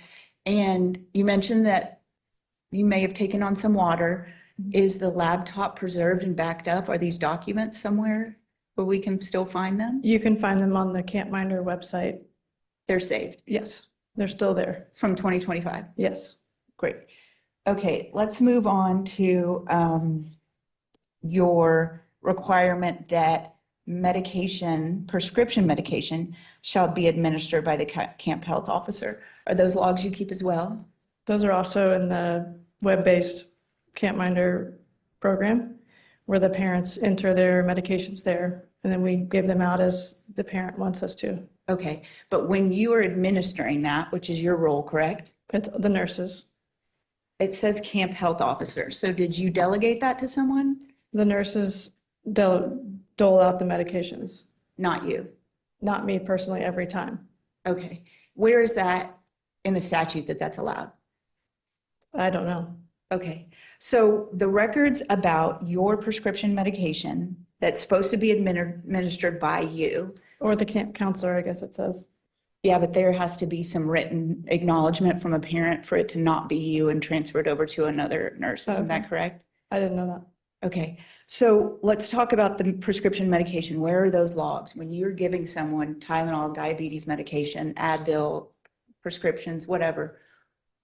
Speaker 10: and you mentioned that you may have taken on some water. Is the laptop preserved and backed up? Are these documents somewhere where we can still find them?
Speaker 11: You can find them on the Camp Minder website.
Speaker 10: They're saved
Speaker 11: Yes, they're still there.
Speaker 10: from 2025.
Speaker 11: Yes.
Speaker 10: Great. Okay, let's move on to your requirement that prescription medication shall be administered by the camp health officer. Are those logs you keep as well?
Speaker 11: Those are also in the web-based Camp Minder program where the parents enter their medications there and then we give them out as the parent wants us to.
Speaker 10: Okay, but when you are administering that, which is your role, correct?
Speaker 11: It's the nurses.
Speaker 10: It says camp health officer. So did you delegate that to someone?
Speaker 11: The nurses dole out the medications,
Speaker 10: Not you.
Speaker 11: not me personally every time.
Speaker 10: Okay. Where is that in the statute that that's allowed?
Speaker 11: I don't know.
Speaker 10: Okay. So the records about your prescription medication that's supposed to be administered by you.
Speaker 11: Or the camp counselor, I guess it says.
Speaker 10: Yeah, but there has to be some written acknowledgement from a parent for it to not be you and transferred over to another nurse. Isn't that correct?
Speaker 11: I didn't know that.
Speaker 10: Okay. So let's talk about the prescription medication. Where are those logs? When you're giving someone Tylenol, diabetes medication, Advil, prescriptions, whatever,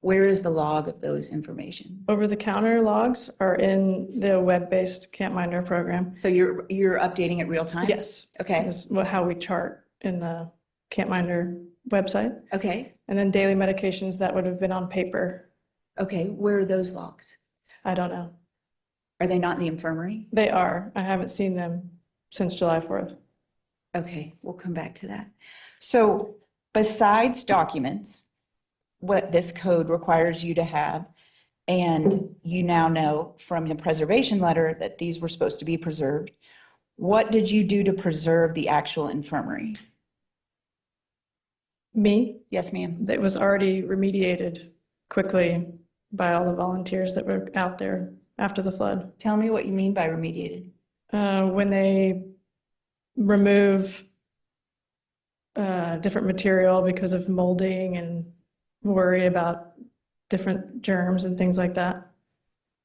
Speaker 10: where is the log of those information?
Speaker 11: Over-the-counter logs are in the web-based Camp Minder program.
Speaker 10: So you're updating it real time?
Speaker 11: Yes.
Speaker 10: Okay.
Speaker 11: That's how we chart in the Camp Minder website.
Speaker 10: Okay.
Speaker 11: And then daily medications that would have been on paper.
Speaker 10: Okay. Where are those logs?
Speaker 11: I don't know.
Speaker 10: Are they not in the infirmary?
Speaker 11: They are. I haven't seen them since July 4th.
Speaker 10: Okay, we'll come back to that. So besides documents, what this code requires you to have, and you now know from the preservation letter that these were supposed to be preserved, what did you do to preserve the actual infirmary?
Speaker 11: Me?
Speaker 10: Yes, ma'am.
Speaker 11: That was already remediated quickly by all the volunteers that were out there after the flood.
Speaker 10: Tell me what you mean by remediated.
Speaker 11: When they remove different material because of molding and worry about different germs and things like that.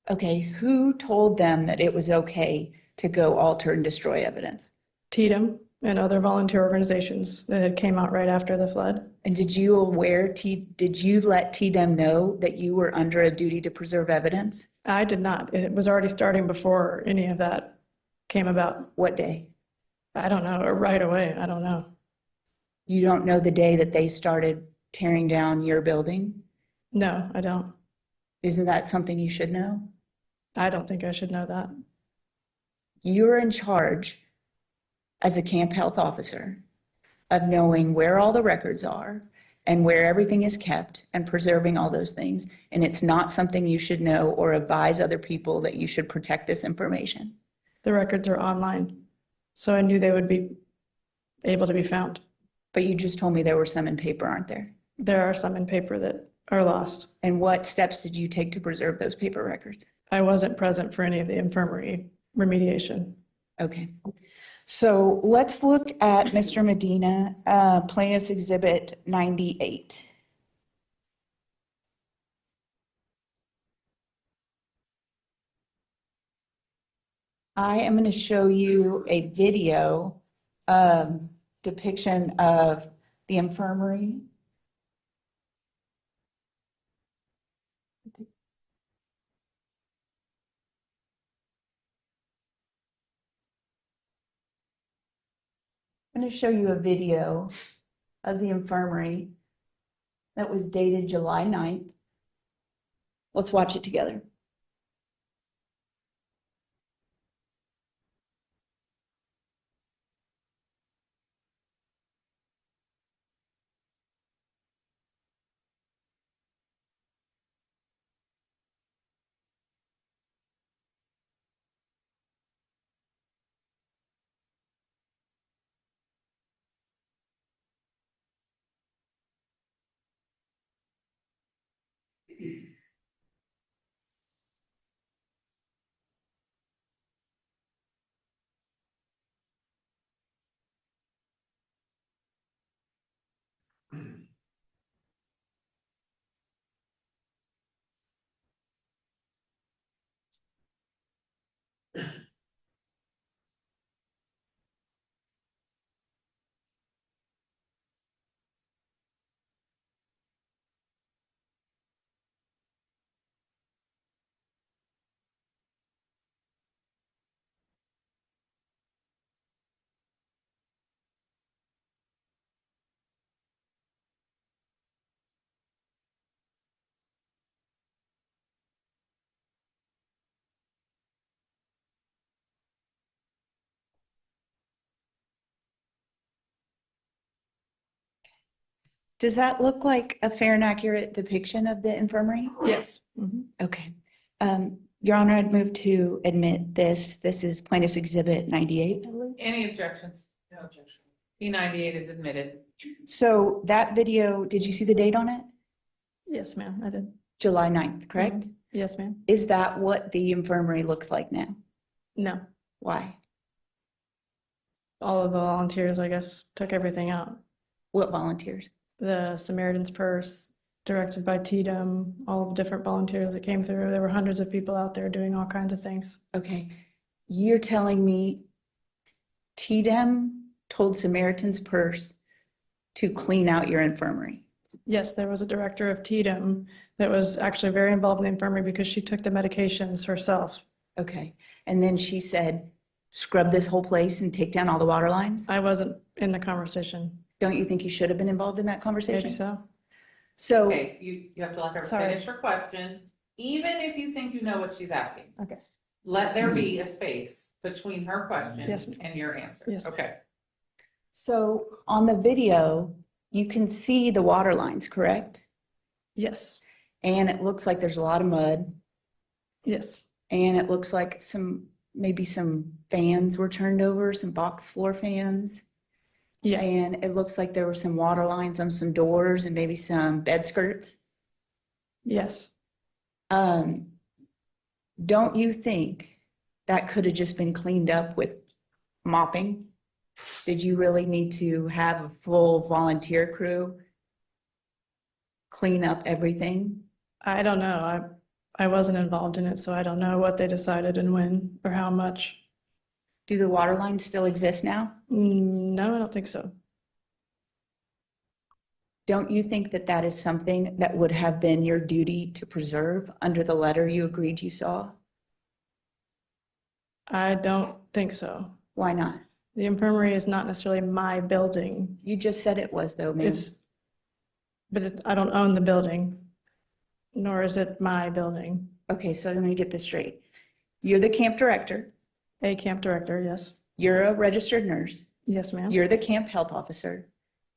Speaker 10: Okay, who told them that it was okay to go alter and destroy evidence?
Speaker 11: TDM and other volunteer organizations that had came out right after the flood.
Speaker 10: And did you let TDM know that you were under a duty to preserve evidence?
Speaker 11: I did not. It was already starting before any of that came about.
Speaker 10: What day?
Speaker 11: I don't know, or right away. I don't know.
Speaker 10: You don't know the day that they started tearing down your building?
Speaker 11: No, I don't.
Speaker 10: Isn't that something you should know?
Speaker 11: I don't think I should know that.
Speaker 10: You're in charge as a camp health officer of knowing where all the records are and where everything is kept and preserving all those things. And it's not something you should know or advise other people that you should protect this information.
Speaker 11: The records are online, so I knew they would be able to be found.
Speaker 10: But you just told me there were some in paper, aren't there?
Speaker 11: There are some in paper that are lost.
Speaker 10: And what steps did you take to preserve those paper records?
Speaker 11: I wasn't present for any of the infirmary remediation.
Speaker 10: Okay. So let's look at Mr. Medina, Plaintiff's Exhibit 98. I am going to show you a video depiction of the infirmary. I'm going to show you a video of the infirmary that was dated July 9th. Let's watch it together. Does that look like a fair and accurate depiction of the infirmary?
Speaker 11: Yes. Mhm.
Speaker 10: Okay. Your Honor, I'd move to admit this. This is Plaintiff's Exhibit 98, I believe.
Speaker 1: Any objections? No objection. P98 is admitted.
Speaker 10: So that video, did you see the date on it?
Speaker 11: Yes, ma'am, I did.
Speaker 10: July 9th, correct?
Speaker 11: Yes, ma'am.
Speaker 10: Is that what the infirmary looks like now?
Speaker 11: No,
Speaker 10: Why?
Speaker 11: all of the volunteers, I guess, took everything out.
Speaker 10: What volunteers?
Speaker 11: The Samaritan's Purse, directed by TDM, all of the different volunteers that came through. There were hundreds of people out there doing all kinds of things.
Speaker 10: Okay. You're telling me TDM told Samaritan's Purse to clean out your infirmary?
Speaker 11: Yes, there was a director of TDM that was actually very involved in the infirmary because she took the medications herself.
Speaker 10: Okay. And then she said, scrub this whole place and take down all the water lines?
Speaker 11: I wasn't in the conversation.
Speaker 10: Don't you think you should have been involved in that conversation?
Speaker 11: Maybe so.
Speaker 10: So,
Speaker 1: Okay, you have to let her
Speaker 11: Sorry.
Speaker 1: finish her question, even if you think you know what she's asking.
Speaker 11: Okay.
Speaker 1: Let there be a space between her question
Speaker 11: Yes, ma'am.
Speaker 1: and your answer.
Speaker 11: Yes.
Speaker 1: Okay.
Speaker 10: so on the video, you can see the water lines, correct?
Speaker 11: Yes,
Speaker 10: And it looks like there's a lot of mud.
Speaker 11: yes,
Speaker 10: And it looks like maybe some fans were turned over, some box floor fans.
Speaker 11: yes.
Speaker 10: And it looks like there were some water lines on some doors and maybe some bed skirts.
Speaker 11: Yes.
Speaker 10: Don't you think that could have just been cleaned up with mopping? Did you really need to have a full volunteer crew clean up everything?
Speaker 11: I don't know. I wasn't involved in it, so I don't know what they decided and when or how much.
Speaker 10: Do the water lines still exist now?
Speaker 11: No, I don't think so.
Speaker 10: Don't you think that that is something that would have been your duty to preserve under the letter you agreed you saw?
Speaker 11: I don't think so.
Speaker 10: Why not?
Speaker 11: The infirmary is not necessarily my building.
Speaker 10: You just said it was though, ma'am.
Speaker 11: I don't own the building, nor is it my building.
Speaker 10: Okay, so let me get this straight. You're the camp director.
Speaker 11: A camp director, yes.
Speaker 10: You're a registered nurse.
Speaker 11: Yes, ma'am.
Speaker 10: You're the camp health officer.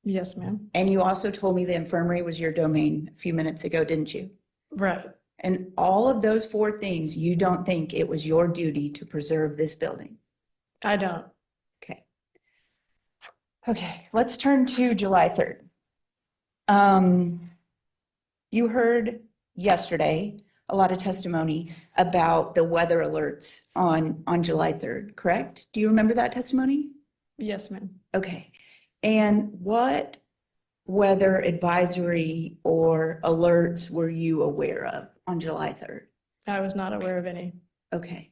Speaker 11: Yes, ma'am.
Speaker 10: And you also told me the infirmary was your domain a few minutes ago, didn't you?
Speaker 11: Right.
Speaker 10: And all of those 4 things, you don't think it was your duty to preserve this building?
Speaker 11: I don't.
Speaker 10: Okay. Okay, let's turn to July 3rd. You heard yesterday a lot of testimony about the weather alerts on July 3rd, correct? Do you remember that testimony?
Speaker 11: Yes, ma'am.
Speaker 10: Okay. And what weather advisory or alerts were you aware of on July 3rd?
Speaker 11: I was not aware of any.
Speaker 10: Okay.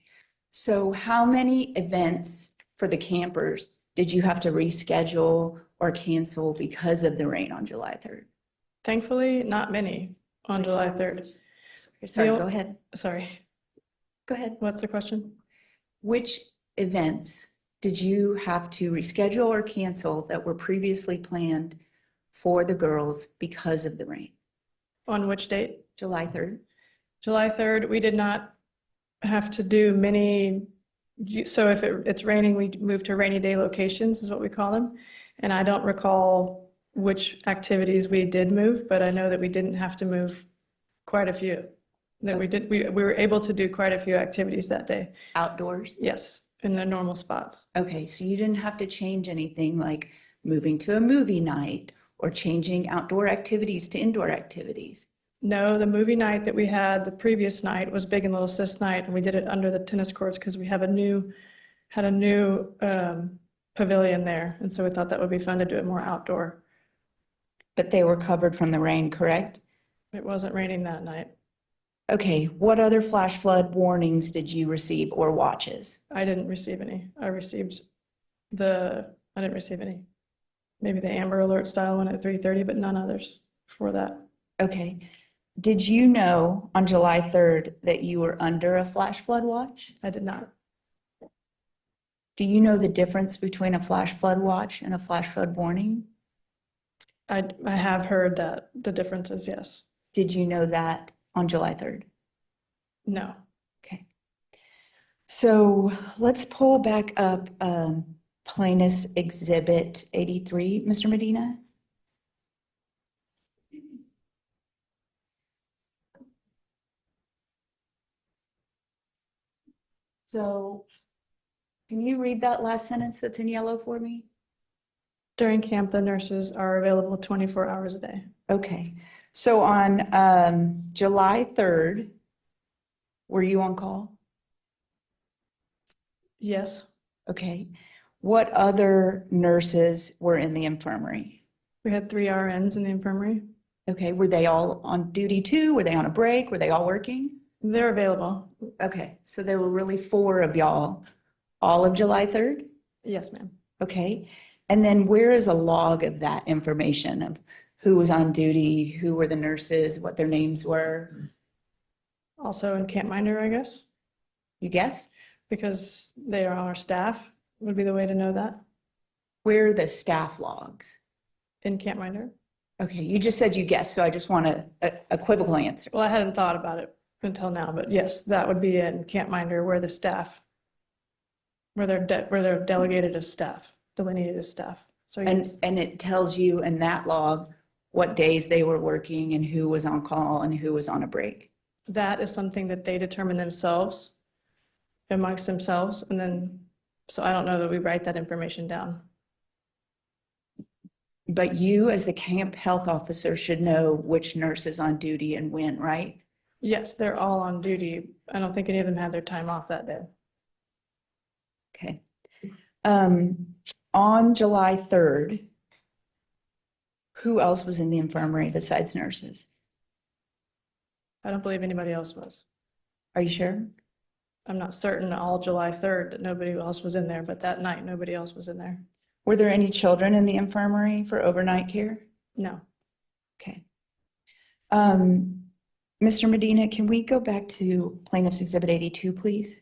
Speaker 10: So how many events for the campers did you have to reschedule or cancel because of the rain on July 3rd?
Speaker 11: Thankfully, not many on July 3rd.
Speaker 10: Sorry,
Speaker 11: Neil-
Speaker 10: go ahead.
Speaker 11: Sorry,
Speaker 10: Go ahead.
Speaker 11: what's the question?
Speaker 10: Which events did you have to reschedule or cancel that were previously planned for the girls because of the rain?
Speaker 11: On which date?
Speaker 10: July 3rd?
Speaker 11: July 3rd, we did not have to do many, so if it's raining, we move to rainy day locations is what we call them. And I don't recall which activities we did move, but I know that we didn't have to move quite a few. That we were able to do quite a few activities that day.
Speaker 10: Outdoors?
Speaker 11: Yes, in the normal spots.
Speaker 10: Okay, so you didn't have to change anything like moving to a movie night or changing outdoor activities to indoor activities?
Speaker 11: No, the movie night that we had the previous night was Big and Little Sis night, and we did it under the tennis courts because we had a new pavilion there, and so we thought that would be fun to do it more outdoor.
Speaker 10: But they were covered from the rain, correct?
Speaker 11: It wasn't raining that night.
Speaker 10: Okay, what other flash flood warnings did you receive or watches?
Speaker 11: I didn't receive any. I didn't receive any. Maybe the Amber Alert style one at 3:30, but none others before that.
Speaker 10: Okay. Did you know on July 3rd that you were under a flash flood watch?
Speaker 11: I did not.
Speaker 10: Do you know the difference between a flash flood watch and a flash flood warning?
Speaker 11: I have heard that the difference is yes.
Speaker 10: Did you know that on July 3rd?
Speaker 11: No.
Speaker 10: Okay. So let's pull back up Plaintiff's Exhibit 83, Mr. Medina. So can you read that last sentence that's in yellow for me?
Speaker 11: During camp, the nurses are available 24 hours a day.
Speaker 10: Okay. So on July 3rd, were you on call?
Speaker 11: Yes.
Speaker 10: Okay. What other nurses were in the infirmary?
Speaker 11: We had 3 RNs in the infirmary.
Speaker 10: Okay. Were they all on duty too? Were they on a break? Were they all working?
Speaker 11: They're available.
Speaker 10: Okay. So there were really 4 of y'all all of July 3rd?
Speaker 11: Yes, ma'am.
Speaker 10: Okay. And then where is a log of that information of who was on duty, who were the nurses, what their names were?
Speaker 11: Also in Camp Minder, I guess,
Speaker 10: You guess?
Speaker 11: because they are on our staff would be the way to know that.
Speaker 10: Where are the staff logs?
Speaker 11: In Camp Minder.
Speaker 10: Okay. You just said you guessed, so I just want a equivocal answer.
Speaker 11: Well, I hadn't thought about it until now, but yes, that would be in Camp Minder where the staff, where they're delegated as staff, delineated as staff. So yes.
Speaker 10: And it tells you in that log what days they were working and who was on call and who was on a break.
Speaker 11: That is something that they determine themselves, amongst themselves, and then, so I don't know that we write that information down.
Speaker 10: But you, as the camp health officer, should know which nurse is on duty and when, right?
Speaker 11: Yes, they're all on duty. I don't think any of them had their time off that day.
Speaker 10: Okay. On July 3rd, who else was in the infirmary besides nurses?
Speaker 11: I don't believe anybody else was.
Speaker 10: Are you sure?
Speaker 11: I'm not certain all July 3rd that nobody else was in there, but that night, nobody else was in there.
Speaker 10: Were there any children in the infirmary for overnight care?
Speaker 11: No.
Speaker 10: Okay. Mr. Medina, can we go back to plaintiff's exhibit 82, please?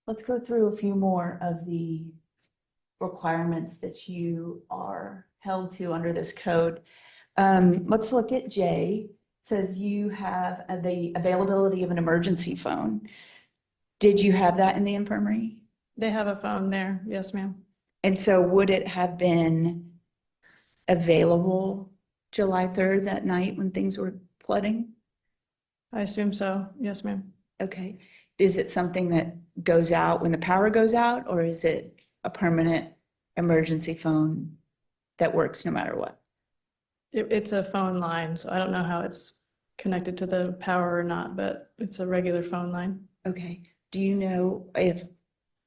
Speaker 10: Let's go through a few more of the requirements that you are held to under this code. Let's look at J. It says you have the availability of an emergency phone. Did you have that in the infirmary?
Speaker 11: They have a phone there. Yes, ma'am.
Speaker 10: And so would it have been available July 3rd that night when things were flooding?
Speaker 11: I assume so. Yes, ma'am.
Speaker 10: Okay. Is it something that goes out when the power goes out, or is it a permanent emergency phone that works no matter what?
Speaker 11: It's a phone line, so I don't know how it's connected to the power or not, but it's a regular phone line.
Speaker 10: Okay. Do you know if,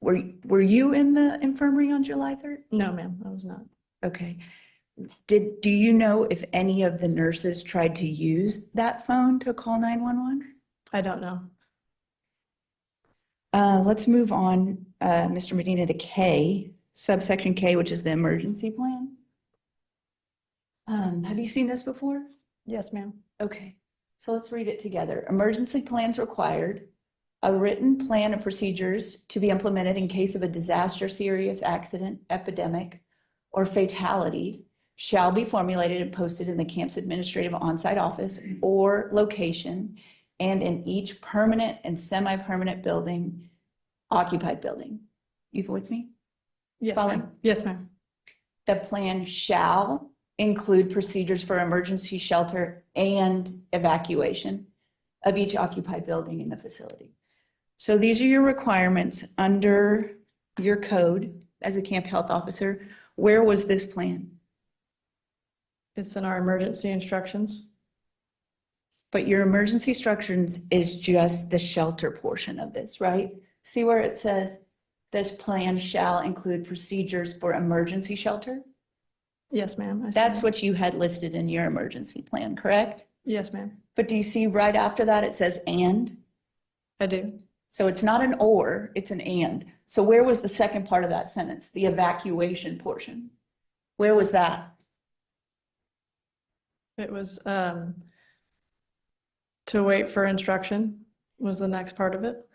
Speaker 10: were you in the infirmary on July 3rd?
Speaker 11: No, ma'am, I was not.
Speaker 10: Okay. Do you know if any of the nurses tried to use that phone to call 911?
Speaker 11: I don't know.
Speaker 10: Let's move on, Mr. Medina, to K, subsection K, which is the emergency plan. Have you seen this before?
Speaker 11: Yes, ma'am.
Speaker 10: Okay, so let's read it together. Emergency plans required. A written plan of procedures to be implemented in case of a disaster, serious accident, epidemic, or fatality shall be formulated and posted in the camp's administrative on-site office or location and in each permanent and semi-permanent building, occupied building. You with me?
Speaker 11: Yes,
Speaker 10: Following?
Speaker 11: ma'am. Yes, ma'am.
Speaker 10: The plan shall include procedures for emergency shelter and evacuation of each occupied building in the facility. So these are your requirements under your code as a camp health officer. Where was this plan?
Speaker 11: It's in our emergency instructions.
Speaker 10: But your emergency instructions is just the shelter portion of this, right? See where it says this plan shall include procedures for emergency shelter?
Speaker 11: Yes, ma'am. I see
Speaker 10: That's
Speaker 11: that.
Speaker 10: what you had listed in your emergency plan, correct?
Speaker 11: Yes, ma'am.
Speaker 10: But do you see right after that it says and?
Speaker 11: I do.
Speaker 10: So it's not an or, it's an and. So where was the second part of that sentence, the evacuation portion? Where was that?
Speaker 11: It was to wait for instruction was the next part of it.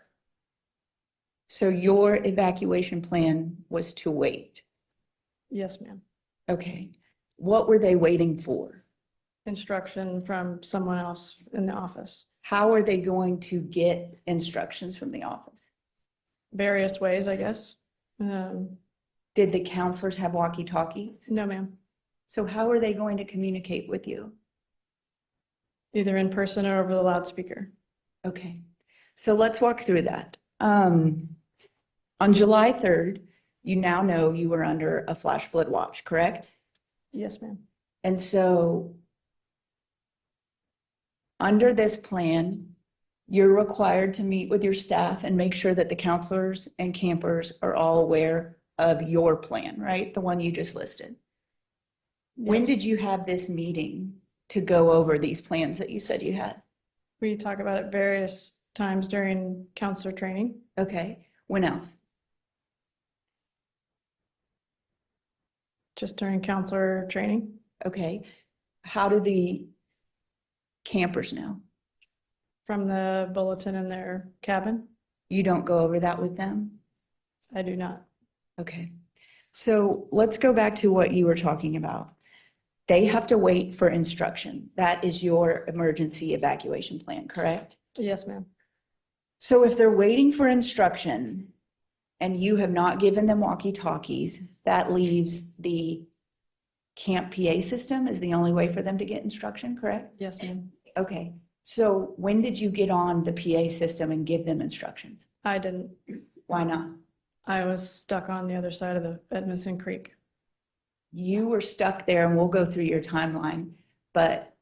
Speaker 10: So your evacuation plan was to wait.
Speaker 11: Yes, ma'am.
Speaker 10: Okay. What were they waiting for?
Speaker 11: Instruction from someone else in the office.
Speaker 10: How are they going to get instructions from the office?
Speaker 11: Various ways, I guess.
Speaker 10: Did the counselors have walkie-talkies?
Speaker 11: No, ma'am.
Speaker 10: So how are they going to communicate with you?
Speaker 11: Either in person or over the loudspeaker.
Speaker 10: Okay. So let's walk through that. On July 3rd, you now know you were under a flash flood watch, correct?
Speaker 11: Yes, ma'am.
Speaker 10: And so under this plan, you're required to meet with your staff and make sure that the counselors and campers are all aware of your plan, right? The one you just listed. When
Speaker 11: Yes.
Speaker 10: did you have this meeting to go over these plans that you said you had?
Speaker 11: We talk about it various times during counselor training.
Speaker 10: Okay. When else?
Speaker 11: Just during counselor training.
Speaker 10: Okay. How do the campers know?
Speaker 11: From the bulletin in their cabin.
Speaker 10: You don't go over that with them?
Speaker 11: I do not.
Speaker 10: Okay. So let's go back to what you were talking about. They have to wait for instruction. That is your emergency evacuation plan, correct?
Speaker 11: Yes, ma'am.
Speaker 10: So if they're waiting for instruction and you have not given them walkie-talkies, that leaves the camp PA system is the only way for them to get instruction, correct?
Speaker 11: Yes, ma'am.
Speaker 10: Okay. So when did you get on the PA system and give them instructions?
Speaker 11: I didn't.
Speaker 10: Why not?
Speaker 11: I was stuck on the other side of the Edmondson Creek.
Speaker 10: You were stuck there, and we'll go through your timeline, but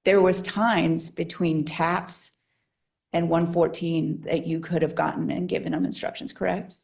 Speaker 10: there was times between taps and 114 that you could have gotten and given them instructions, correct?